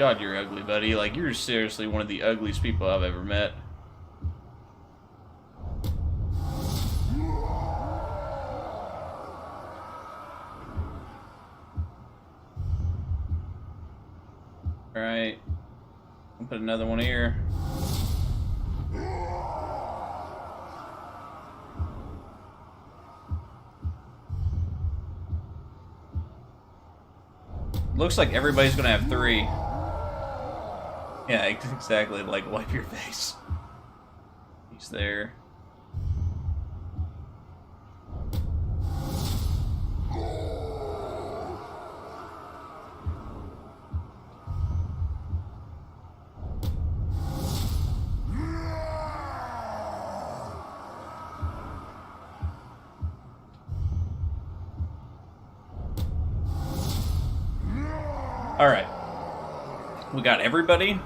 God, you're ugly, buddy. Like, you're seriously one of the ugliest people I've ever met. Alright. I'll put another one here. Looks like everybody's gonna have 3. Yeah, exactly. Like, wipe your face. He's there. Alright. We got everybody.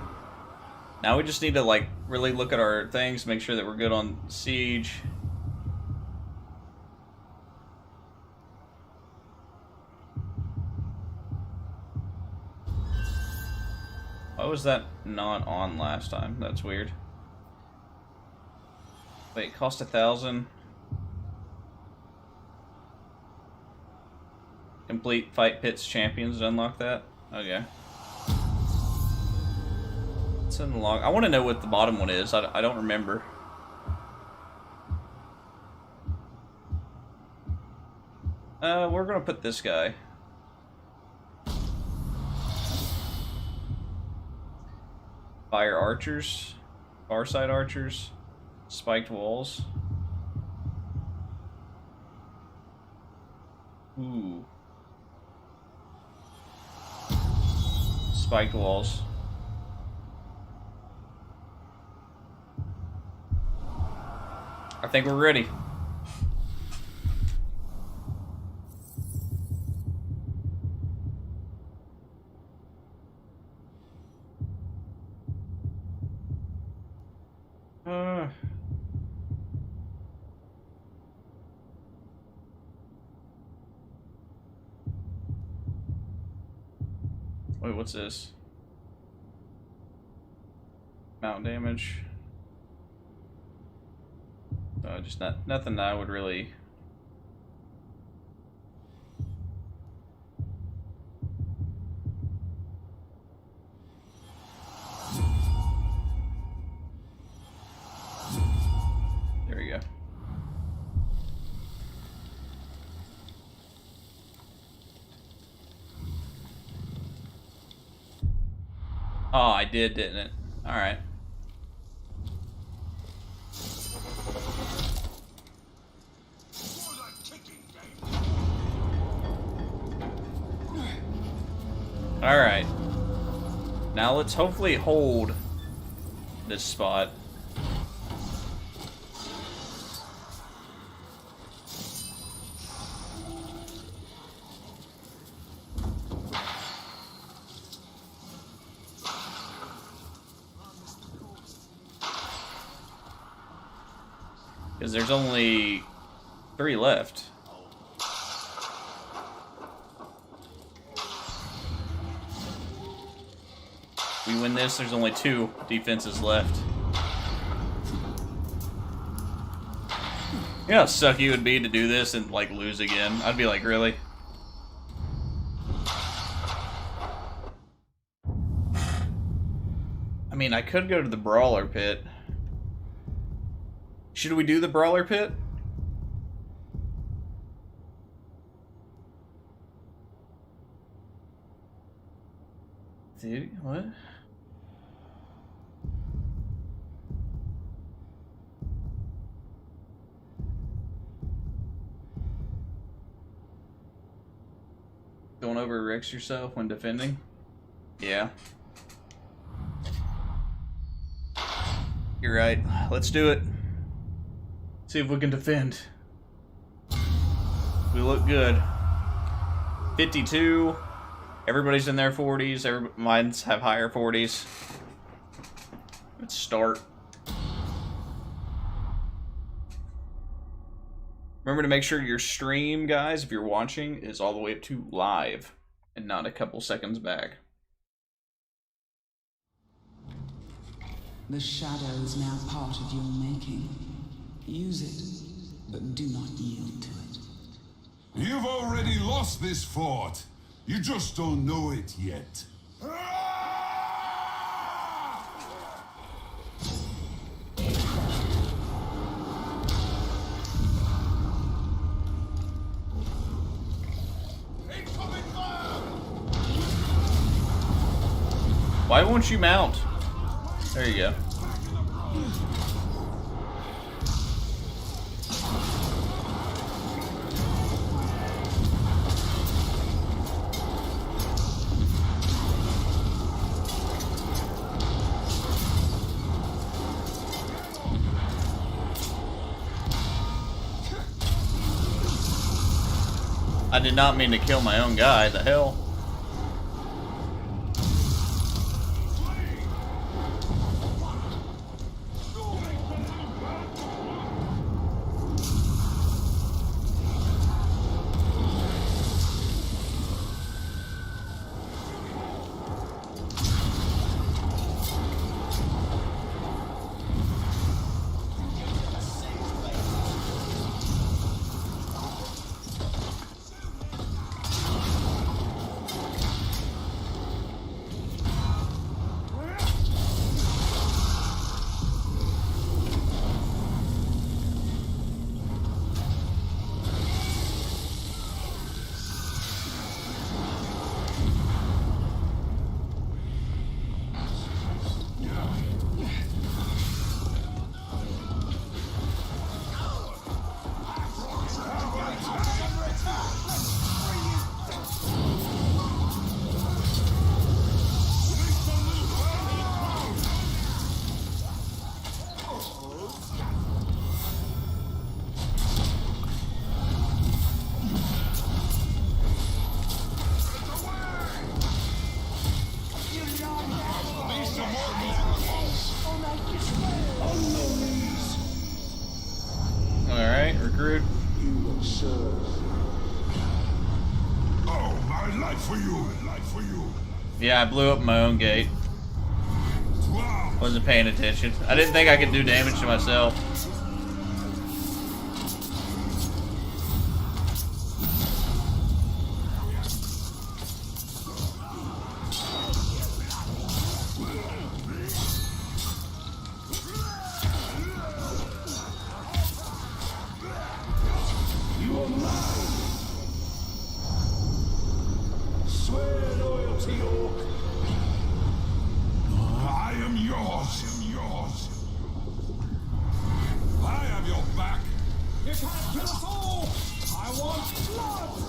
Now we just need to, like, really look at our things, make sure that we're good on siege. Why was that not on last time? That's weird. Wait, cost 1,000. Complete fight pits champions to unlock that? Okay. It's unlock. I want to know what the bottom one is. I don't remember. We're gonna put this guy. Fire archers, far side archers, spiked walls. Ooh. Spiked walls. I think we're ready. Wait, what's this? Mount damage. Just nothing I would really. There we go. Oh, I did, didn't it? All right. All right. Now let's hopefully hold this spot. Because there's only 3 left. We win this, there's only 2 defenses left. You know how sucky it would be to do this and, like, lose again? I'd be like, really? I mean, I could go to the Brawler Pit. Should we do the Brawler Pit? Dude, what? Don't overrex yourself when defending? Yeah. You're right. Let's do it. See if we can defend. We look good. 52. Everybody's in their 40s. Mine's have higher 40s. Let's start. Remember to make sure your stream, guys, if you're watching, is all the way up to live and not a couple seconds back. The shadow is now part of your making. Use it, but do not yield to it. You've already lost this fort. You just don't know it yet. Why won't you mount? There you go. I did not mean to kill my own guy. The hell? Alright, recruit. Oh, my life for you, life for you. Yeah, I blew up my own gate. Wasn't paying attention. I didn't think I could do damage to myself. I am yours. I have your back. You can't kill us all! I want blood!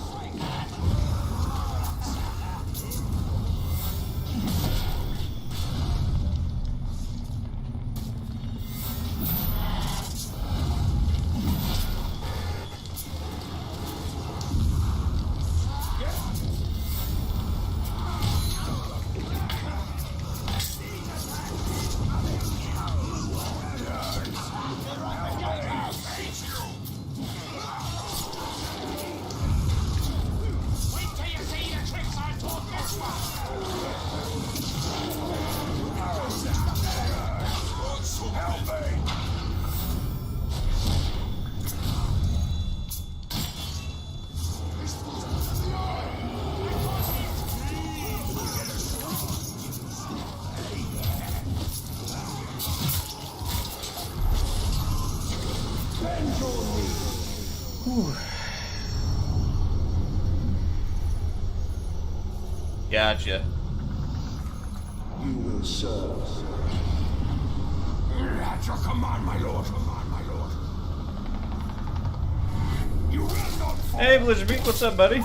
Gotcha. You will serve. At your command, my lord. You will not fall. Hey, Blizzard Beak, what's up, buddy?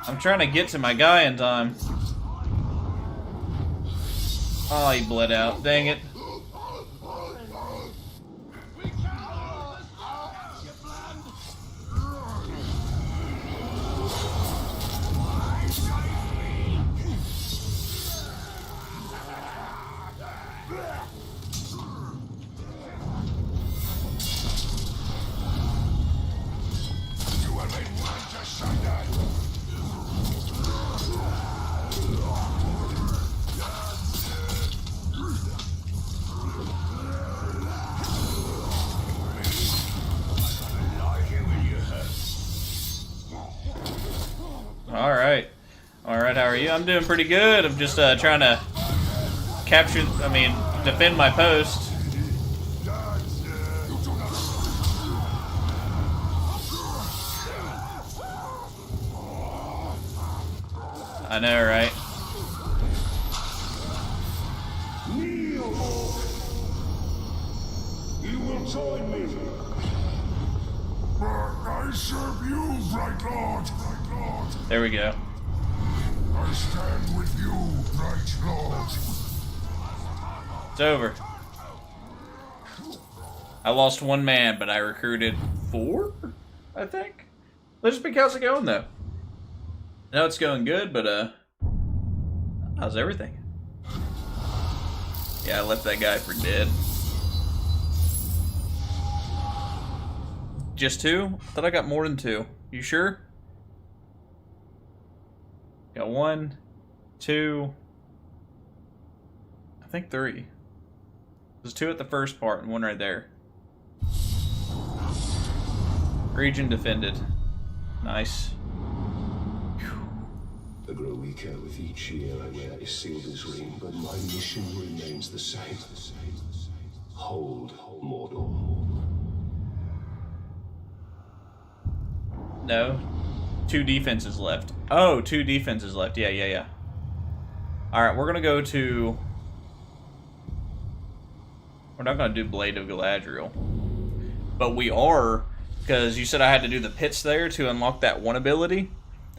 I'm trying to get to my guy in time. Oh, he bled out. Dang it. Alright, how are you? I'm doing pretty good. I'm just trying to defend my post. I know, right? Kneel! You will join me. I serve you, Bright Lord. Bright Lord. There we go. I stand with you, Bright Lord. It's over. I lost 1 man, but I recruited 4, I think. Let's just pick how's it going, though. I know it's going good, but, how's everything? Yeah, I left that guy for dead. Just 2? I thought I got more than 2. You sure? Got 1, 2, I think 3. There's 2 at the first part and 1 right there. Region defended. Nice. I grow weaker with each year I wear Isildur's ring, but my mission remains the same. Hold Mordor. No. 2 defenses left. Oh, 2 defenses left. Yeah. Alright, we're gonna go to... We're not gonna do Blade of Galadriel. But we are, because you said I had to do the pits there to unlock that 1 ability.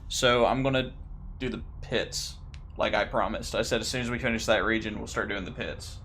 So I'm gonna do the pits, like I promised. I said as soon as we finish that region, we'll start doing the pits.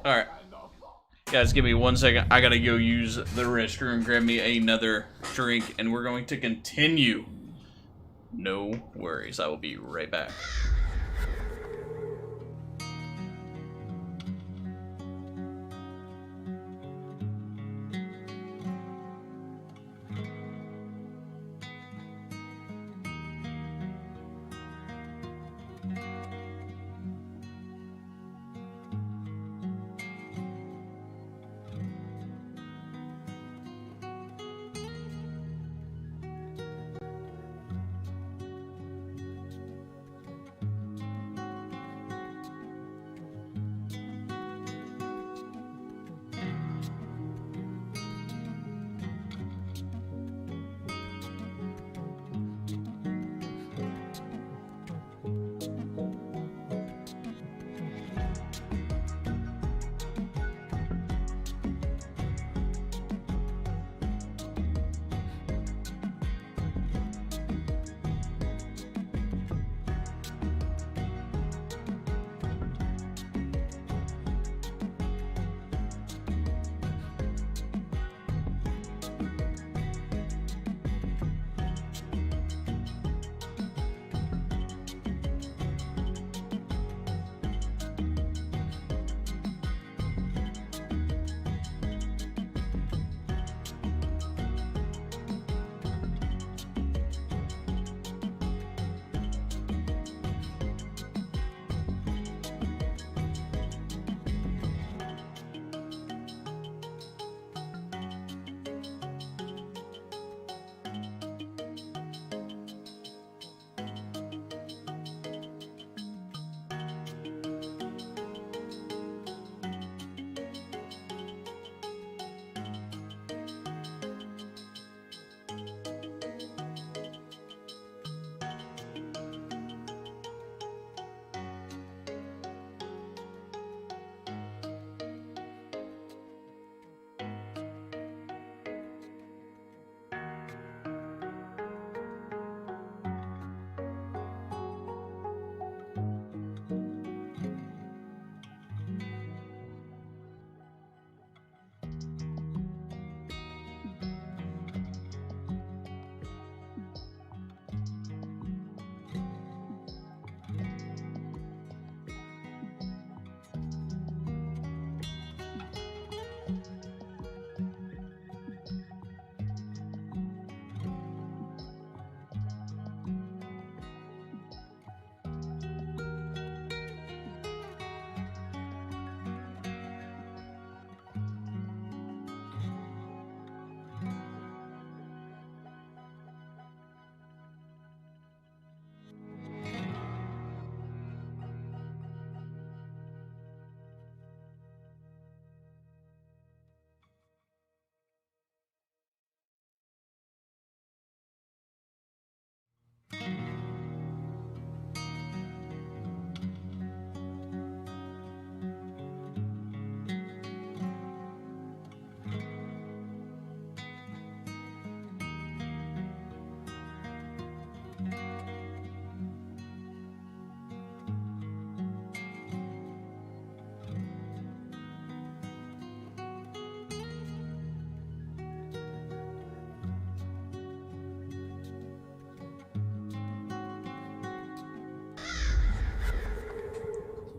Alright. Guys, give me 1 second. I gotta go use the restroom, grab me another drink, and we're going to continue. No worries. I will be right back.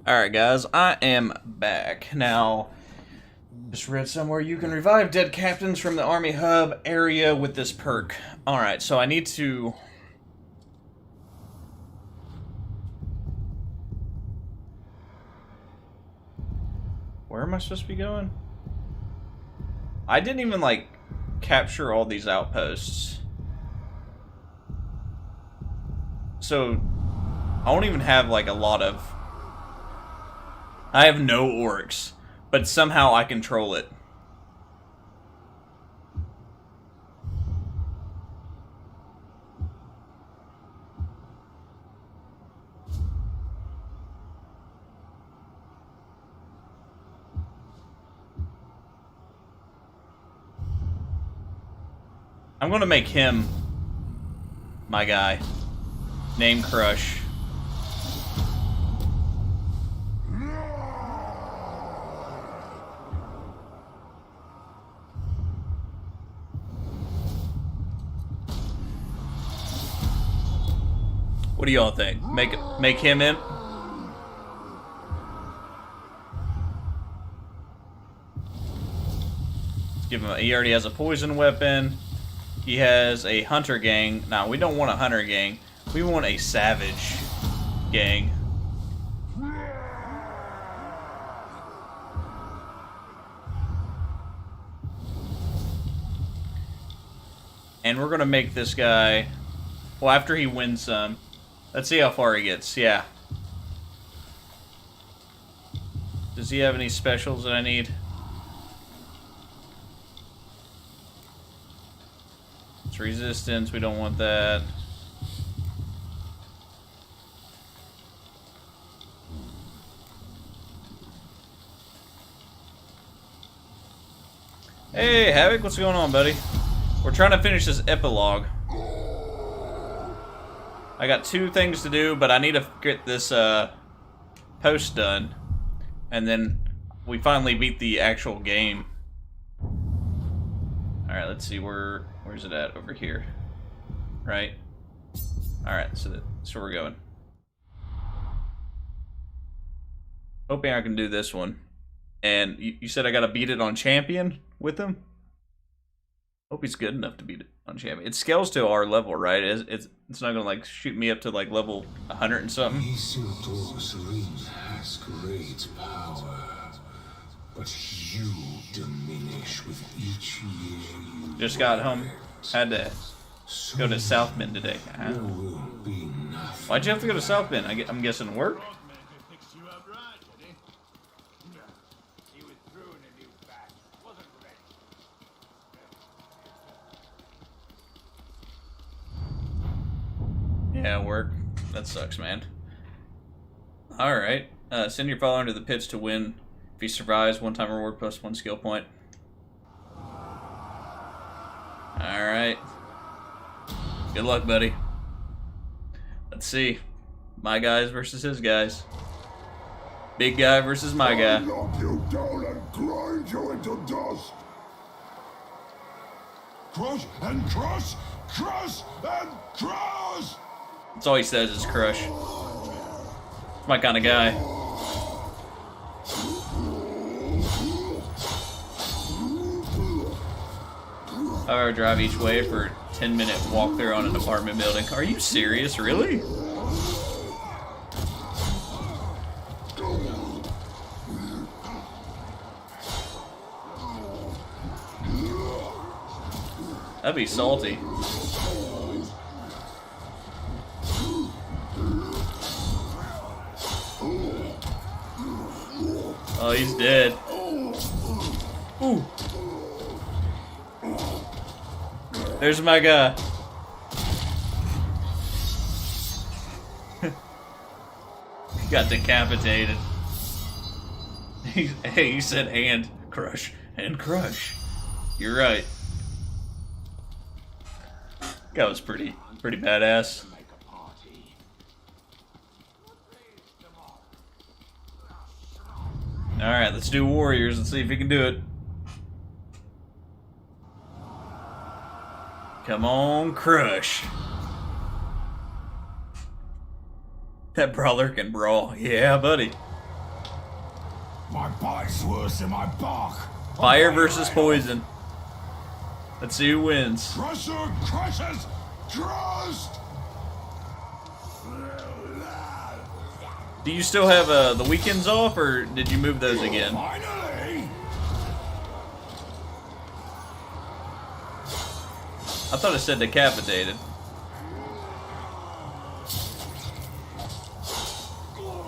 Alright guys, I am back. Now, just read somewhere you can revive dead captains from the army hub area with this perk. Alright, so I need to... Where am I supposed to be going? I didn't even, like, capture all these outposts. So, I don't even have, like, a lot of... I have no orcs, but somehow I control it. I'm gonna make him my guy. Name Crush. What do y'all think? Make him in? Give him. He already has a poison weapon. He has a hunter gang. Now we don't want a hunter gang. We want a savage gang. And we're gonna make this guy. Well, after he wins some. Let's see how far he gets. Yeah. Does he have any specials that I need? It's resistance. We don't want that. Hey, Havoc, what's going on, buddy? We're trying to finish this epilogue. I got 2 things to do, but I need to get this post done. And then we finally beat the actual game. Alright, let's see, where's it at? Over here. Right? Alright, so that's where we're going. Hoping I can do this one. And you said I gotta beat it on champion with him? Hope he's good enough to beat it on champion. It scales to our level, right? It's not gonna like shoot me up to like level 100 and something. Has great power, but you diminish with each year you Just got home. Had to go to South Bend today. Why'd you have to go to South Bend? I'm guessing work? Yeah, work. That sucks, man. Alright. Send your follower into the pits to win. If he survives, 1-time reward plus 1 skill point. Alright. Good luck, buddy. Let's see. My guys versus his guys. Big guy versus my guy. I'll knock you down and grind you into dust. Crush and crush, crush and crush! That's all he says is crush. My kind of guy. However, drive each way for a 10-minute walkthrough on an apartment building. Are you serious? Really? That'd be salty. Oh, he's dead. Ooh. There's my guy. Got decapitated. Hey, he said and crush. And crush. You're right. That was pretty badass. Alright, let's do warriors and see if we can do it. Come on, crush. That brawler can brawl. Yeah, buddy. My bite's worse than my bark. Fire versus poison. Let's see who wins. Crusher crushes crushed. Do you still have the weekends off, or did you move those again? Finally. I thought it said decapitated.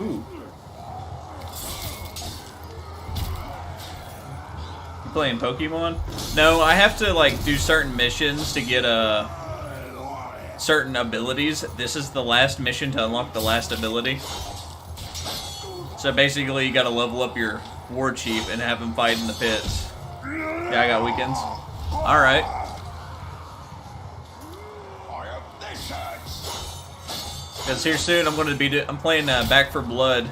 Ooh. You playing Pokemon? No, I have to like do certain missions to get certain abilities. This is the last mission to unlock the last ability. So basically, you gotta level up your war chief and have him fight in the pits. Yeah, I got weekends. Alright. Because here soon, I'm playing Back for Blood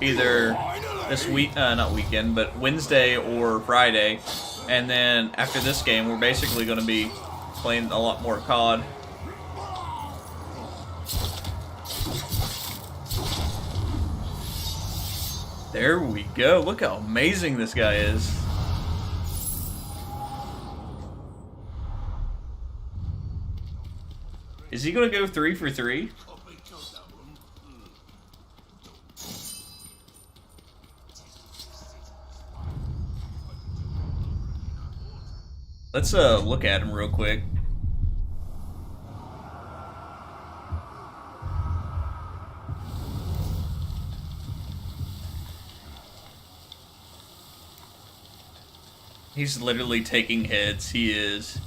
either this week, not weekend, but Wednesday or Friday. And then after this game, we're basically gonna be playing a lot more COD. There we go. Look how amazing this guy is. Is he gonna go 3 for 3? Let's look at him real quick. He's literally taking hits. He is.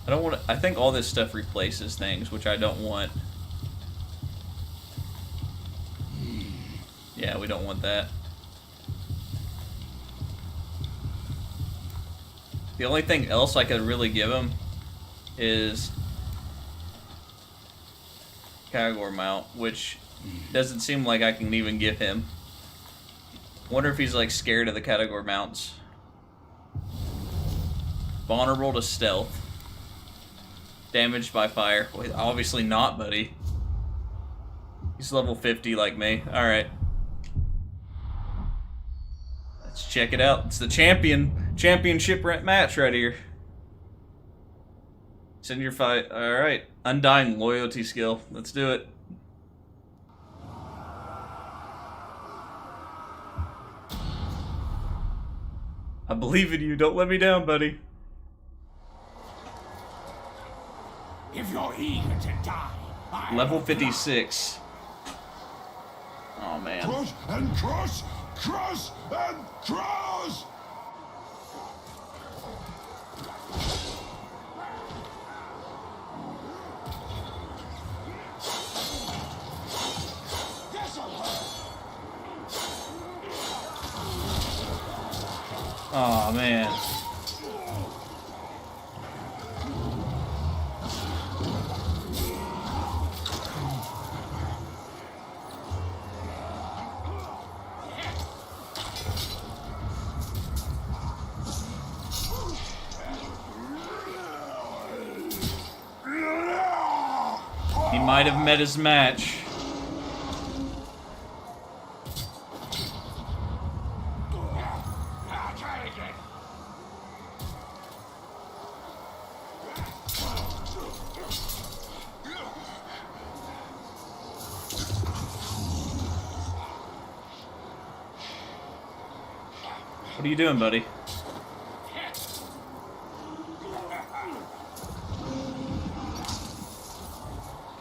I don't want to. I think all this stuff replaces things, which I don't want. Yeah, we don't want that. The only thing else I could really give him is category mount, which doesn't seem like I can even give him. Wonder if he's like scared of the category mounts. Vulnerable to stealth. Damaged by fire. Wait, obviously not, buddy. He's level 50 like me. Alright. Let's check it out. It's the championship match right here. Send your fight. Alright. Undying loyalty skill. Let's do it. I believe in you. Don't let me down, buddy. If you're eager to die, Level 56. Oh, man. Crush and crush, crush and crush. Oh, man. He might have met his match. What are you doing, buddy?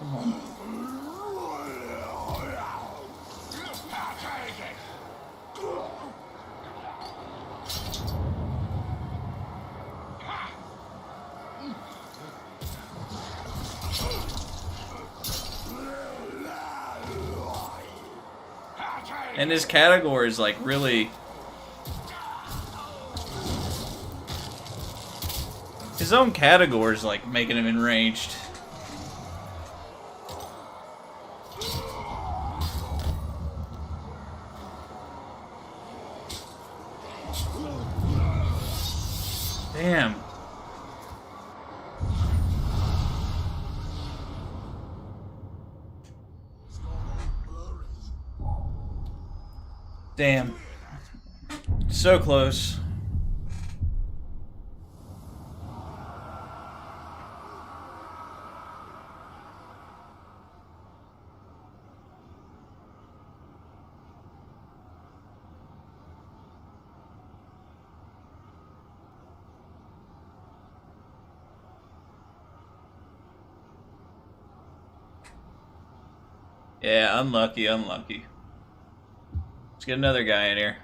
Come on. And his category is like really... His own category is like making him enraged. Damn. Damn. So close. Yeah, unlucky, unlucky. Let's get another guy in here.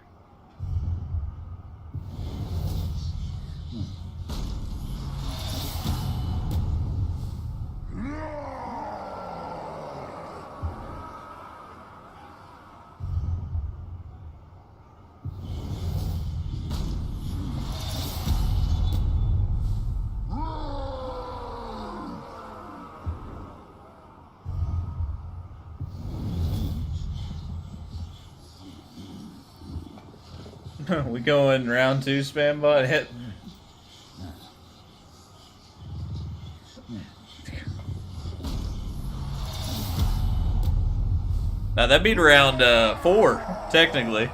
We going round 2 spam bot hit. Now that'd be round 4 technically.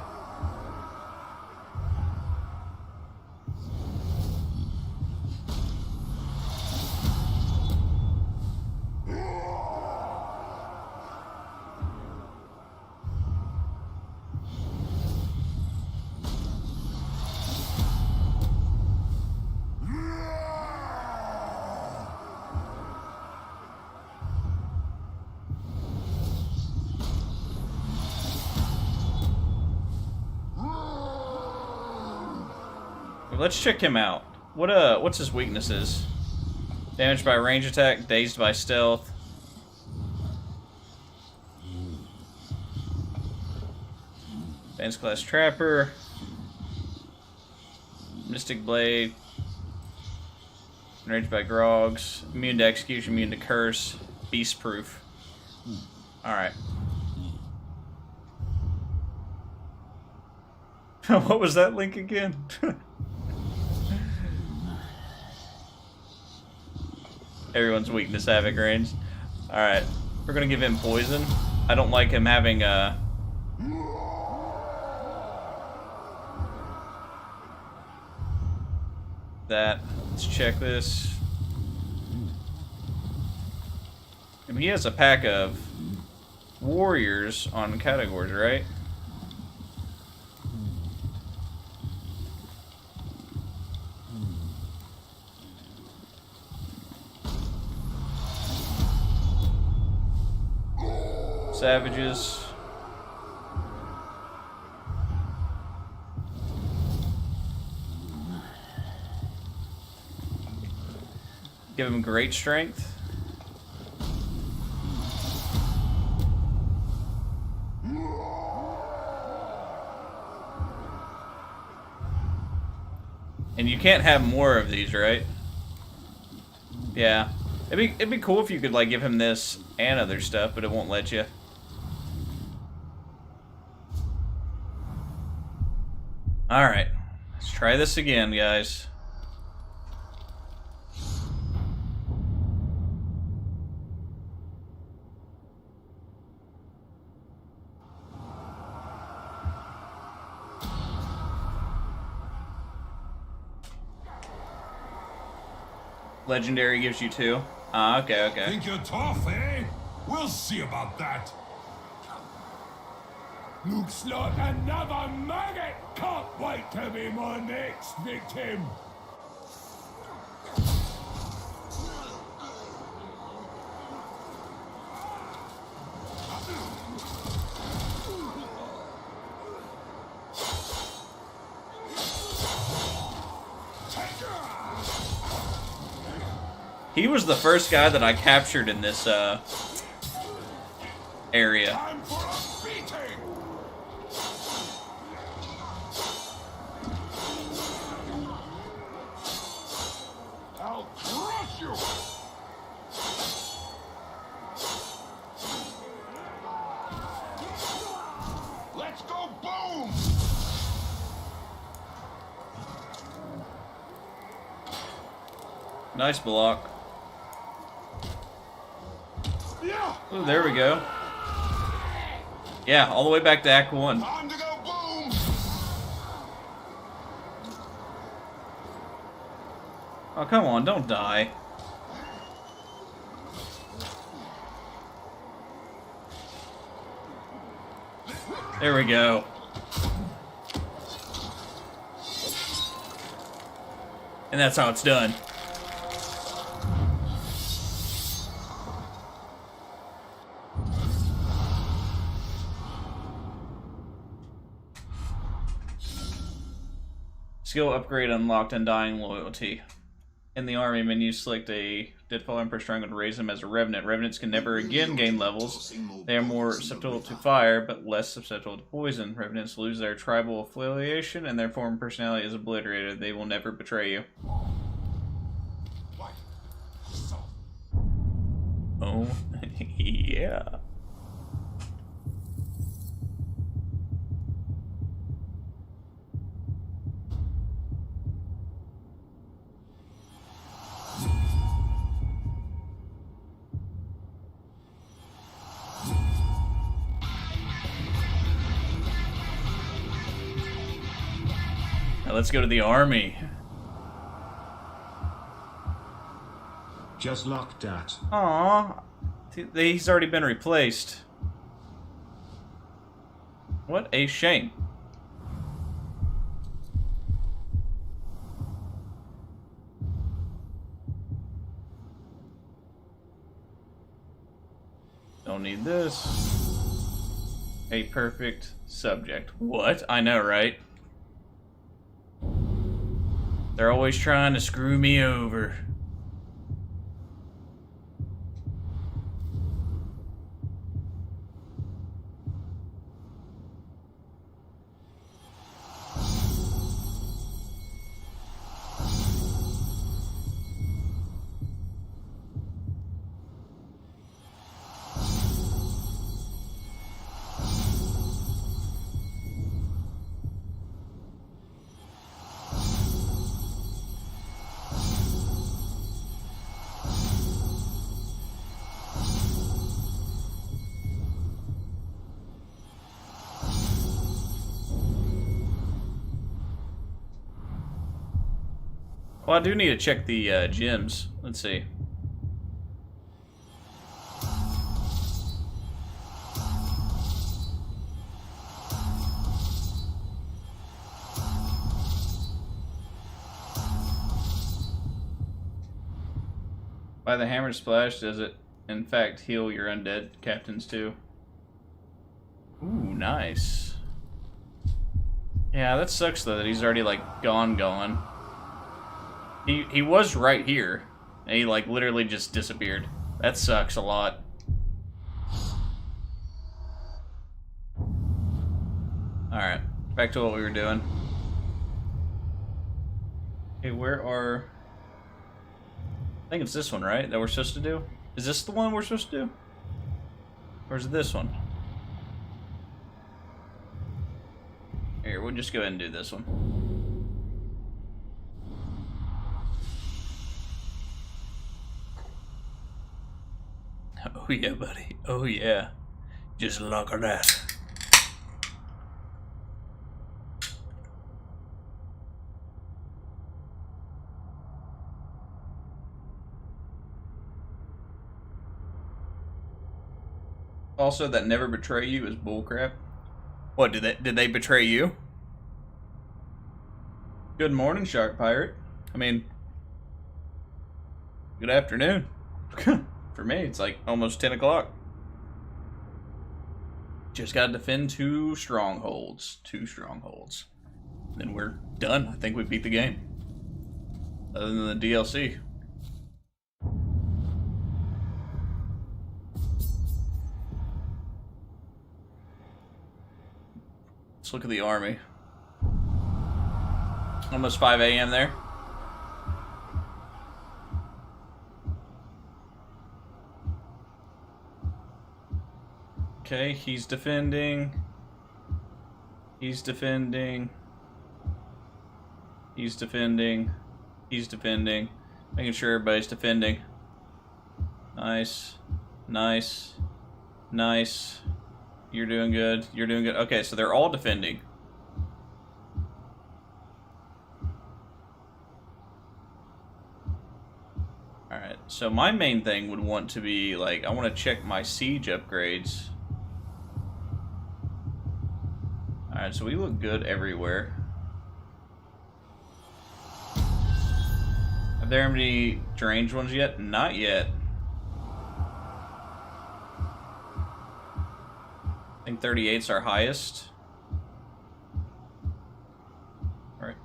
Let's check him out. What's his weaknesses? Damaged by range attack, dazed by stealth. Advanced class trapper. Mystic blade. Enraged by grogs. Immune to execution, immune to curse. Beast proof. Alright. What was that link again? Everyone's weakness, havoc range. Alright, we're gonna give him poison. I don't like him having that. Let's check this. I mean, he has a pack of warriors on categories, right? Savages. Give him great strength. And you can't have more of these, right? Yeah. It'd be cool if you could like give him this and other stuff, but it won't let you. Alright, let's try this again, guys. Legendary gives you 2. Ah, okay, okay. Think you're tough, eh? We'll see about that. Looks like another maggot. Can't wait to be my next victim. He was the first guy that I captured in this area. Time for a beating. Nice block. Oh, there we go. Yeah, all the way back to Act 1. Time to go boom! Oh, come on, don't die. There we go. And that's how it's done. Skill upgrade unlocked, Undying Loyalty. In the army menu, select a Deadfall Emperor Triangle to raise them as a Revenant. Revenants can never again gain levels. They are more susceptible to fire, but less susceptible to poison. Revenants lose their tribal affiliation, and their former personality is obliterated. They will never betray you. Oh, yeah. Now let's go to the army. Just like that. Aww. He's already been replaced. What a shame. Don't need this. A perfect subject. What? I know, right? They're always trying to screw me over. Well, I do need to check the gyms. Let's see. By the hammer splash, does it in fact heal your undead captains too? Ooh, nice. Yeah, that sucks though that he's already like gone. He was right here, and he like literally just disappeared. That sucks a lot. Alright, back to what we were doing. Okay, where are... I think it's this one, right? That we're supposed to do? Is this the one we're supposed to do? Or is it this one? Here, we'll just go ahead and do this one. Oh yeah, buddy. Oh yeah. Just look at that. Also, that never betray you is bullcrap. What, did they betray you? Good morning, Shark Pirate. I mean, good afternoon. For me, it's like almost 10 o'clock. Just gotta defend 2 strongholds. 2 strongholds. Then we're done. I think we beat the game. Other than the DLC. Let's look at the army. Almost 5 a.m. there. Okay, he's defending. He's defending. He's defending. He's defending. Making sure everybody's defending. Nice. Nice. Nice. You're doing good. You're doing good. Okay, so they're all defending. Alright, so my main thing would want to be, like, I want to check my siege upgrades. Alright, so we look good everywhere. Are there any deranged ones yet? Not yet. I think 38's our highest. Alright.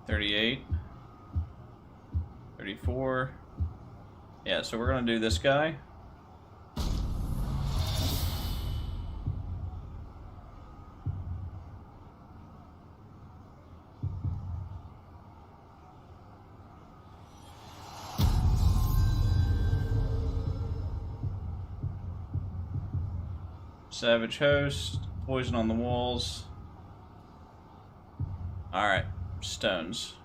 38. 34. Yeah, so we're gonna do this guy. Savage host, poison on the walls. Alright, stones.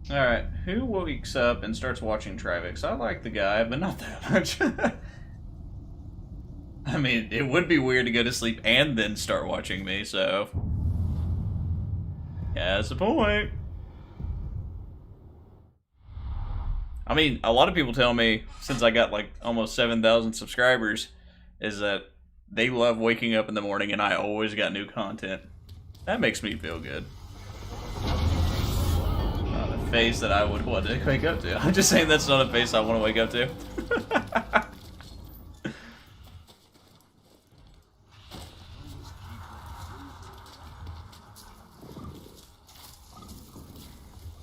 Alright, who wakes up and starts watching Trivex? I like the guy, but not that much. I mean, it would be weird to go to sleep and then start watching me, so... yeah, that's the point. I mean, a lot of people tell me, since I got like almost 7,000 subscribers, is that they love waking up in the morning and I always got new content. That makes me feel good. Not a face that I would want to wake up to. I'm just saying that's not a face I want to wake up to.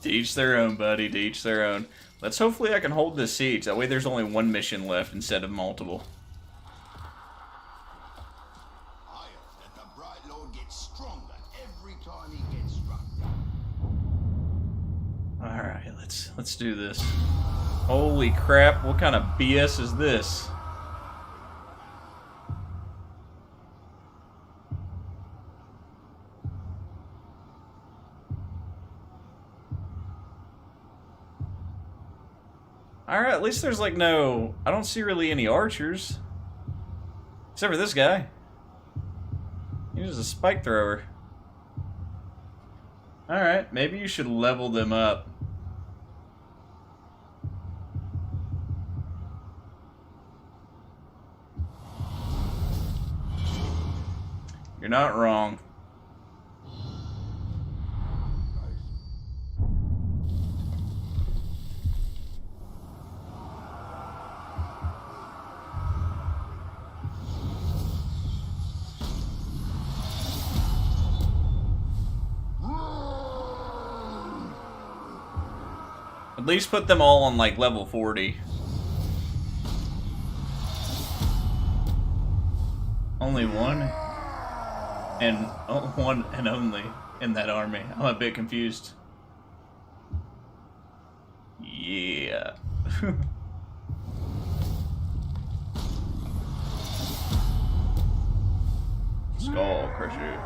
To each their own, buddy. To each their own. Let's hopefully I can hold this siege. That way there's only one mission left instead of multiple. The Bright Lord gets stronger every time he gets struck. Alright, let's do this. Holy crap, what kind of BS is this? Alright, at least there's like no... I don't see really any archers. Except for this guy. He's a spike thrower. Alright, maybe you should level them up. You're not wrong. At least put them all on like level 40. Only one? And one and only in that army. I'm a bit confused. Yeah. Skull Crusher.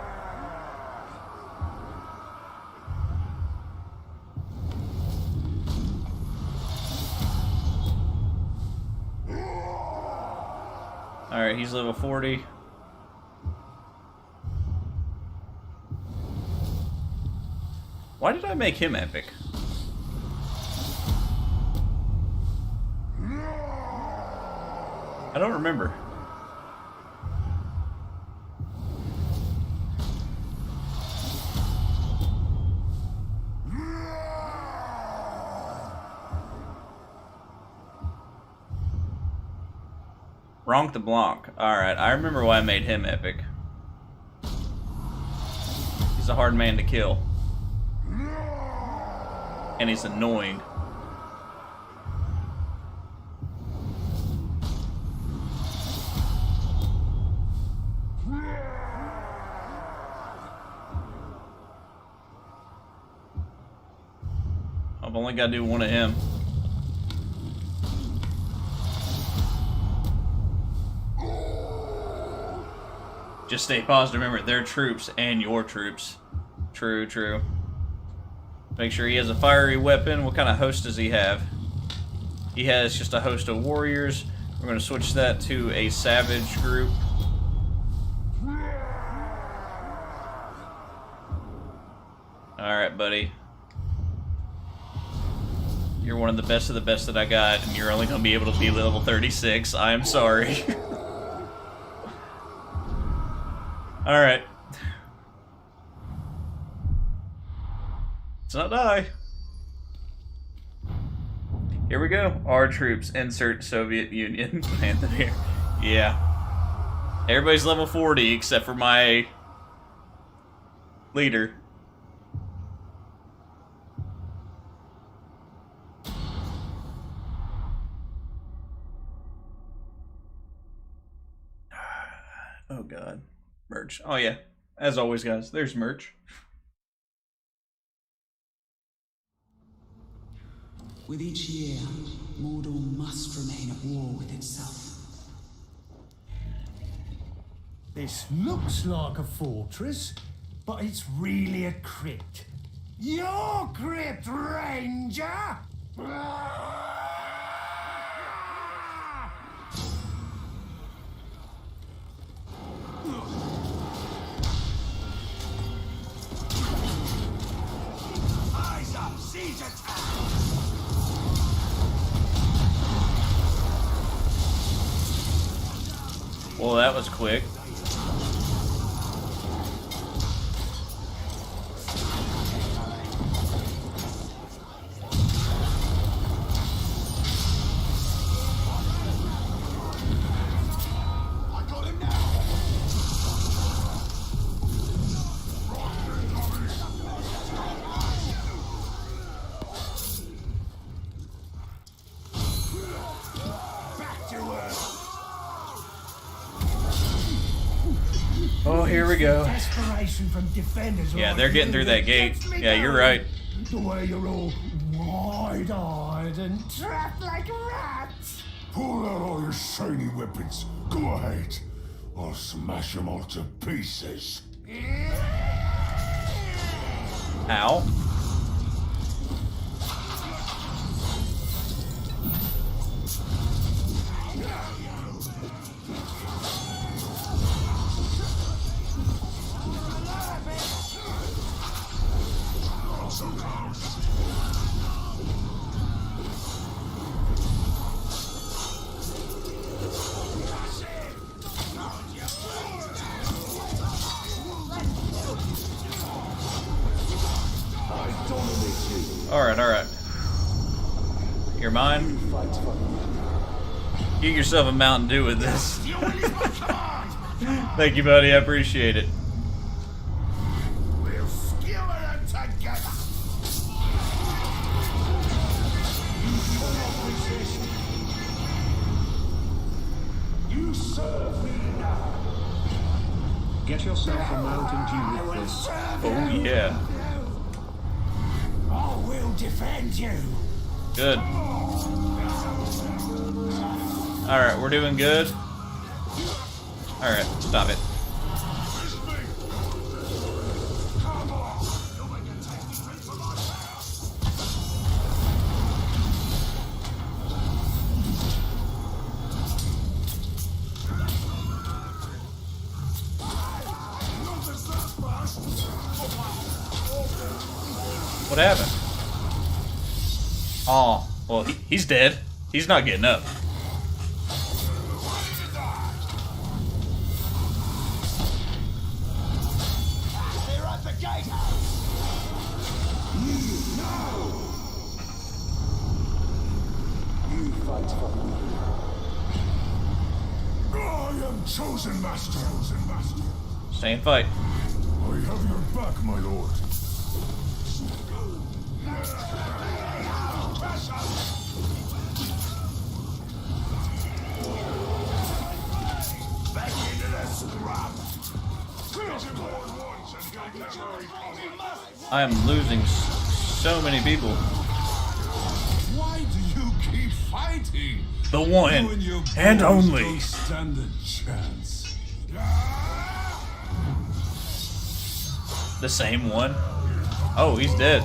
Alright, he's level 40. Why did I make him epic? I don't remember. Ronk the Blanc. Alright, I remember why I made him epic. He's a hard man to kill. And he's annoying. I've only got to do one of him. Just stay positive. Remember, they're troops and your troops. True, true. Make sure he has a fiery weapon. What kind of host does he have? He has just a host of warriors. We're going to switch that to a savage group. Alright, buddy. You're one of the best that I got, and you're only going to be able to be level 36. I am sorry. Alright. Let's not die. Here we go. Our troops. Insert Soviet Union. Anthem here. Yeah. Everybody's level 40 except for my leader. Oh god. Merch. Oh yeah. As always, guys, there's merch. With each year, Mordor must remain at war with itself. This looks like a fortress, but it's really a crypt. Your crypt, Ranger! Eyes up, siege attack! Well, that was quick. I got him now! Back to earth! Oh, here we go. Desperation from defenders. Yeah, like they're getting you through that that gate. gets me Yeah, you're going. right. The way you're all wide-eyed and trapped like rats. Pull out all your shiny weapons. Go ahead. I'll smash them all to pieces. Ow. Alright, alright. You're mine? Get yourself a Mountain Dew with this. Thank you, buddy. I appreciate it. We'll skewer them together! You cannot resist. You serve me now. Get yourself a Mountain Dew with this. Oh, yeah. I will defend you. Good. Alright, we're doing good. Alright, stop it. What happened? Oh, well, he's dead. He's not getting up. They're at the gatehouse! You fight for me. I am chosen master. Stay and fight. I have your back, my lord. Back into the scrub! I am losing so many people. Why do you keep fighting? The one You and your and boys only. don't stand a chance. The same one? Oh, he's dead.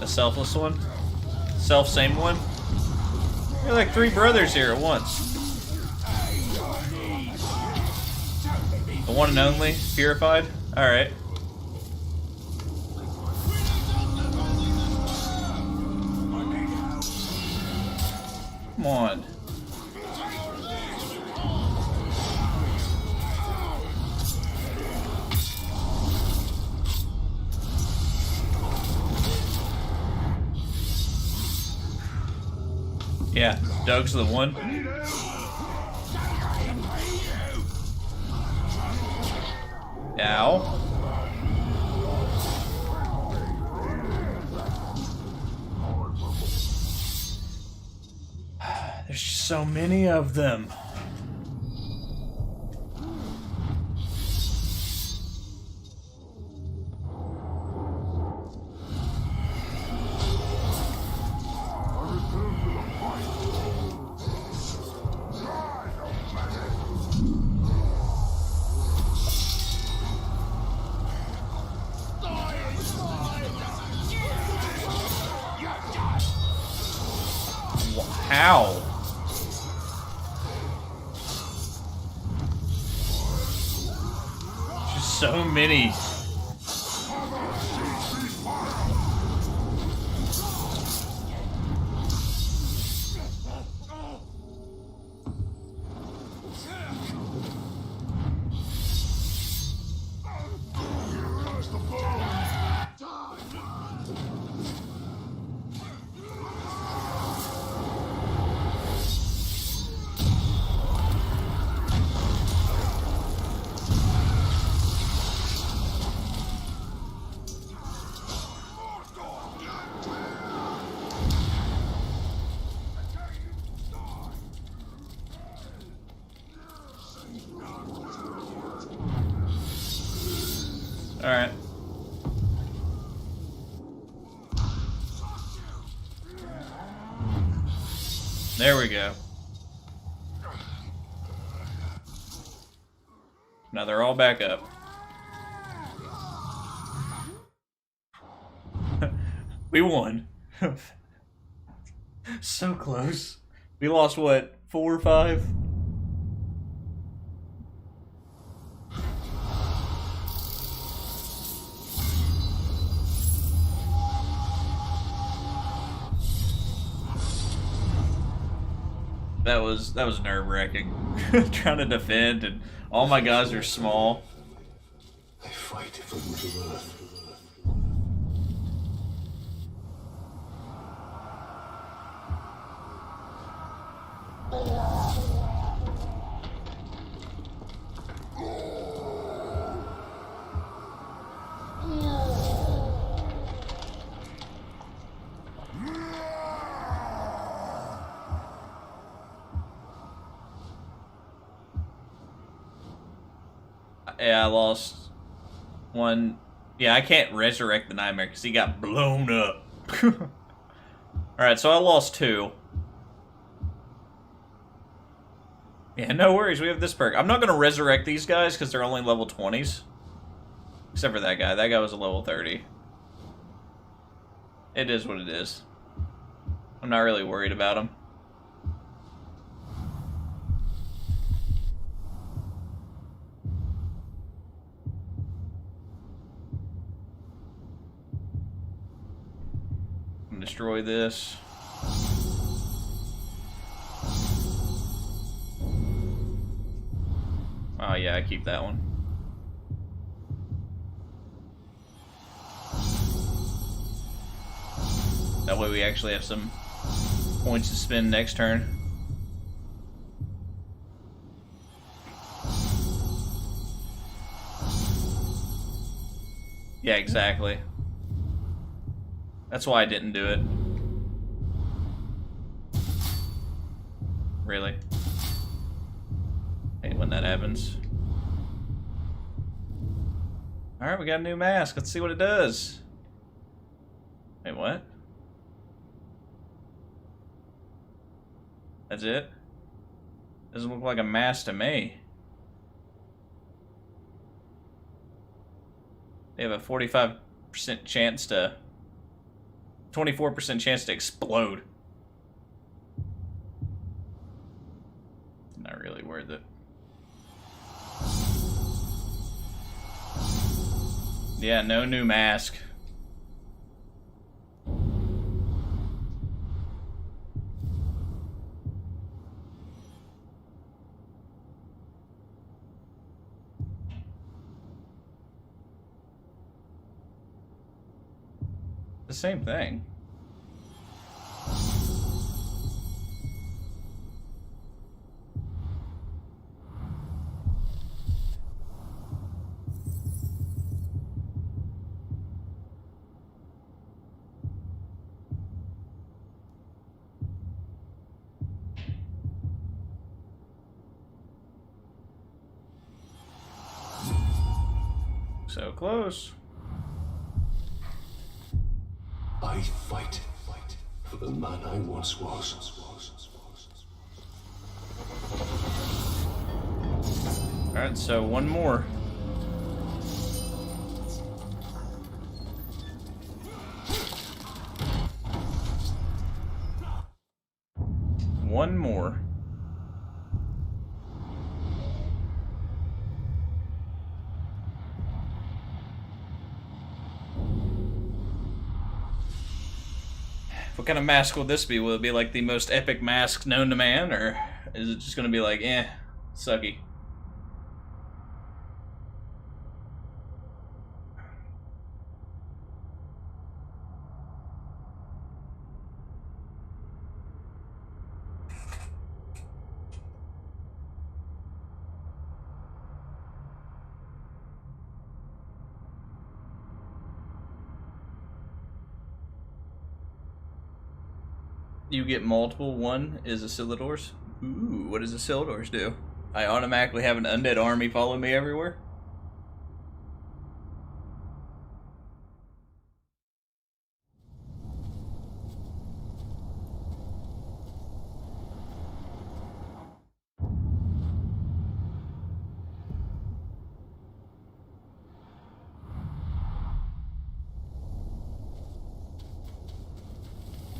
The selfless one? Self-same one? You're like 3 brothers here at once. The one and only? Purified? Alright. Come on. Yeah, Doug's the one. Ow. There's just so many of them. How? Just so many. Alright. There we go. Now they're all back up. We won. So close. We lost what, 4 or 5? That was nerve-wracking. Trying to defend, and all my guys are small. They fight for Middle Earth. Yeah, I lost one. Yeah, I can't resurrect the Nightmare because he got blown up. Alright, so I lost 2. Yeah, no worries, we have this perk. I'm not going to resurrect these guys because they're only level 20s. Except for that guy. That guy was a level 30. It is what it is. I'm not really worried about him. Destroy this. Oh yeah, I keep that one. That way we actually have some points to spend next turn. Yeah, exactly. That's why I didn't do it. Really. Hate when that happens. Alright, we got a new mask. Let's see what it does. Wait, what? That's it? Doesn't look like a mask to me. They have a 45% chance to... 24% chance to explode. Not really worth it. Yeah, no new mask. The same thing. So close. I fight for the man I once was. Alright, so one more. One more. What kind of mask will this be? Will it be like the most epic mask known to man, or is it just gonna be like, sucky? You get multiple. One is Asilidors. Ooh, what does Asilidors do? I automatically have an undead army follow me everywhere?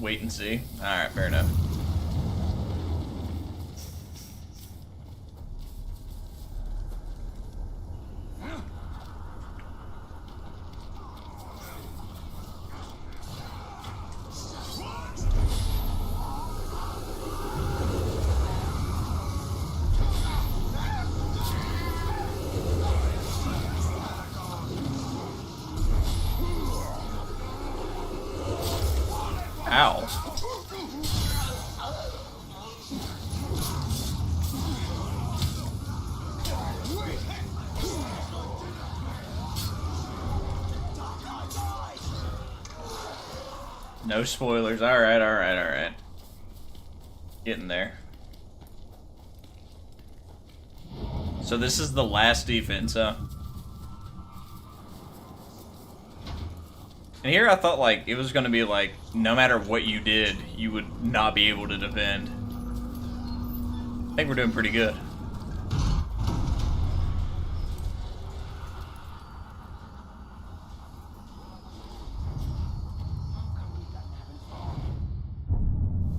Wait and see. Alright, fair enough. Ow. No spoilers. Alright. Getting there. So this is the last defense, huh? And here I thought like it was gonna be like no matter what you did, you would not be able to defend. I think we're doing pretty good.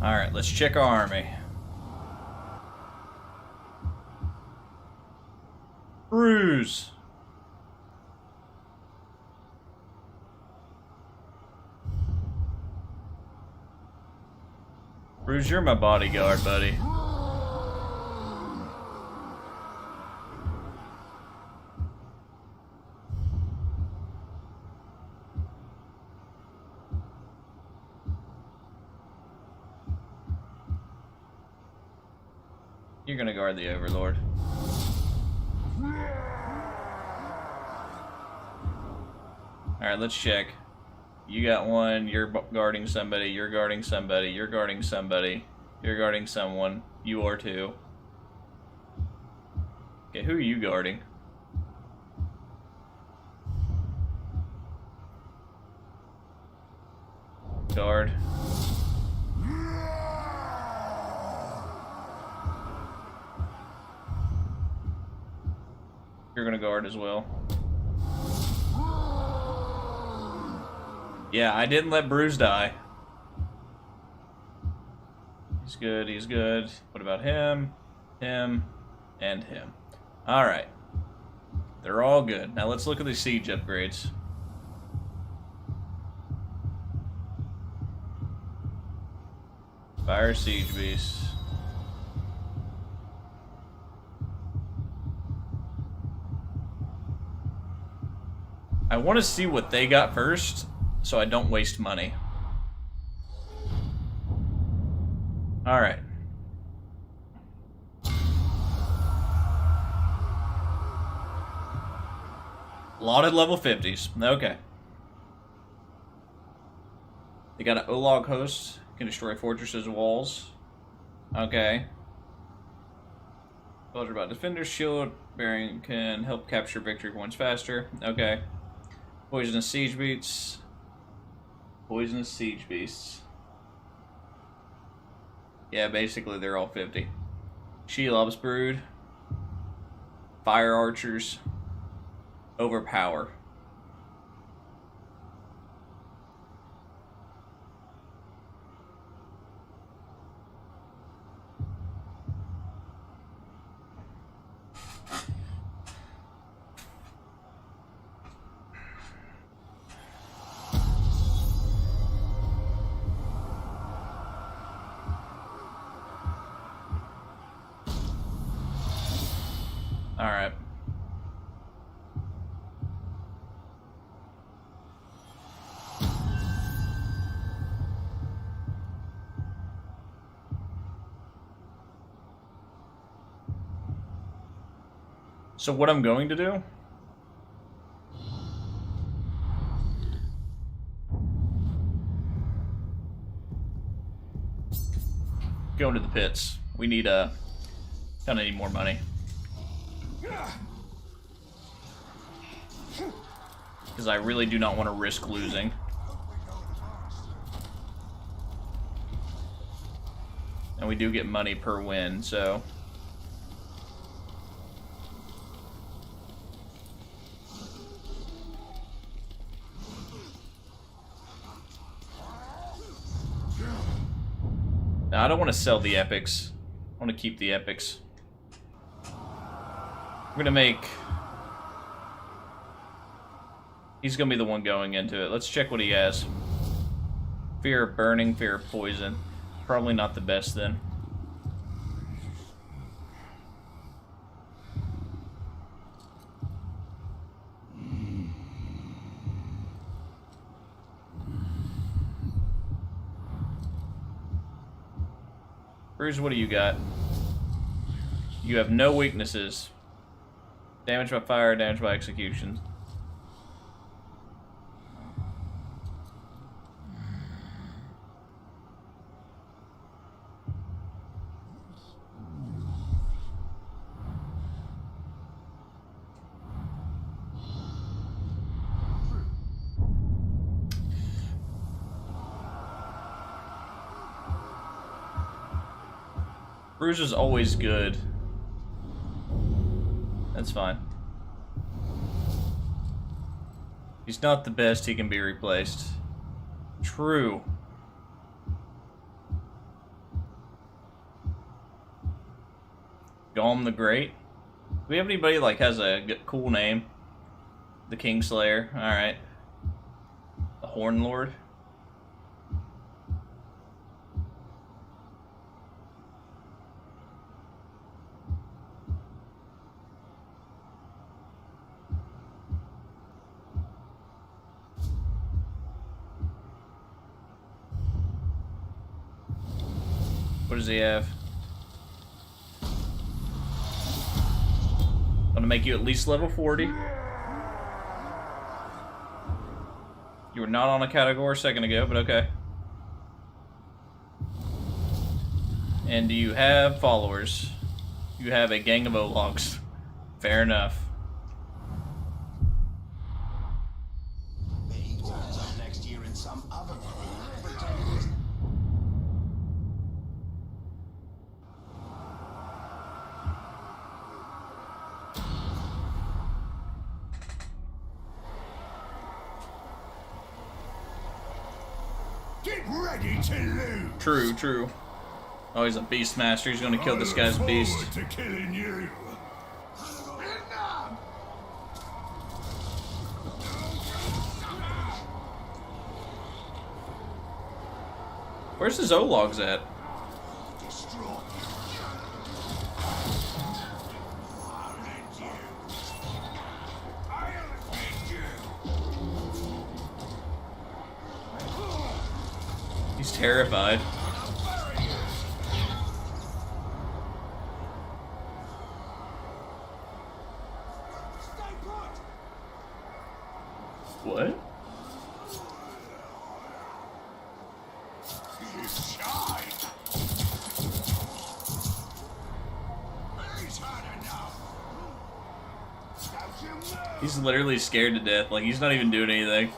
Alright, let's check our army. Bruise. Bruce, you're my bodyguard, buddy. You're gonna guard the Overlord. Alright, let's check. You got one, you're guarding somebody, you're guarding somebody, you're guarding somebody, you're guarding someone, you are too. Okay, who are you guarding? Guard. You're gonna guard as well. Yeah, I didn't let Bruce die. He's good, he's good. What about him? Him, and him. Alright. They're all good. Now let's look at the siege upgrades. Fire siege beasts. I want to see what they got first, so I don't waste money. Alright. Lauded level 50s. Okay. They got an Epilogue host. Can destroy fortresses' walls. Okay. Soldier about defender's shield. Bearing can help capture victory points faster. Okay. Poisonous siege beasts. Poisonous siege beasts. Yeah, basically they're all 50. Shelob's brood. Fire archers. Overpower. All right. So what I'm going to do go into the pits. We need kinda need more money. Because I really do not want to risk losing. And we do get money per win, so now, I don't want to sell the epics. I want to keep the epics. I'm gonna make... He's gonna be the one going into it. Let's check what he has. Fear of burning, fear of poison. Probably not the best then. Bruce, what do you got? You have no weaknesses. Damage by fire, damage by execution. Bruce is always good. That's fine. He's not the best, he can be replaced. True. Golem the Great. Do we have anybody like has a cool name? The Kingslayer. Alright. The Horn Lord. What does he have? Gonna make you at least level 40. You were not on a category a second ago, but okay. And do you have followers? You have a gang of Ologs. Fair enough. Next year in some other ready to lose. True, true. Oh, he's a Beastmaster. He's gonna kill this guy's I look beast. forward to killing you. Where's his O-logs at? He's terrified. What? He's literally scared to death. Like, he's not even doing anything.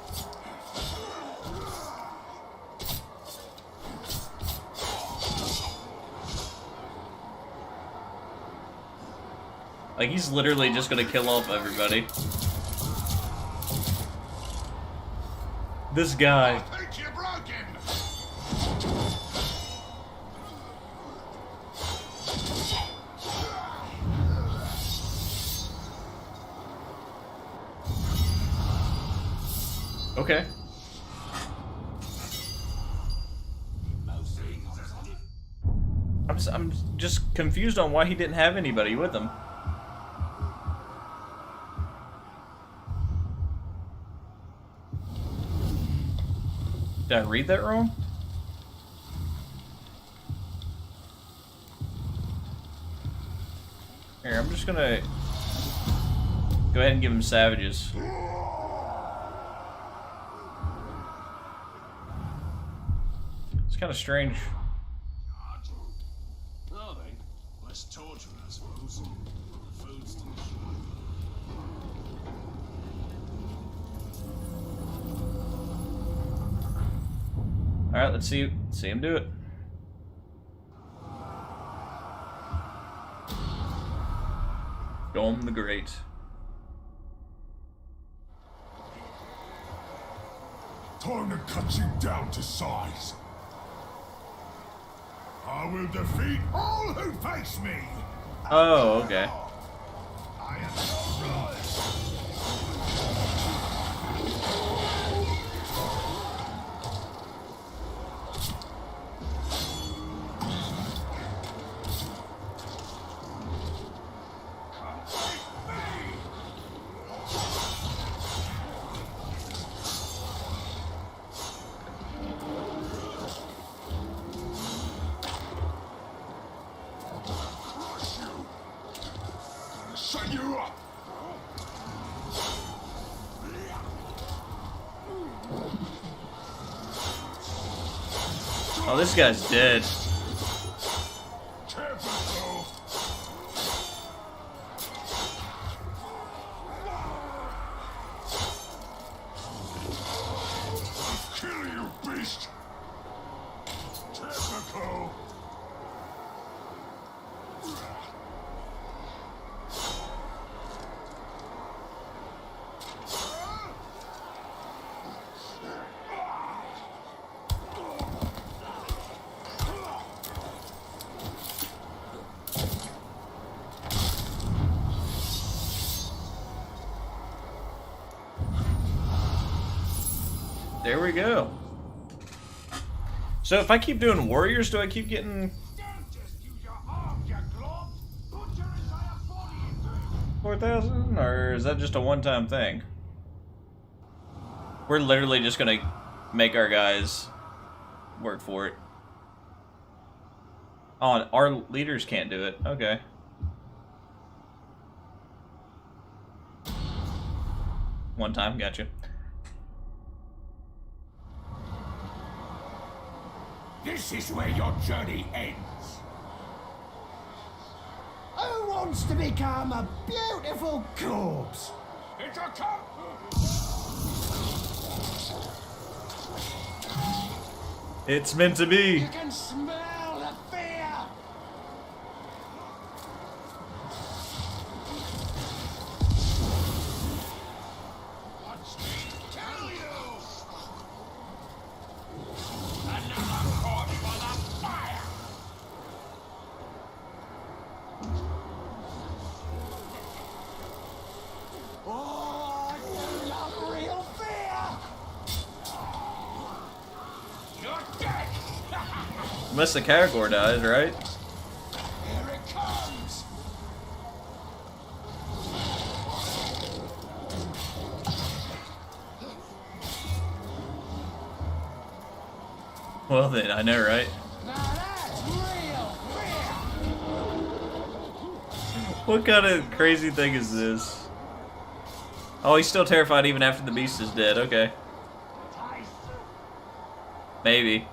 Like, he's literally just gonna kill off everybody. This guy. I think you're broken. Okay. I'm just confused on why he didn't have anybody with him. Did I read that wrong? Here, I'm just gonna go ahead and give him savages. It's kind of strange. Well then, less torture, I suppose. The food's delicious. All right, let's see him do it. Dome the Great. Time to cut you down to size. I will defeat all who face me. Oh, okay. I am your blood. Shut you up! Oh, this guy's dead. Typical. Kill you, beast! Typical. There we go. So if I keep doing warriors, do I keep getting Don't just use your arms, you glove. Put your entire body into it. 4,000, or is that just a one-time thing? We're literally just gonna make our guys work for it. Oh, and our leaders can't do it. Okay. One time, gotcha. This is where your journey ends. Who wants to become a beautiful corpse? It's a cup. It's meant to be. You can smell the fear. Watch me tell you. Unless the category dies, right? Here it comes! Well then, I know, right? Now that's real What kind of crazy thing is this? Oh, he's still terrified even after the beast is dead. Okay. Maybe.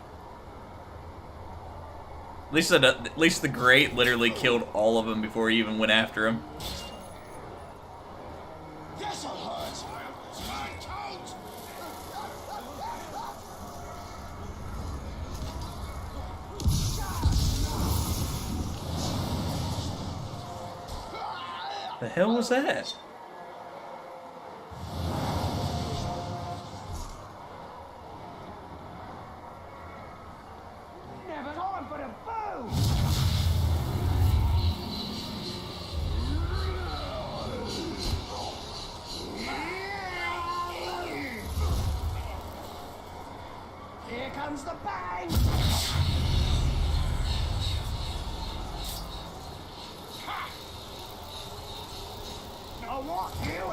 At least the Great literally killed all of them before he even went after him. This'll hurt! My coat! The hell was that? Never time for the food! Here comes the bang!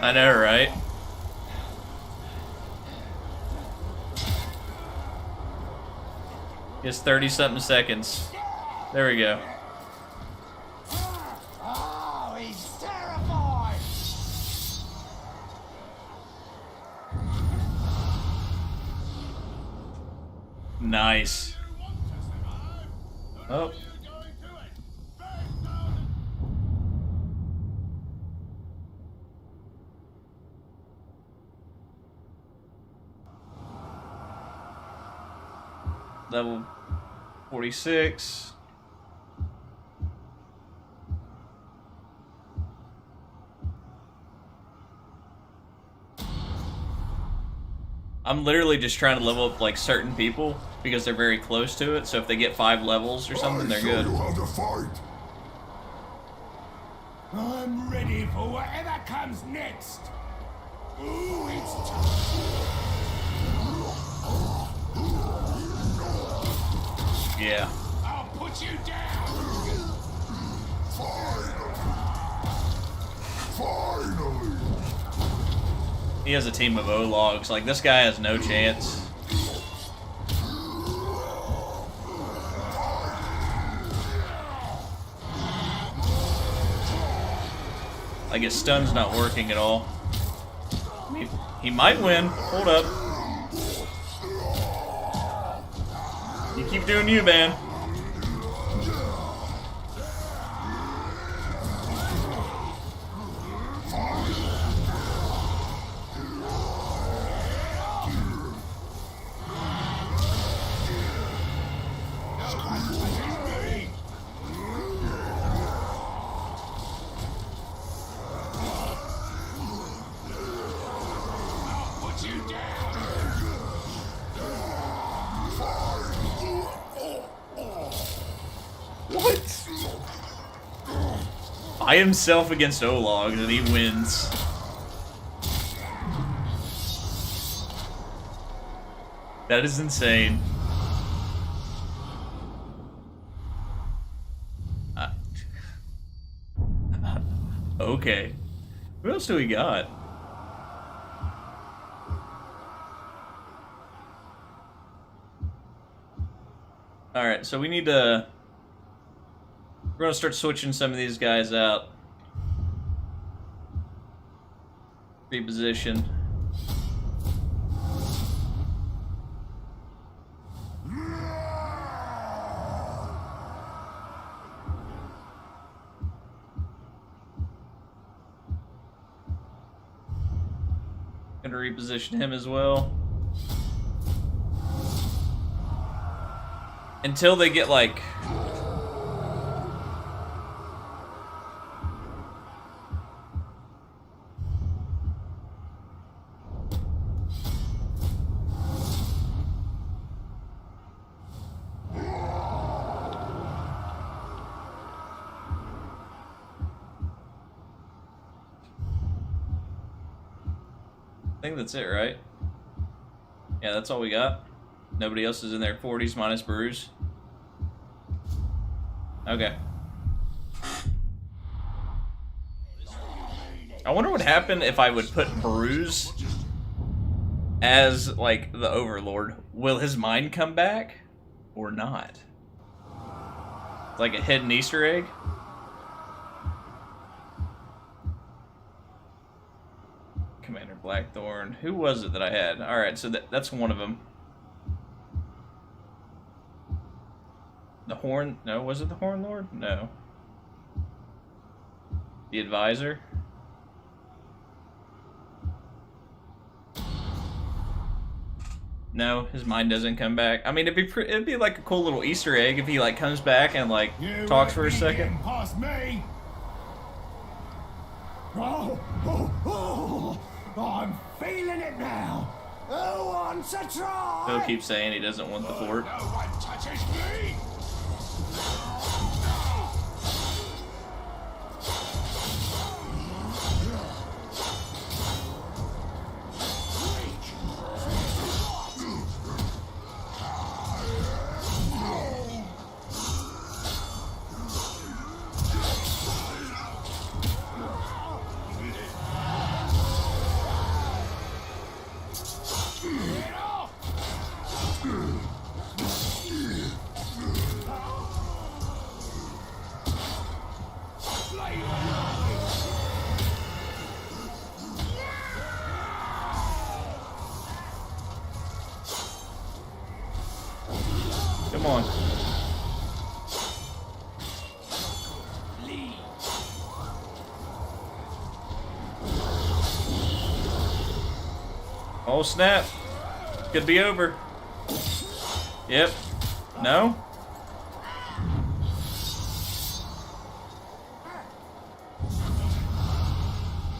I know, right? It's 30-something seconds. There we go. Oh, he's terrified! Nice. Oh. Level 46. I'm literally just trying to level up like certain people because they're very close to it. So if they get 5 levels or something, they're good. You how to fight. I'm ready for whatever comes next. Ooh, it's time. Yeah. I'll put you down! Finally. He has a team of O-Logs. Like, this guy has no chance. Like, his stun's not working at all. He might win. Hold up. You keep doing you, man. What? By himself against O-Logs and he wins. That is insane. Okay. What else do we got? Alright, so we need to... We're going to start switching some of these guys out. Reposition. Going to reposition him as well. Until they get like... I think that's it, right? Yeah, that's all we got. Nobody else is in their 40s minus Bruce. Okay. I wonder what happened if I would put Bruise as, like, the Overlord. Will his mind come back? Or not? Like a hidden Easter egg? Commander Blackthorn. Who was it that I had? Alright, so that's one of them. The Horn... No, was it the Horn Lord? No. The Advisor? No, his mind doesn't come back. I mean, it'd be like a cool little Easter egg if he like comes back and like talks for a second. Past me. Oh, I'm feeling it now. Who wants a try? Phil keeps saying he doesn't want the fort. No one touches me! Come on. Oh snap. Could be over. Yep. No?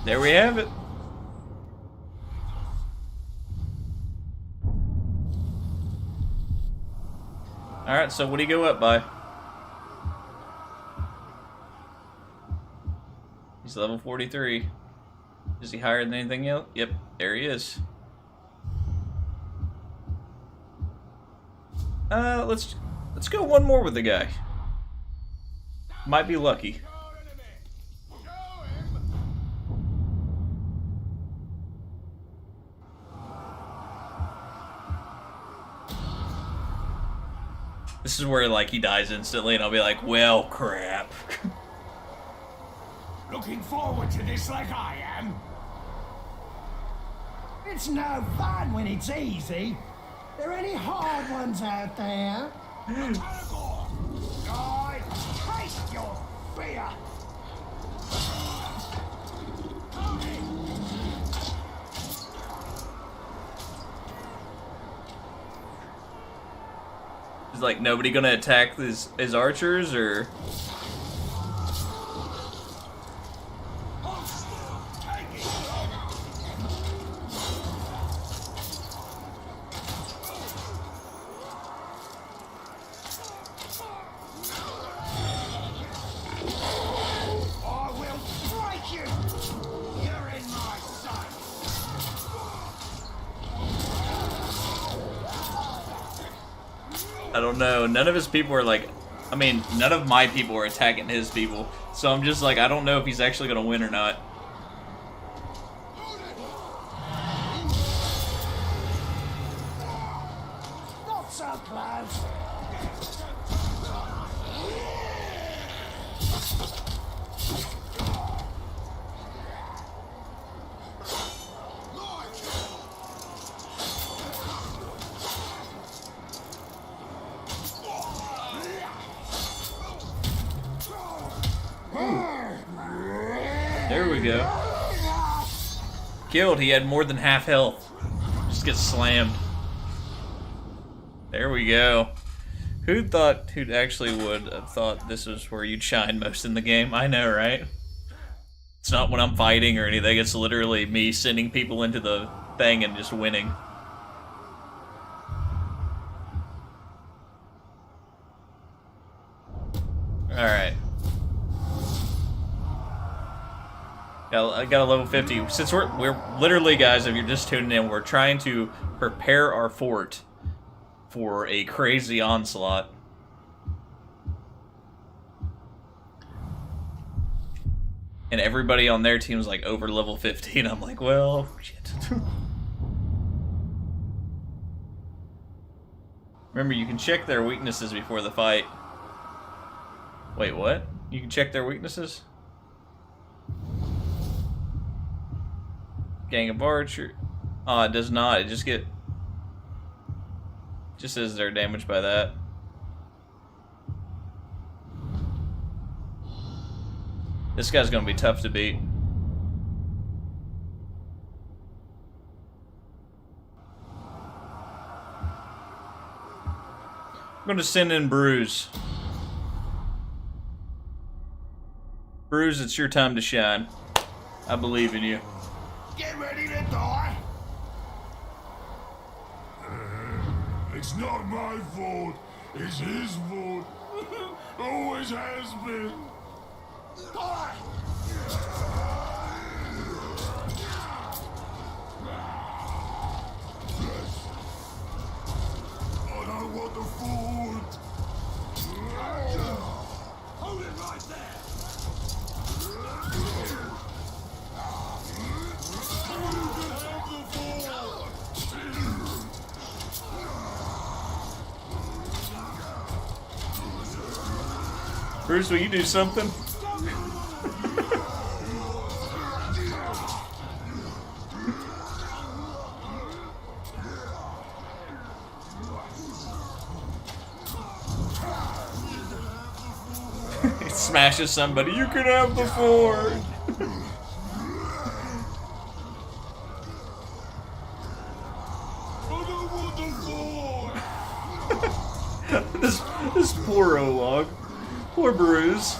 There we have it. Alright, so what do you go up by? He's level 43. Is he higher than anything else? Yep, there he is. Let's go one more with the guy. Might be lucky. This is where, like, he dies instantly, and I'll be like, well, crap. Looking forward to this like I am. It's no fun when it's easy. There any hard ones out there? I hate your fear. Is, like, nobody gonna attack his archers, or... I don't know. None of his people are like... I mean, none of my people are attacking his people. So I'm just like, I don't know if he's actually gonna win or not. Not so close. There we go. Killed. He had more than half health. Just gets slammed. There we go. Who actually would have thought this was where you'd shine most in the game? I know, right? It's not when I'm fighting or anything. It's literally me sending people into the thing and just winning. Alright. I got a level 50. Since we're literally, guys, if you're just tuning in, we're trying to prepare our fort for a crazy onslaught. And everybody on their team was like over level 15. I'm like, well, shit. Remember, you can check their weaknesses before the fight. Wait, what? You can check their weaknesses? Gang of Archer. Oh, it does not. It just says they're damaged by that. This guy's gonna be tough to beat. I'm gonna send in Bruise. Bruise, it's your time to shine. I believe in you. Get ready to die! It's not my fault. It's his fault. Always has been. Die! I don't want the food. Hold it right there. Bruce, will you do something? He smashes somebody. You can have the Ford. This poor Olog. Poor Bruce.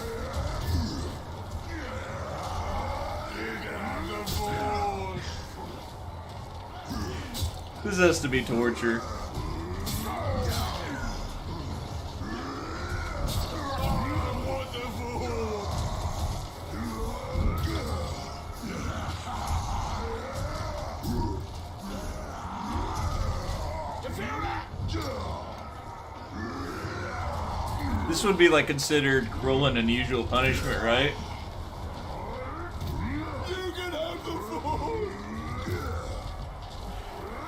This has to be torture. This would be like considered cruel and unusual punishment, right?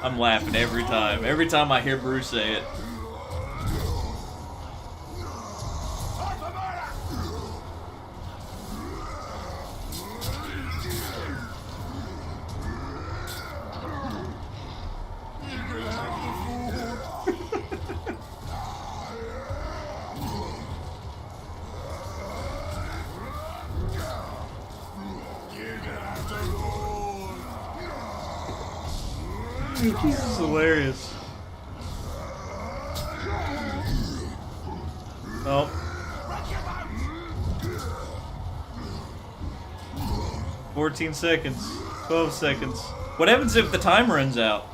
I'm laughing every time. Every time I hear Bruce say it. This is hilarious. Oh. 14 seconds. 12 seconds. What happens if the time runs out?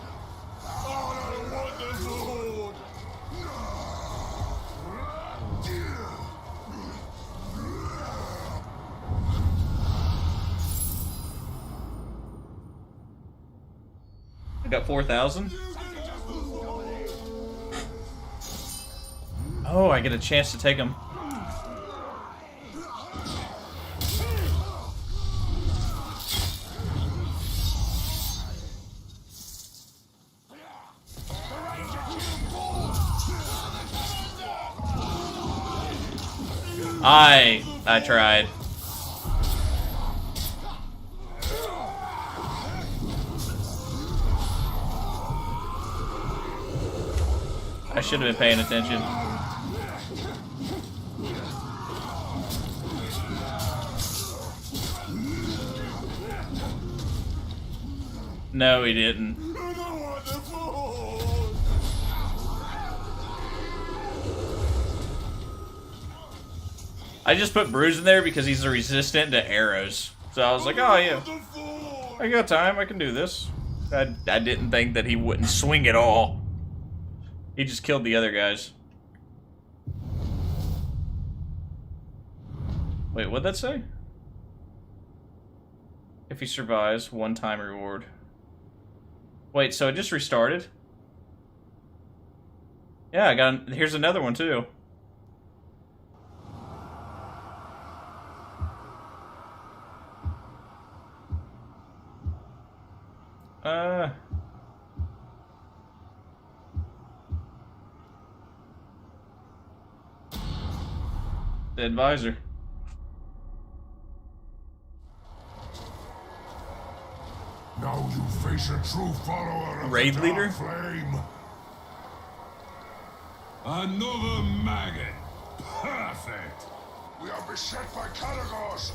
I got 4,000. Oh, I get a chance to take him. I tried. I should have been paying attention. No, he didn't. I just put Bruce in there because he's resistant to arrows. So I was like, oh yeah, I got time, I can do this. I didn't think that he wouldn't swing at all. He just killed the other guys. Wait, what'd that say? If he survives, one-time reward. Wait, so it just restarted? Yeah, I got. Here's another one too. The advisor. Now you face a true follower of Raid the leader? Dark Flame. Another maggot. Perfect. We are beset by Caligars.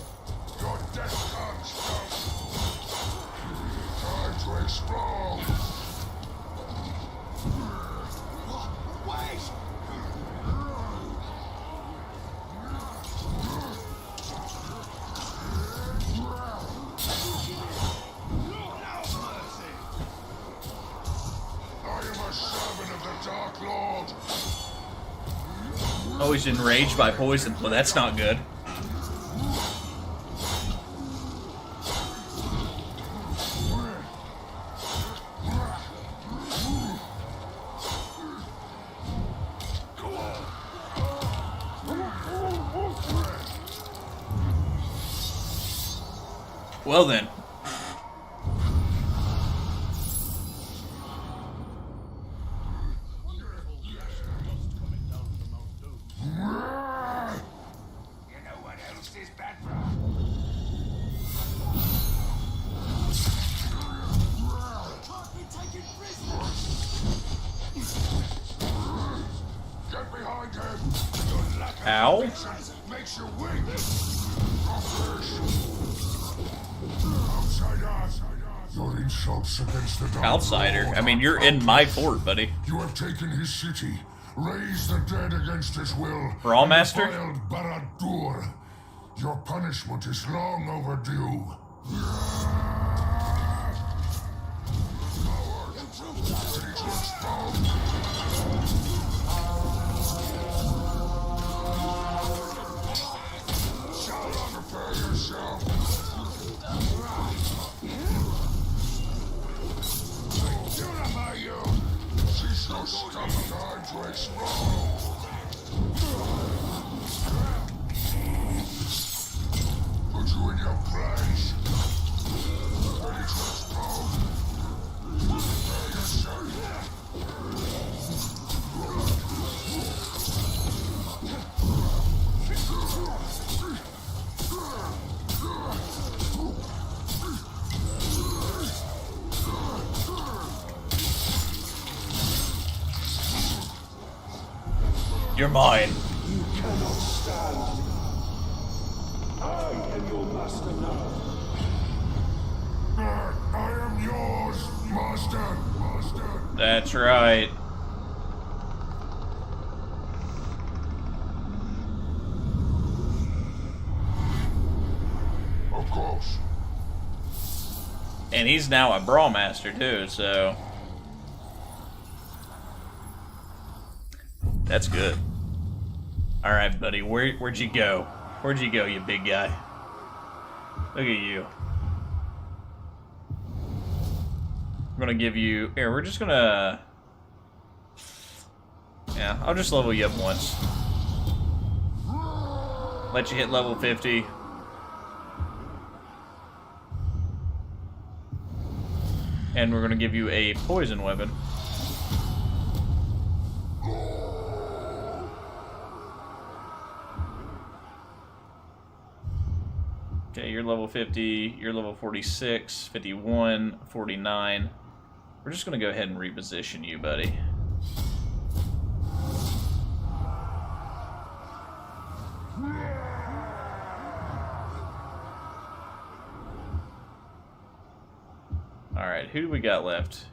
Your death comes now. Time to explode. Wait! I am a servant of the Dark Lord. Oh, he's enraged by poison. Well, that's not good. Well then. Get behind him. Ow. Makes you weak. Outsiders. Your insults against the Dark Outsider? Lord I mean, are you're in my fort, buddy. You have taken his city, raised the dead against his will, Brawl and Master? defiled Barad-dûr. Your punishment is long overdue. Ready to explode. Shall not prepare yourself. Unify you. She's no stubborn time to explode. Put you in your place. Ready to explode. Prepare yourself. You're mine. You cannot stand. I am your master now. I am yours, Master. That's right. Of course. And he's now a Brawl Master, too, so... That's good. Alright, buddy. Where'd you go? Where'd you go, you big guy? Look at you. I'm gonna give you... Here, we're just gonna... Yeah, I'll just level you up once. Let you hit level 50. And we're gonna give you a poison weapon. Okay, you're level 50, you're level 46, 51, 49. We're just going to go ahead and reposition you, buddy. Alright, who do we got left?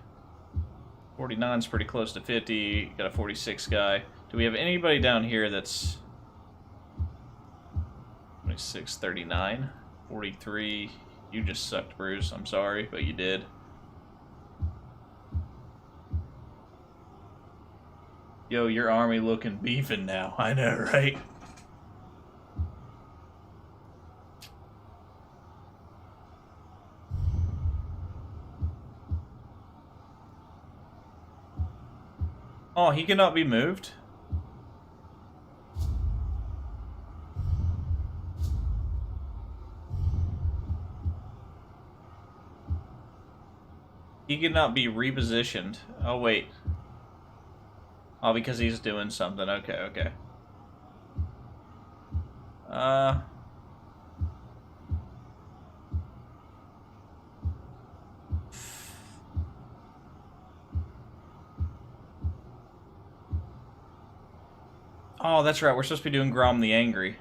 49's pretty close to 50, got a 46 guy. Do we have anybody down here that's 26, 39? 43. You just sucked, Bruce. I'm sorry, but you did. Yo, your army looking beefing now. I know, right? Oh, he cannot be moved? He cannot be repositioned. Oh, wait. Oh, because he's doing something. Okay, okay. Oh, that's right. We're supposed to be doing Grom the Angry.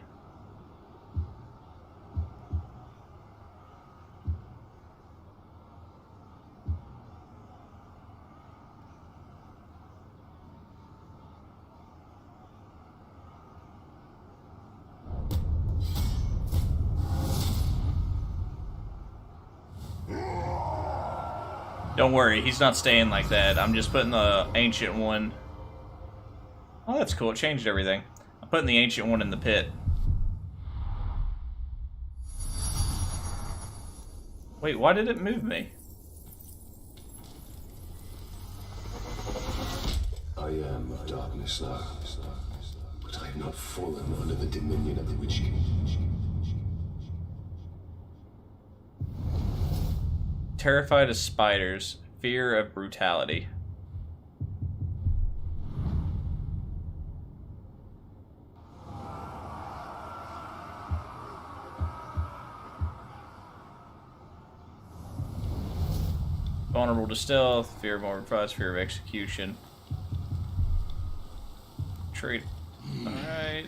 Don't worry, he's not staying like that. I'm just putting the ancient one. Oh, that's cool. It changed everything. I'm putting the ancient one in the pit. Wait, why did it move me? I am of darkness now, but I have not fallen under the dominion of the Witch King. Terrified of spiders. Fear of brutality. Vulnerable to stealth. Fear of overprice. Fear of execution. Trade. Alright.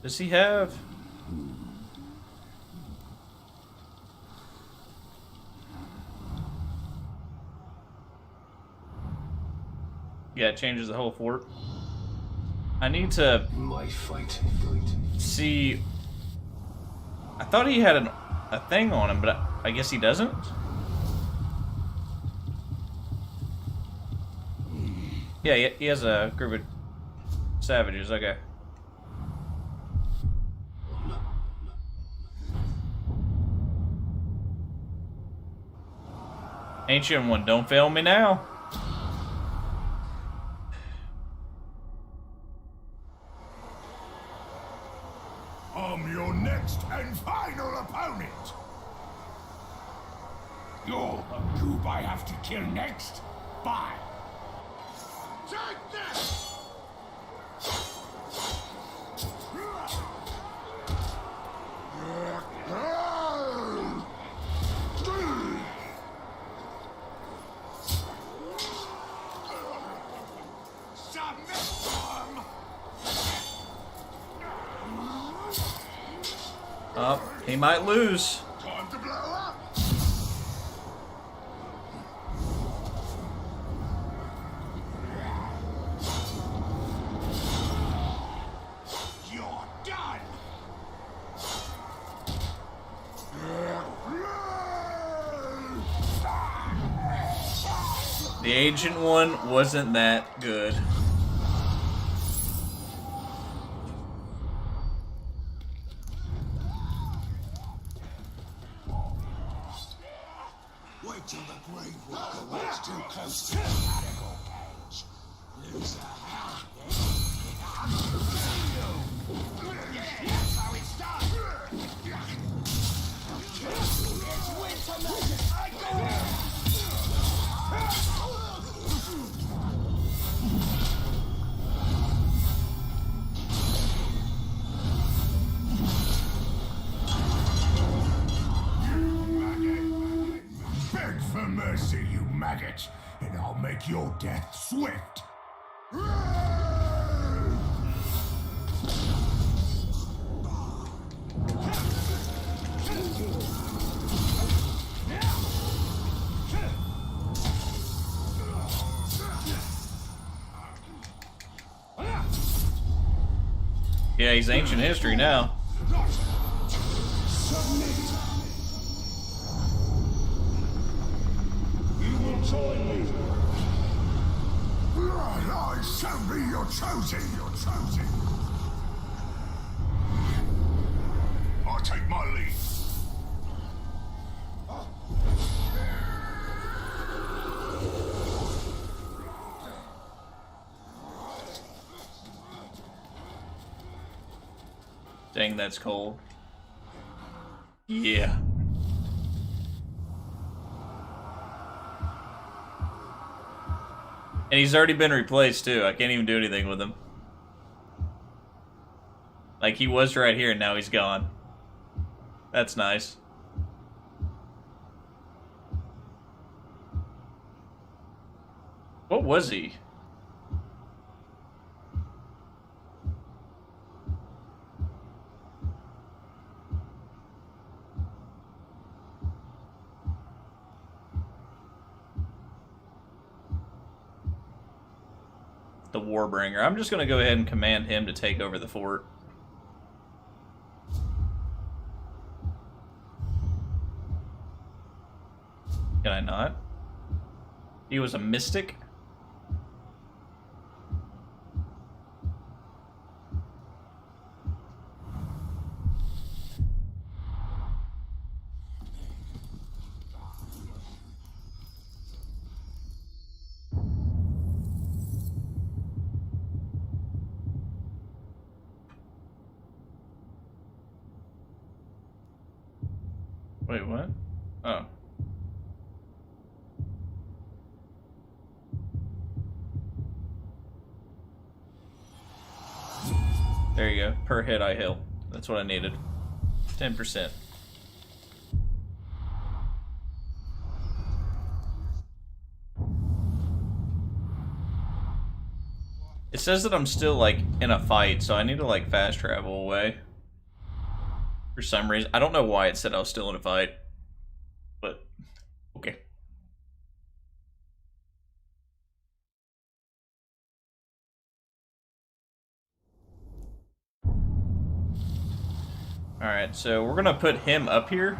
Does he have... Yeah, it changes the whole fort. I need to... My fight. See... I thought he had a thing on him, but I guess he doesn't? Yeah, he has a group of savages, okay. Ancient one, don't fail me now. I'm your next and final opponent. You're the goob I have to kill next? Bye. Take this! Oh, he might lose. Time to blow up. You're done. The ancient one wasn't that good. Wait till the grave walker walks too close to the medical cage. Loser. That's how it's done. It's winter magic. I go. Beg for mercy, you maggot, and I'll make your death swift. Yeah, he's ancient history now. I shall be your chosen, I'll take my leave. Dang, that's cold. Yeah. And he's already been replaced, too. I can't even do anything with him. Like, he was right here, and now he's gone. That's nice. What was he? The Warbringer. I'm just going to go ahead and command him to take over the fort. Can I not? He was a mystic? Wait, what? Oh. There you go. Per hit I heal. That's what I needed. 10%. It says that I'm still, like, in a fight, so I need to, like, fast travel away. For some reason. I don't know why it said I was still in a fight. But, okay. Alright, so we're gonna put him up here.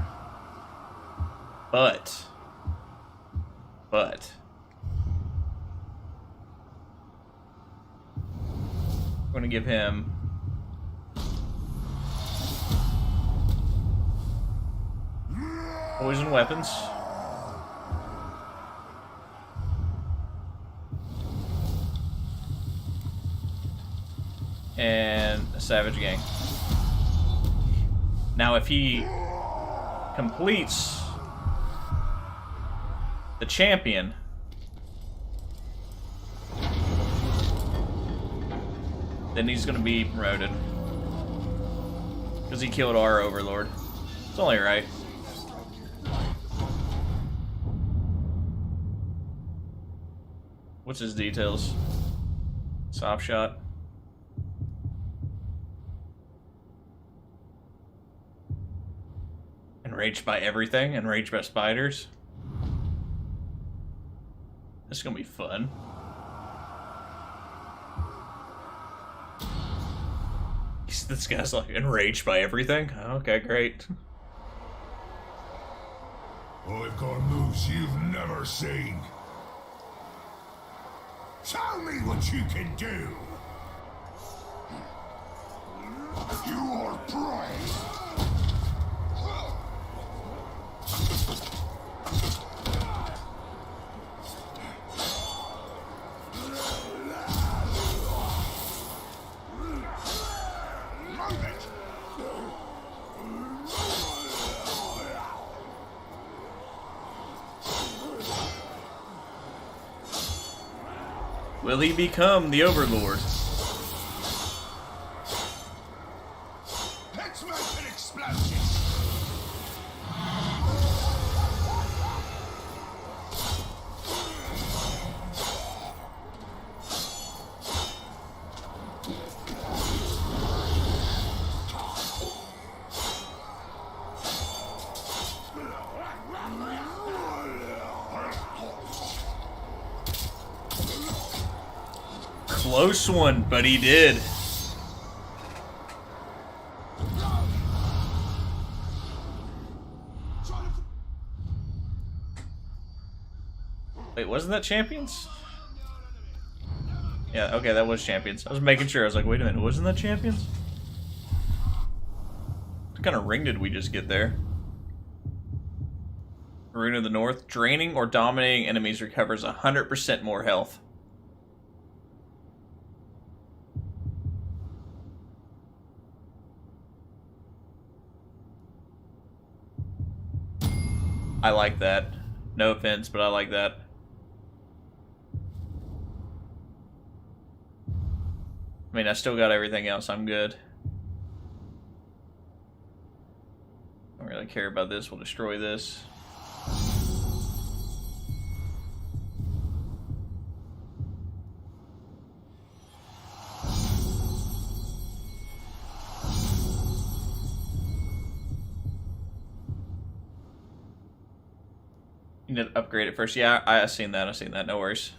But. We're gonna give him poison weapons. And a savage gang. Now if he completes the champion, then he's gonna be promoted. Because he killed our overlord. It's only right. What's his details? Soft shot. Enraged by everything. Enraged by spiders. This is gonna be fun. This guy's like enraged by everything. Okay, great. I've got moves you've never seen. Tell me what you can do. You are prey. Will he become the Overlord? Let's make an explosion. Close one, but he did. Wait, wasn't that Champions? Yeah, okay, that was Champions. I was making sure. I was like, wait a minute, wasn't that Champions? What kind of ring did we just get there? Rune of the North. Draining or dominating enemies recovers 100% more health. I like that. No offense, but I like that. I mean, I still got everything else. I'm good. I don't really care about this. We'll destroy this. You need to upgrade it first. Yeah, I've seen that. I've seen that. No worries.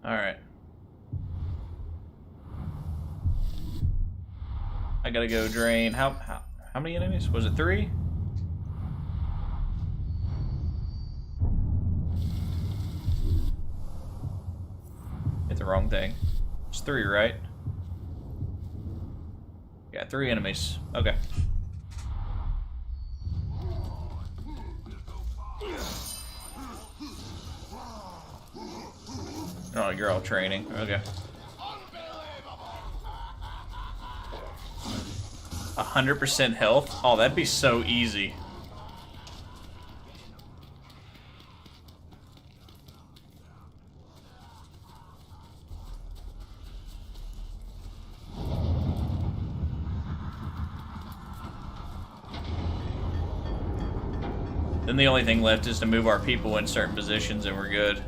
All right. I gotta go drain. How many enemies? Was it 3? Hit the wrong thing. It's 3, right? Yeah, 3 enemies. Okay. Oh, you're all training. Okay. 100% health? Oh, that'd be so easy. Then the only thing left is to move our people in certain positions and we're good.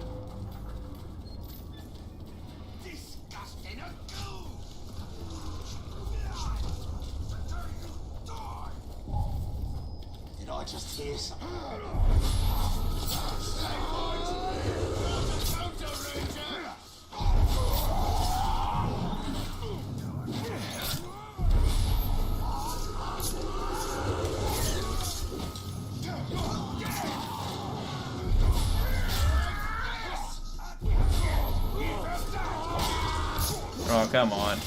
Oh, come on.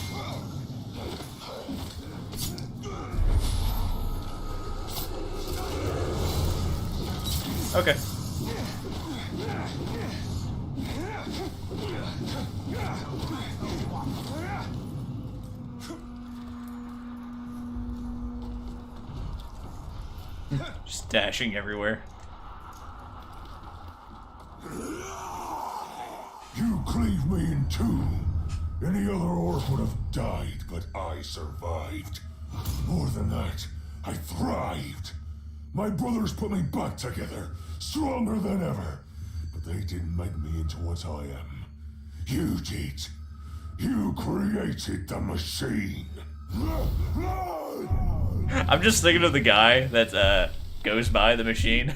Okay. Just dashing everywhere. You cleave me in two. Any other orc would have died, but I survived. More than that, I thrived. My brothers put me back together, stronger than ever. But they didn't make me into what I am. You did. You created the machine. I'm just thinking of the guy that goes by the machine.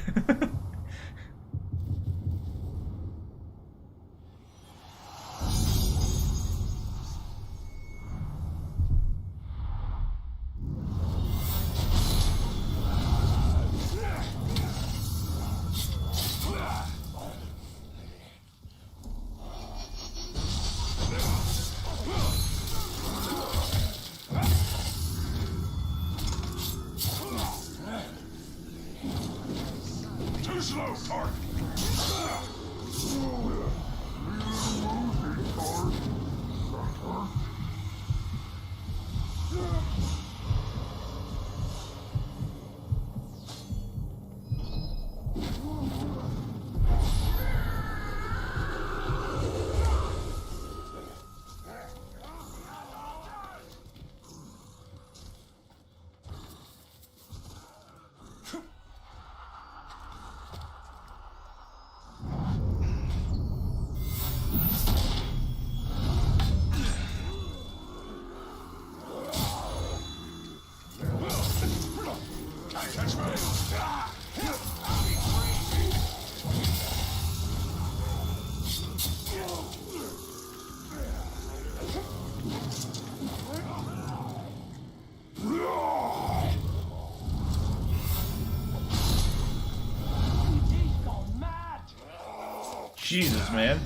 Jesus, man.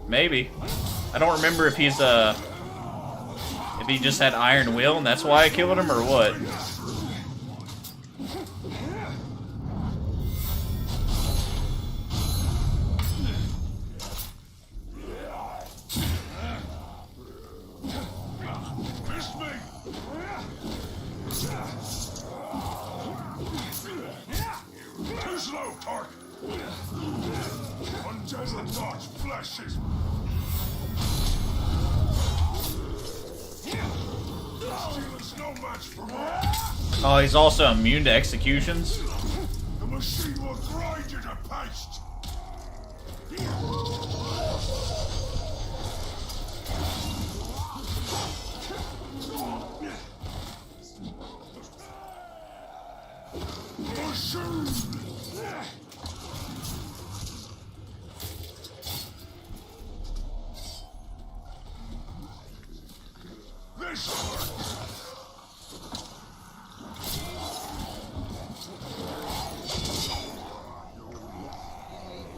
Maybe. I don't remember if he's if he just had iron will and that's why I killed him or what. Oh, he's also immune to executions. The machine will grind you to paste.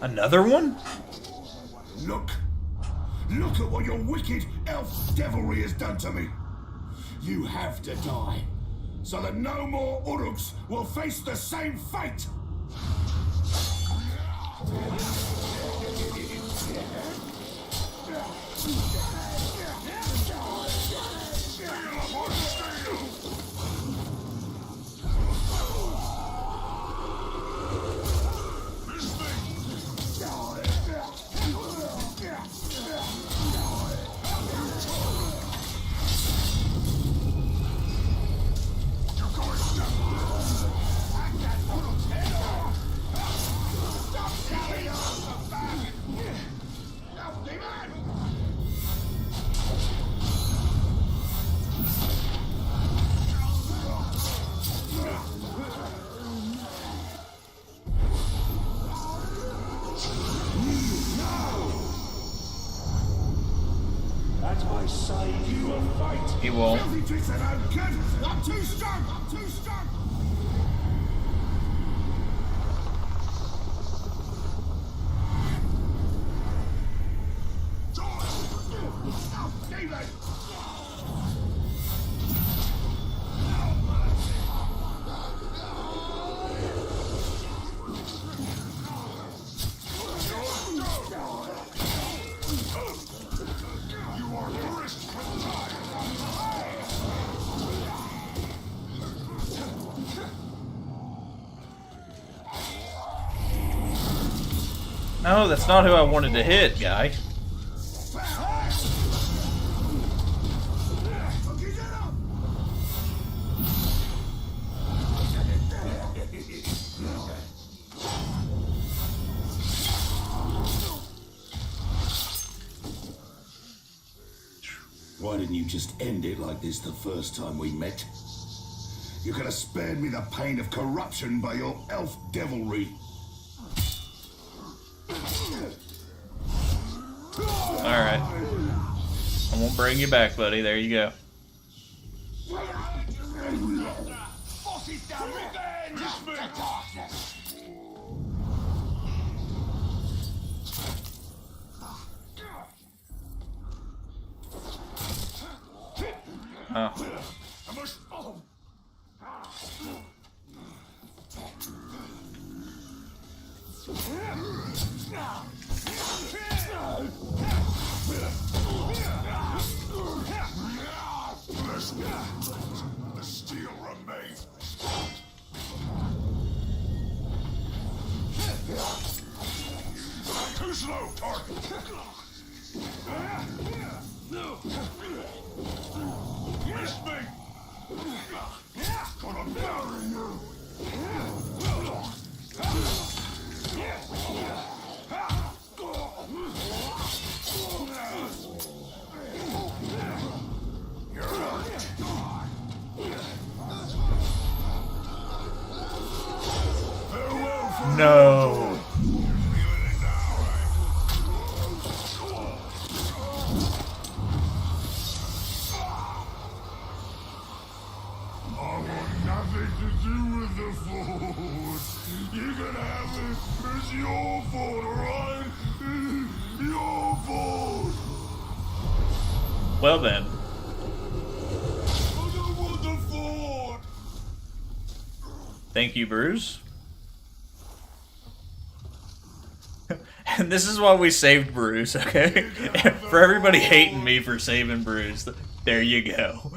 Another one? Look at what your wicked elf devilry has done to me. You have to die, so that no more Uruks will face the same fate. He won't. I'm too strong! I'm too strong! No, that's not who I wanted to hit, guy. Why didn't you just end it like this the first time we met? You could have spared me the pain of corruption by your elf devilry. Alright. I won't bring you back, buddy. There you go. Oh. The steel remains. Too slow, target. Miss me. Gonna bury you. No. I want nothing to do with the fort. You can have it. It's your fault, alright? Your fault. Well then. I don't want the fort! Thank you, Bruce. And this is why we saved Bruce, okay? For everybody hating me for saving Bruce, there you go.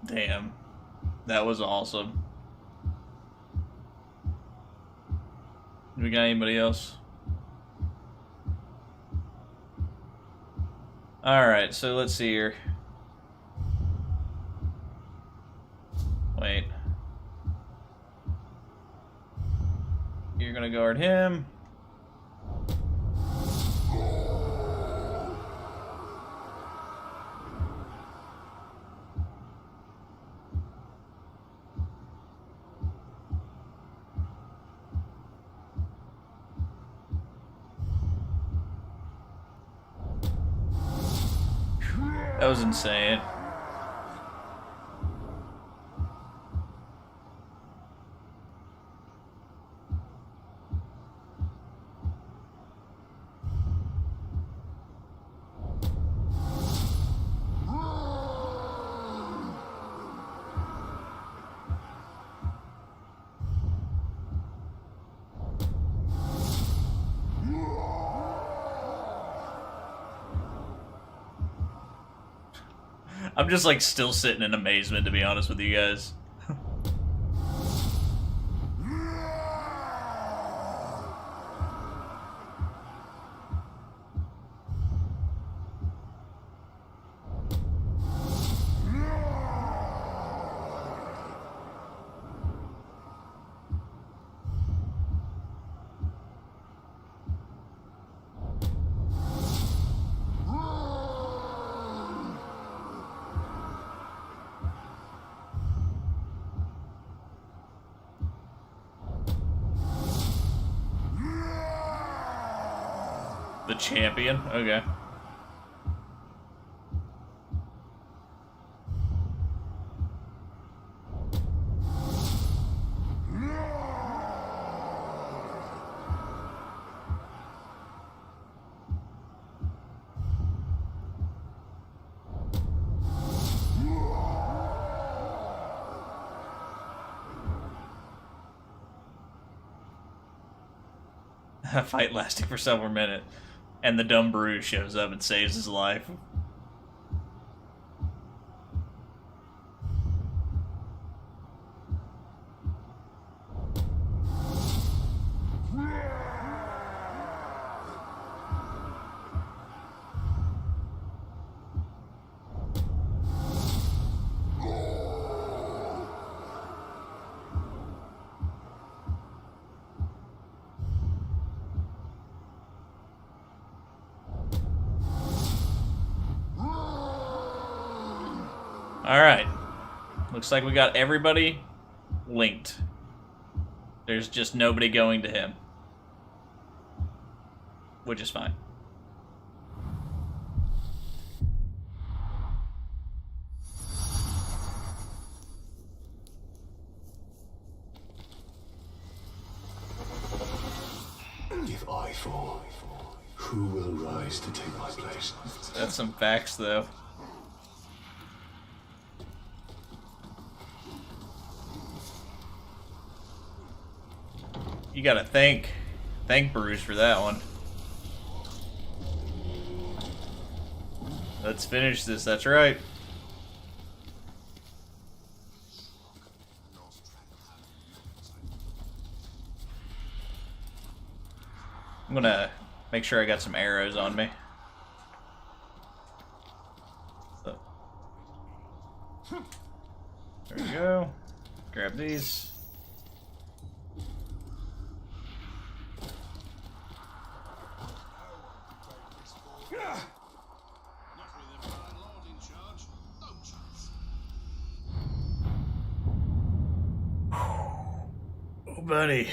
Damn. That was awesome. Do we got anybody else? Alright, so let's see here. Wait. You're gonna guard him. That was insane. I'm just like still sitting in amazement, to be honest with you guys. The champion? Okay. A fight lasting for several minutes. And the dumb Bruce shows up and saves his life. Alright. Looks like we got everybody linked. There's just nobody going to him. Which is fine. If I fall, who will rise to take my place? That's some facts, though. You gotta thank Bruce for that one. Let's finish this, that's right. I'm gonna make sure I got some arrows on me. So. There we go. these. Oh, buddy.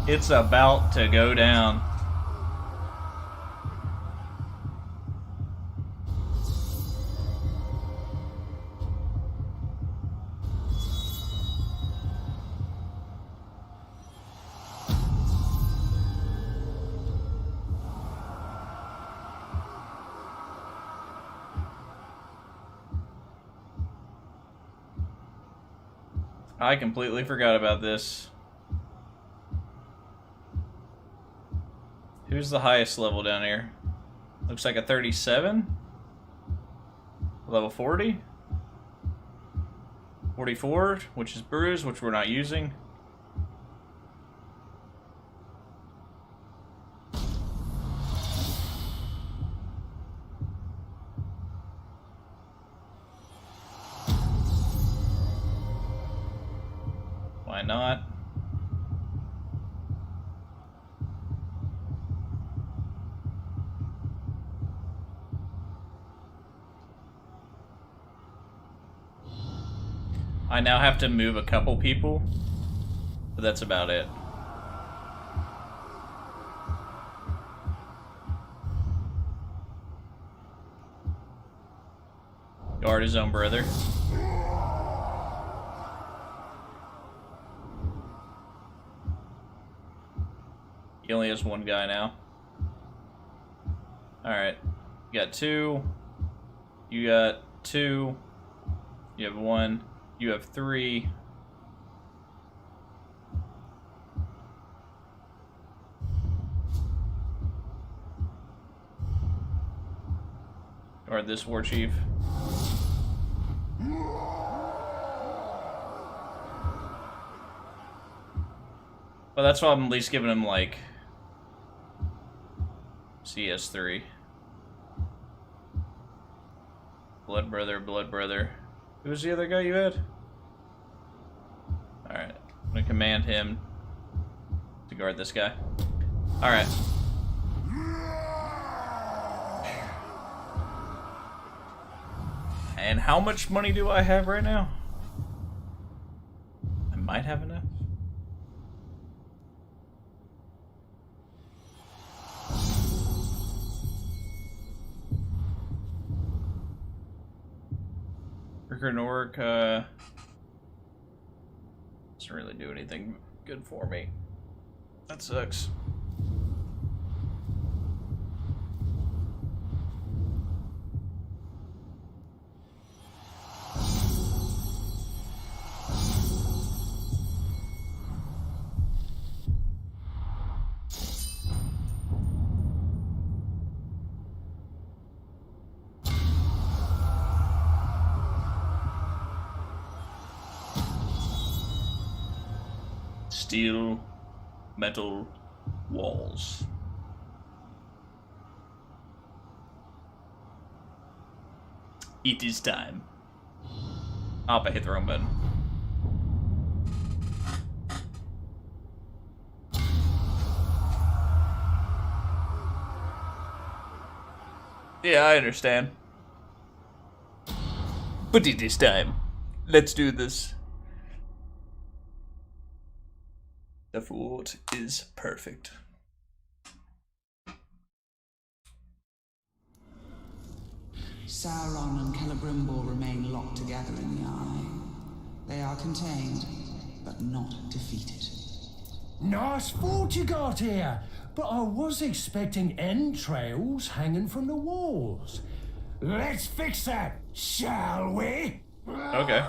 It's about to go down. I completely forgot about this. Who's the highest level down here? Looks like a 37. Level 40. 44, which is Bruise, which we're not using. Why not? I now have to move a couple people, but that's about it. Guard his own brother. He only has one guy now. Alright. You got 2. You got 2. You have 1. You have 3. Guard this war chief. Well, that's why I'm at least giving him, like, CS3. Blood brother, blood brother. Who was the other guy you had? Alright. I'm gonna command him to guard this guy. Alright. And how much money do I have right now? I might have enough. Recruit and work, doesn't really do anything good for me. That sucks. Steel, metal walls. It is time. Oh, I hit the wrong button. Yeah, I understand. But it is time. Let's do this. The fort is perfect. Sauron and Celebrimbor remain locked together in the eye. They are contained, but not defeated. Nice fort you got here, but I was expecting entrails hanging from the walls. Let's fix that, shall we? Okay.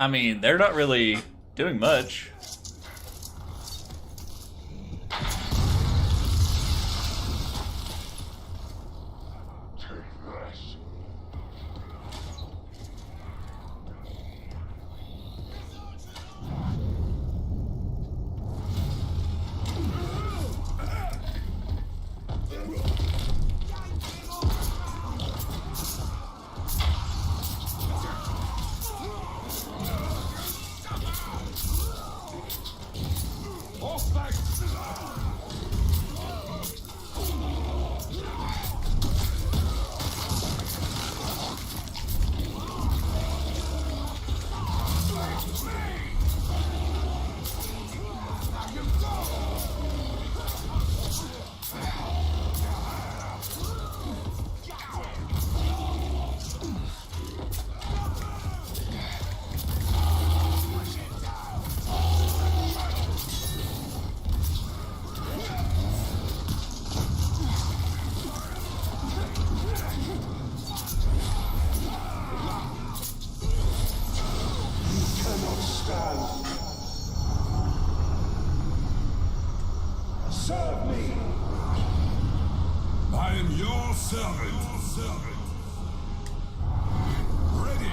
I mean, they're not really doing much. Serve me! I am your servant. Ready.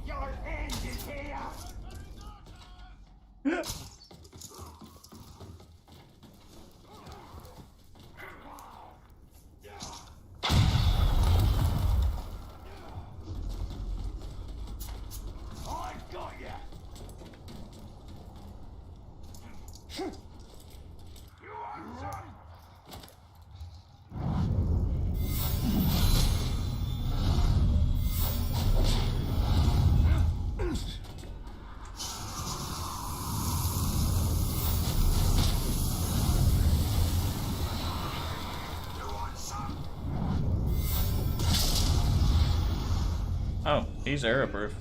Your end is here! I've got ya! You answer! Oh, he's arrow-proof.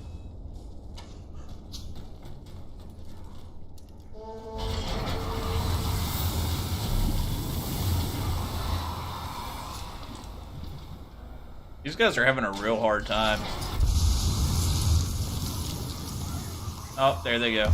These guys are having a real hard time. Oh, there they go.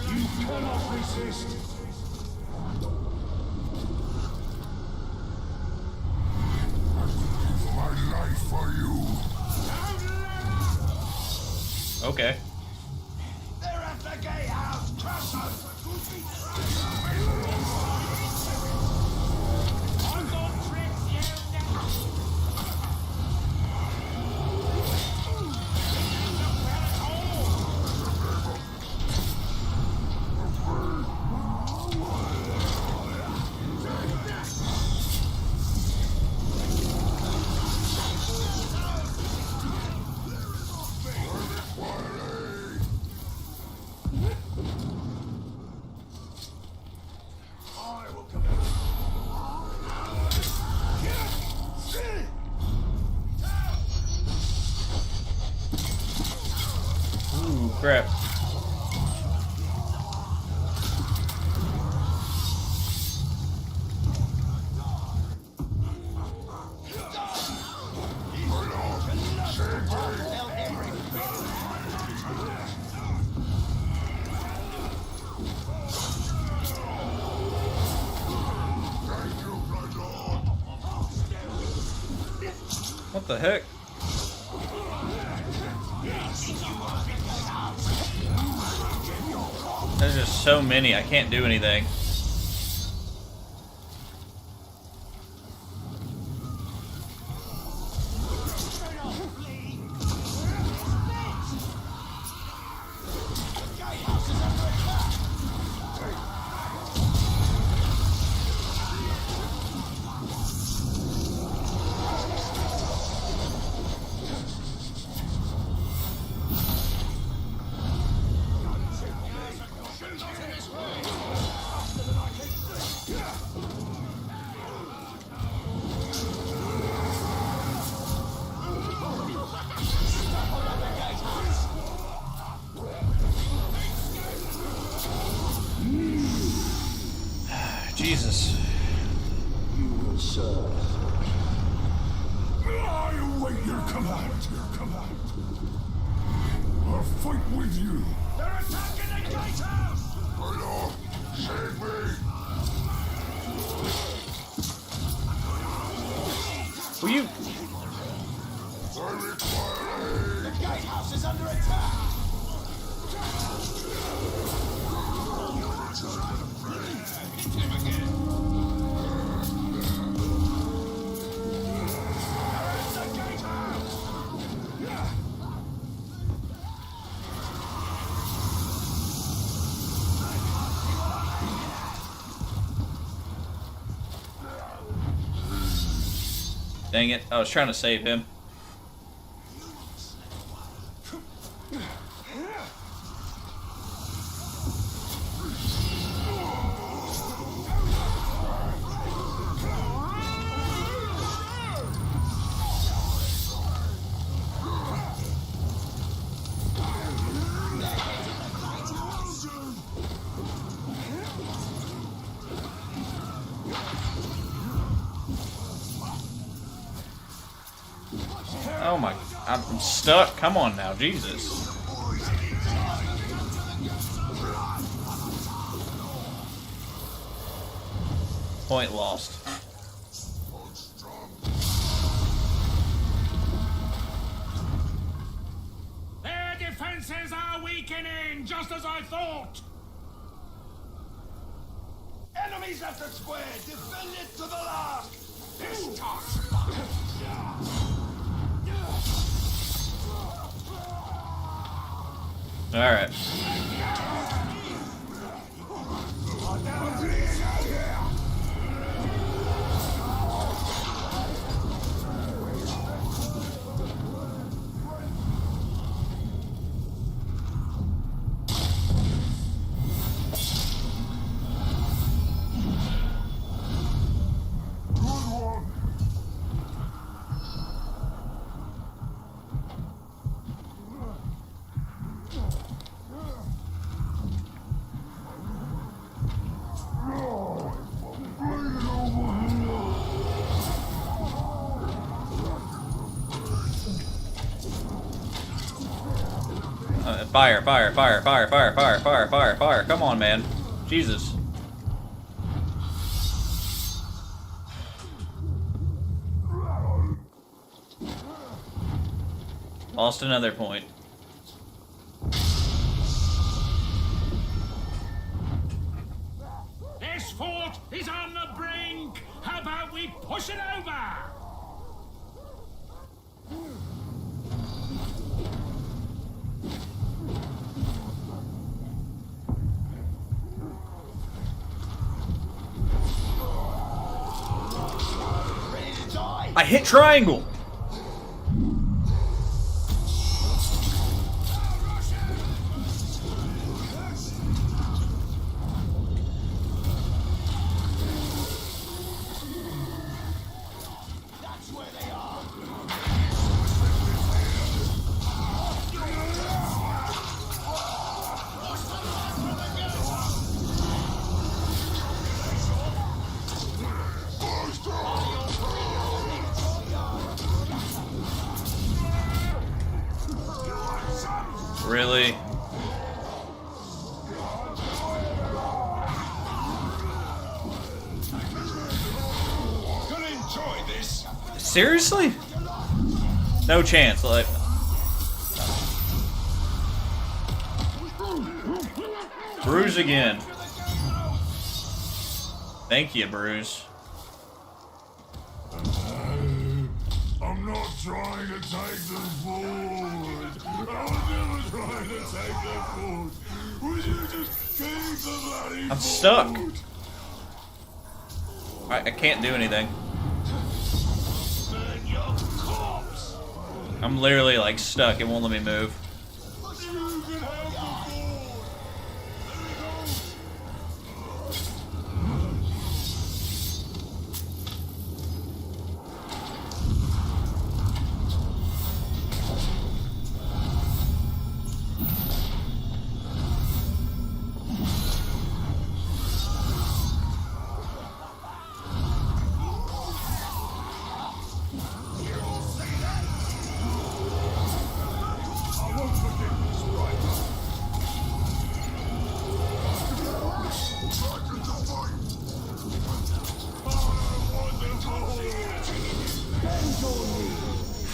You cannot resist! My life for you. Okay. They're at the gatehouse! Crush them! I'm gonna trick you now! Ooh, crap. What the heck? There's just so many, I can't do anything. Jesus. You will serve. I await your command, I'll fight with you. They're attacking the gatehouse! Hello, save me. Will you? I require The gatehouse is under attack! Dang it, I was trying to save him. Oh my, I'm stuck. Come on now, Jesus. Point lost. Their defenses are weakening, just as I thought. Enemies left the square! Defend it to the last! This toss! All right. Fire, fire, fire, fire, fire, fire, fire, fire, fire. Come on, man. Jesus. Lost another point. This fort is on the brink. How about we push it over? I hit triangle. That's where they are! Really? Gonna enjoy this! Seriously? No chance. Like, Bruise again. Thank you, Bruise. I'm not trying to take the food. I was never trying to take the food. Would you just take the bloody I'm food? stuck. I can't do anything. Burn your corpse! I'm literally like stuck. It won't let me move. You can have the food.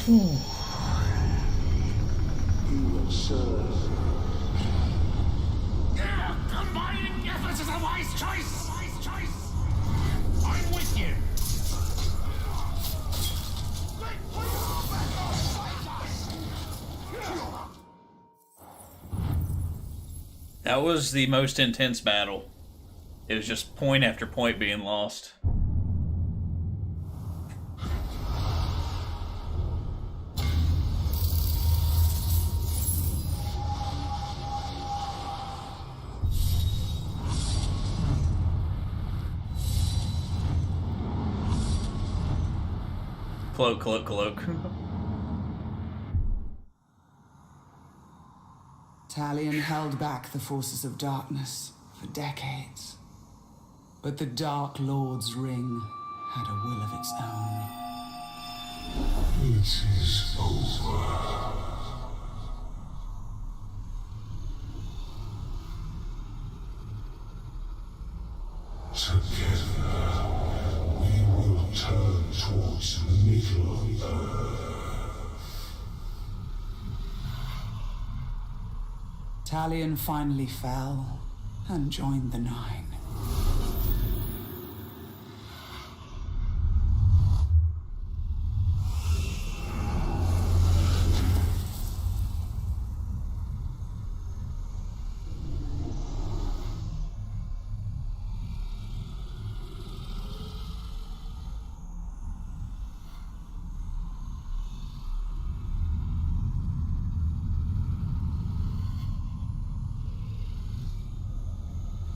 You will serve. Yeah, combining efforts is a wise choice. Wise choice. I'm with you. That was the most intense battle. It was just point after point being lost. Cloak, cloak, cloak. Talion held back the forces of darkness for decades. But the Dark Lord's ring had a will of its own. It is over. Together, we will turn towards the middle of Earth. Talion finally fell and joined the Nine.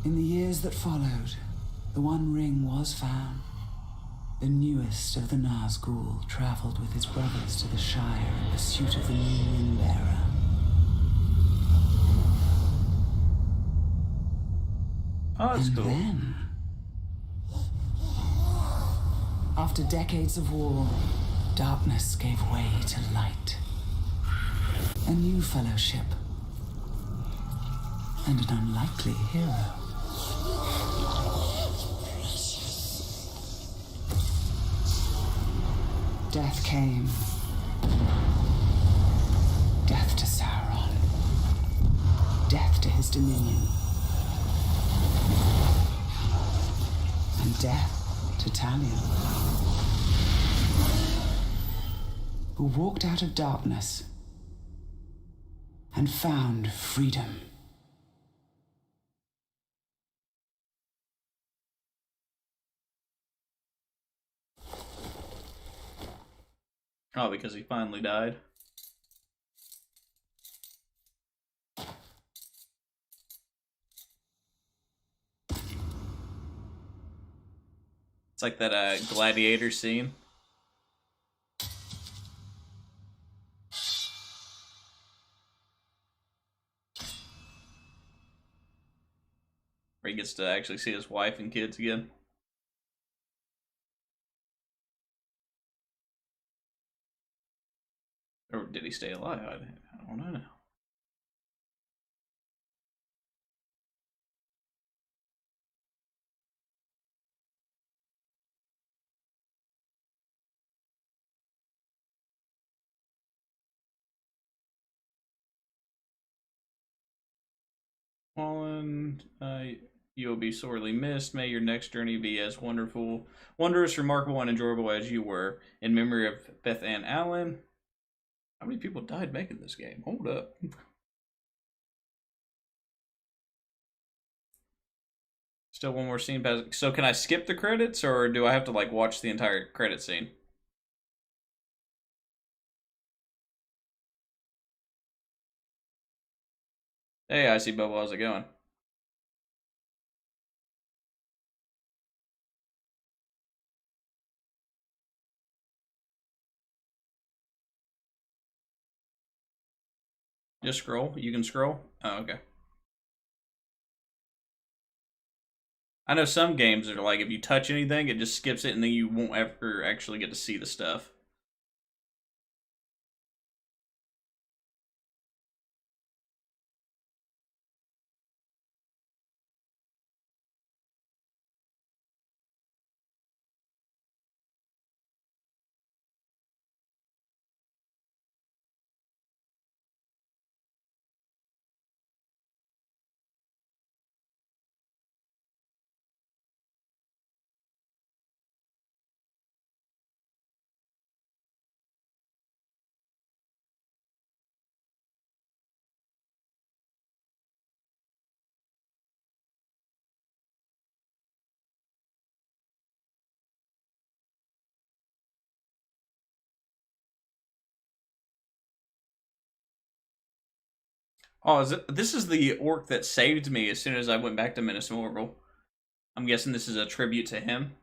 In the years that followed, the One Ring was found. The newest of the Nazgul traveled with his brothers to the Shire in pursuit of the new Ring Bearer. Oh, that's cool. Then, after decades of war, darkness gave way to light. A new fellowship. And an unlikely hero. Death came. Death to Sauron. Death to his dominion. And death to Talion, who walked out of darkness and found freedom. Oh, because he finally died. It's like that gladiator scene. Where he gets to actually see his wife and kids again. Or did he stay alive? I don't know now. Fallen, you'll be sorely missed. May your next journey be as wondrous, remarkable, and enjoyable as you were. In memory of Beth Ann Allen. How many people died making this game? Hold up. Still one more scene. So can I skip the credits, or do I have to like watch the entire credit scene? Hey, I see Bobo. How's it going? Just scroll. You can scroll. Oh, okay. I know some games are like if you touch anything, it just skips it, and then you won't ever actually get to see the stuff. Oh, this is the orc that saved me as soon as I went back to Minas Morgul. I'm guessing this is a tribute to him.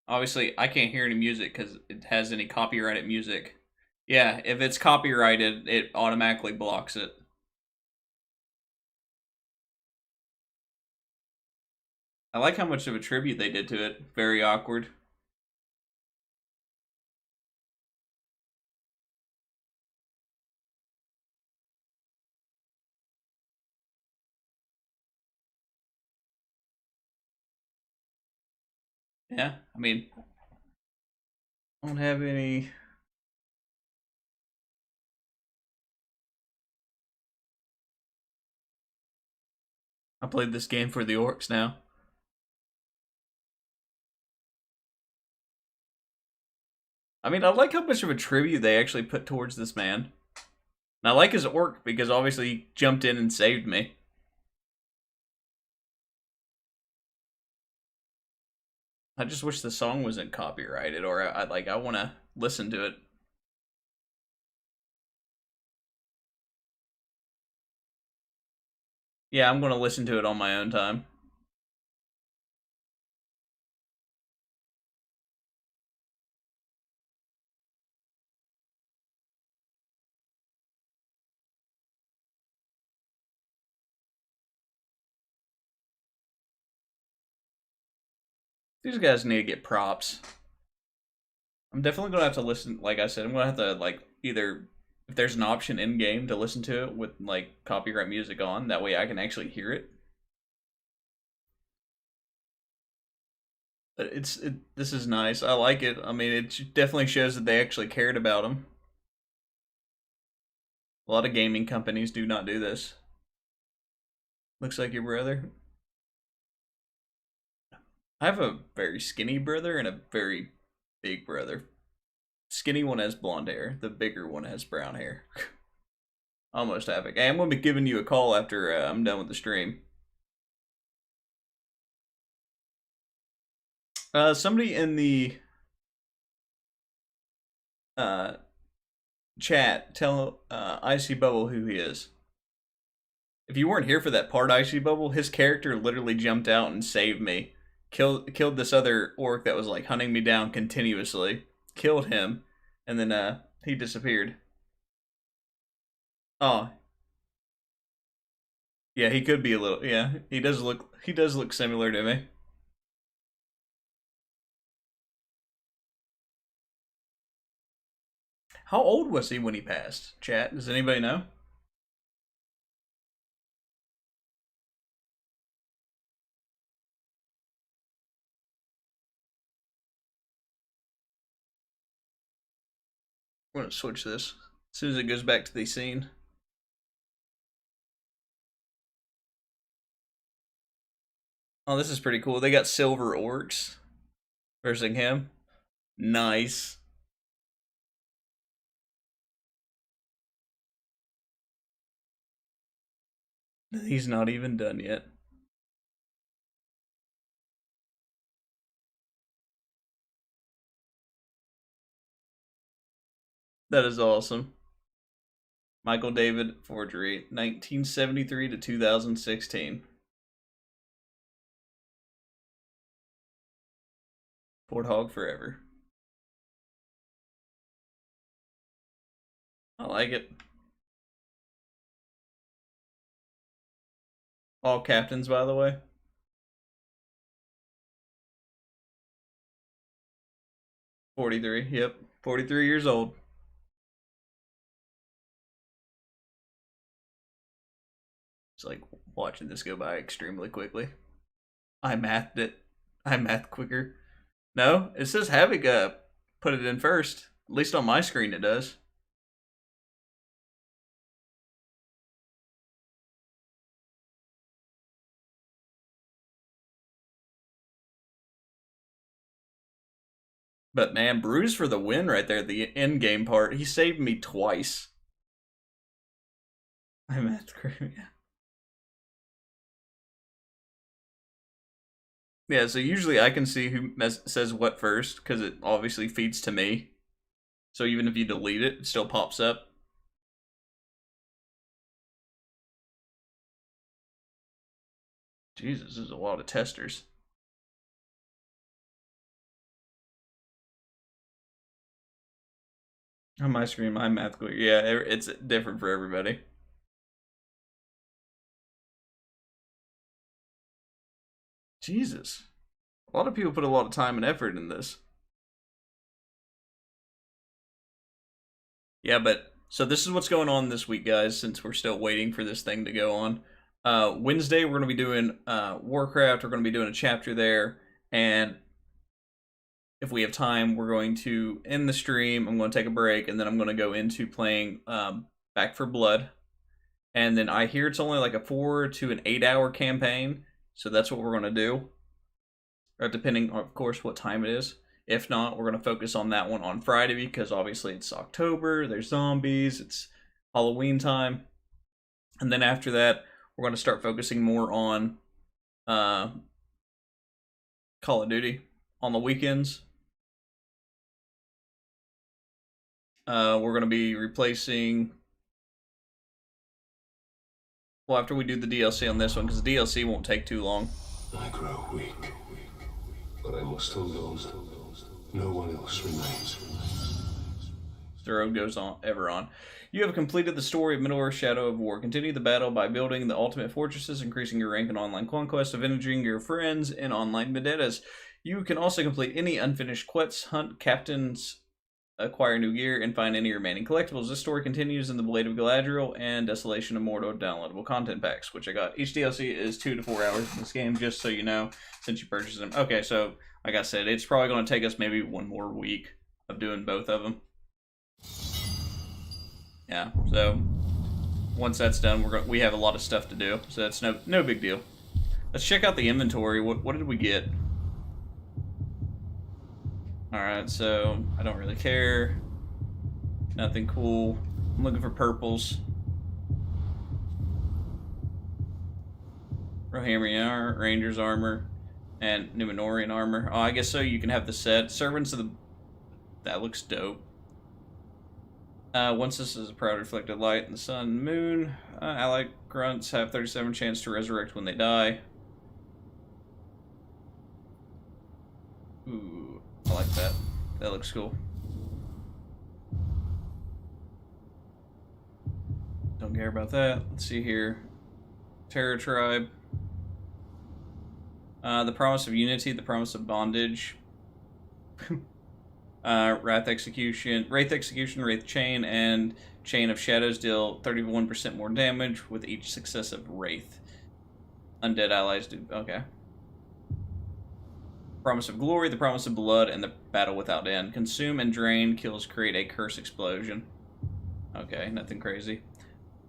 Obviously, I can't hear any music because it has any copyrighted music. Yeah, if it's copyrighted, it automatically blocks it. I like how much of a tribute they did to it. Very awkward. Yeah, I mean, I don't have any. I played this game for the orcs now. I mean, I like how much of a tribute they actually put towards this man. And I like his orc because obviously he jumped in and saved me. I just wish the song wasn't copyrighted, or I want to listen to it. Yeah, I'm going to listen to it on my own time. These guys need to get props. I'm definitely going to have to listen, like I said, I'm going to have to, like, either, if there's an option in-game to listen to it with, like, copyright music on, that way I can actually hear it. This is nice. I like it. I mean, it definitely shows that they actually cared about him. A lot of gaming companies do not do this. Looks like your brother. I have a very skinny brother and a very big brother. Skinny one has blonde hair. The bigger one has brown hair. Almost epic. Hey, I'm going to be giving you a call after I'm done with the stream. Somebody in the chat, tell Icy Bubble who he is. If you weren't here for that part, Icy Bubble, his character literally jumped out and saved me. Killed this other orc that was like hunting me down continuously. Killed him, and then he disappeared. Oh. Yeah, he could be a little, yeah. He does look similar to me. How old was he when he passed? Chat, does anybody know? I'm gonna switch this as soon as it goes back to the scene. Oh, this is pretty cool. They got silver orcs versus him. Nice. He's not even done yet. That is awesome. Michael David Forgery, 1973 to 2016. Porthog forever. I like it. All captains, by the way. '43. Yep, 43 years old. It's like watching this go by extremely quickly. I mathed it. I mathed quicker. No, it says Havoc put it in first. At least on my screen it does. But man, Bruise for the win right there, the end game part. He saved me twice. I'm at the yeah, so usually I can see who says what first, because it obviously feeds to me. So even if you delete it, it still pops up. Jesus, there's a lot of testers. On my screen, my math clear. Yeah, it's different for everybody. Jesus. A lot of people put a lot of time and effort in this. Yeah, but so this is what's going on this week, guys, since we're still waiting for this thing to go on. Wednesday, we're going to be doing Warcraft. We're going to be doing a chapter there. And if we have time, we're going to end the stream. I'm going to take a break, and then I'm going to go into playing Back for Blood. And then I hear it's only like a 4 to an 8 hour campaign. So that's what we're going to do. Depending, of course, what time it is. If not, we're going to focus on that one on Friday because obviously it's October, there's zombies, it's Halloween time. And then after that, we're going to start focusing more on Call of Duty on the weekends. We're going to be replacing... Well, after we do the DLC on this one, because the DLC won't take too long. I grow weak, but I must hold on. No one else remains. The road goes on, ever on. You have completed the story of Middle-earth Shadow of War. Continue the battle by building the ultimate fortresses, increasing your rank in online conquest, avenging your friends in online vendettas. You can also complete any unfinished quests, hunt captains, acquire new gear, and find any remaining collectibles. This story continues in the Blade of Galadriel and Desolation of Mordor downloadable content packs, which I got. Each DLC is 2 to 4 hours in this game, just so you know, since you purchased them. Okay, so, like I said, it's probably going to take us maybe one more week of doing both of them. Yeah, so, once that's done, we have a lot of stuff to do, so that's no big deal. Let's check out the inventory. What did we get? Alright, so I don't really care. Nothing cool. I'm looking for purples. Rohirrim Ranger's armor and Numenorian armor. Oh, I guess so. You can have the set. Servants of the... That looks dope. Once this is a proud reflected light in the sun and moon, allied grunts have 37 chance to resurrect when they die. Ooh. I like that. That looks cool. Don't care about that. Let's see here. Terror Tribe. The Promise of Unity, the Promise of Bondage. Wraith Execution, Wraith Chain, and Chain of Shadows deal 31% more damage with each successive Wraith. Undead allies do... Okay. Promise of Glory, the Promise of Blood, and the Battle Without End. Consume and drain kills create a curse explosion. Okay, nothing crazy.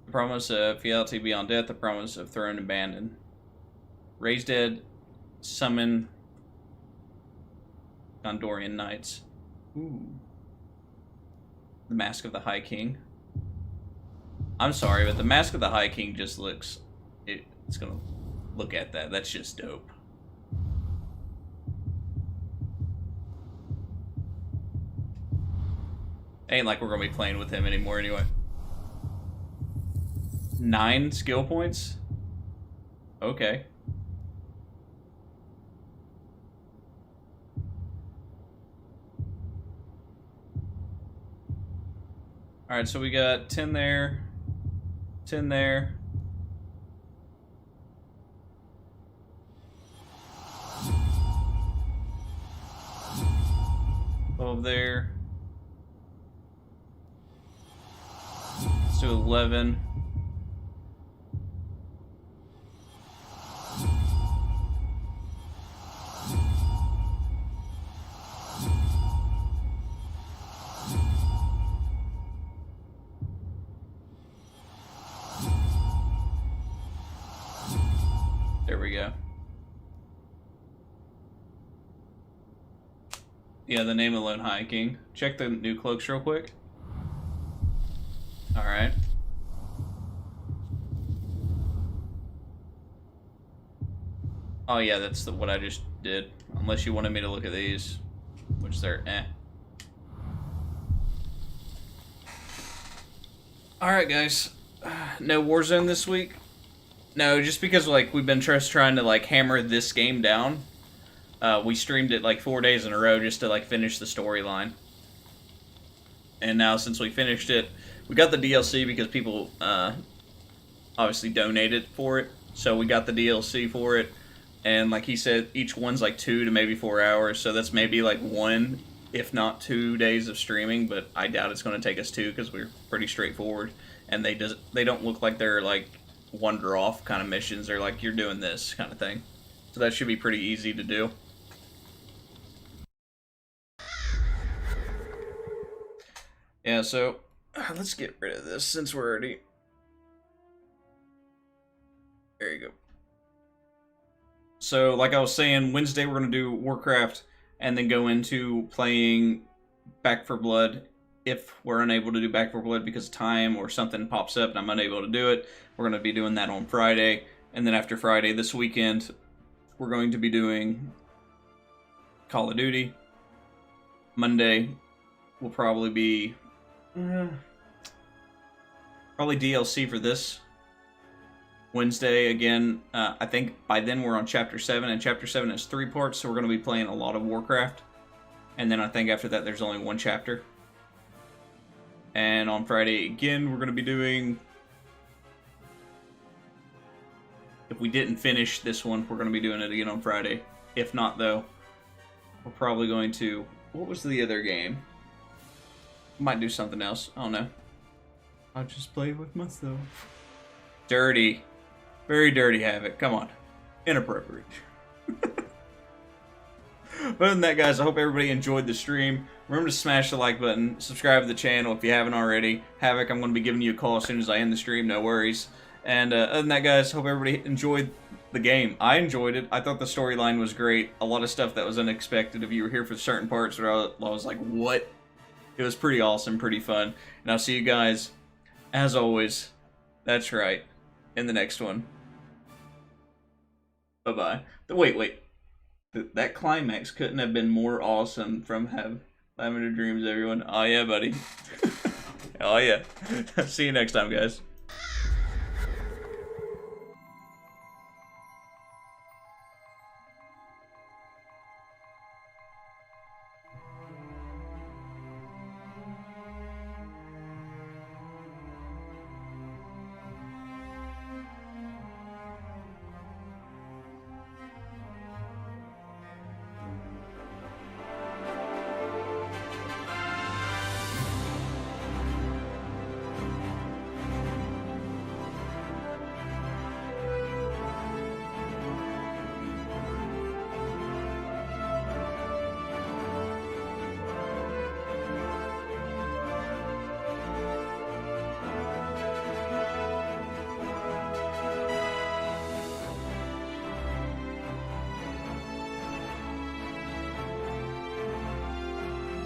The Promise of Fealty Beyond Death, the Promise of Throne Abandoned. Raise Dead, summon Gondorian Knights. Ooh. The Mask of the High King. I'm sorry, but the Mask of the High King just looks... It's gonna look at that. That's just dope. Ain't like we're gonna be playing with him anymore anyway. 9 skill points? Okay. Alright, so we got 10 there. 10 there. Over there. Let's do 11. There we go. Yeah, the name of Lone High King. Check the new cloaks real quick. Alright. Oh yeah, that's what I just did. Unless you wanted me to look at these. Which they're eh. Alright guys. No Warzone this week. No, just because like we've been just trying to like hammer this game down. We streamed it like 4 days in a row just to like finish the storyline. And now since we finished it, we got the DLC because people obviously donated for it. So we got the DLC for it. And like he said, each one's like 2 to maybe 4 hours. So that's maybe like 1, if not 2 days of streaming. But I doubt it's going to take us 2 because we're pretty straightforward. And they don't look like they're like wonder off kind of missions. They're like, you're doing this kind of thing. So that should be pretty easy to do. Yeah, so let's get rid of this since we're already... There you go. So, like I was saying, Wednesday we're going to do Warcraft and then go into playing Back 4 Blood. If we're unable to do Back 4 Blood because time or something pops up and I'm unable to do it, we're going to be doing that on Friday. And then after Friday, this weekend, we're going to be doing Call of Duty. Monday will probably be... probably DLC for this. Wednesday, again, I think by then we're on Chapter 7, and Chapter 7 is 3 parts, so we're going to be playing a lot of Warcraft. And then I think after that there's only 1 chapter. And on Friday, again, we're going to be doing... If we didn't finish this one, we're going to be doing it again on Friday. If not, though, we're probably going to... What was the other game? Might do something else. I don't know. I'll just play with myself. Dirty. Very dirty Havoc. Come on. Inappropriate. Other than that, guys, I hope everybody enjoyed the stream. Remember to smash the like button. Subscribe to the channel if you haven't already. Havoc, I'm going to be giving you a call as soon as I end the stream. No worries. And other than that, guys, hope everybody enjoyed the game. I enjoyed it. I thought the storyline was great. A lot of stuff that was unexpected. If you were here for certain parts where I was like, what? It was pretty awesome, pretty fun. And I'll see you guys, as always, that's right, in the next one. Bye-bye. Wait. That climax couldn't have been more awesome from Lavender Dreams, everyone. Oh, yeah, buddy. Oh, yeah. See you next time, guys.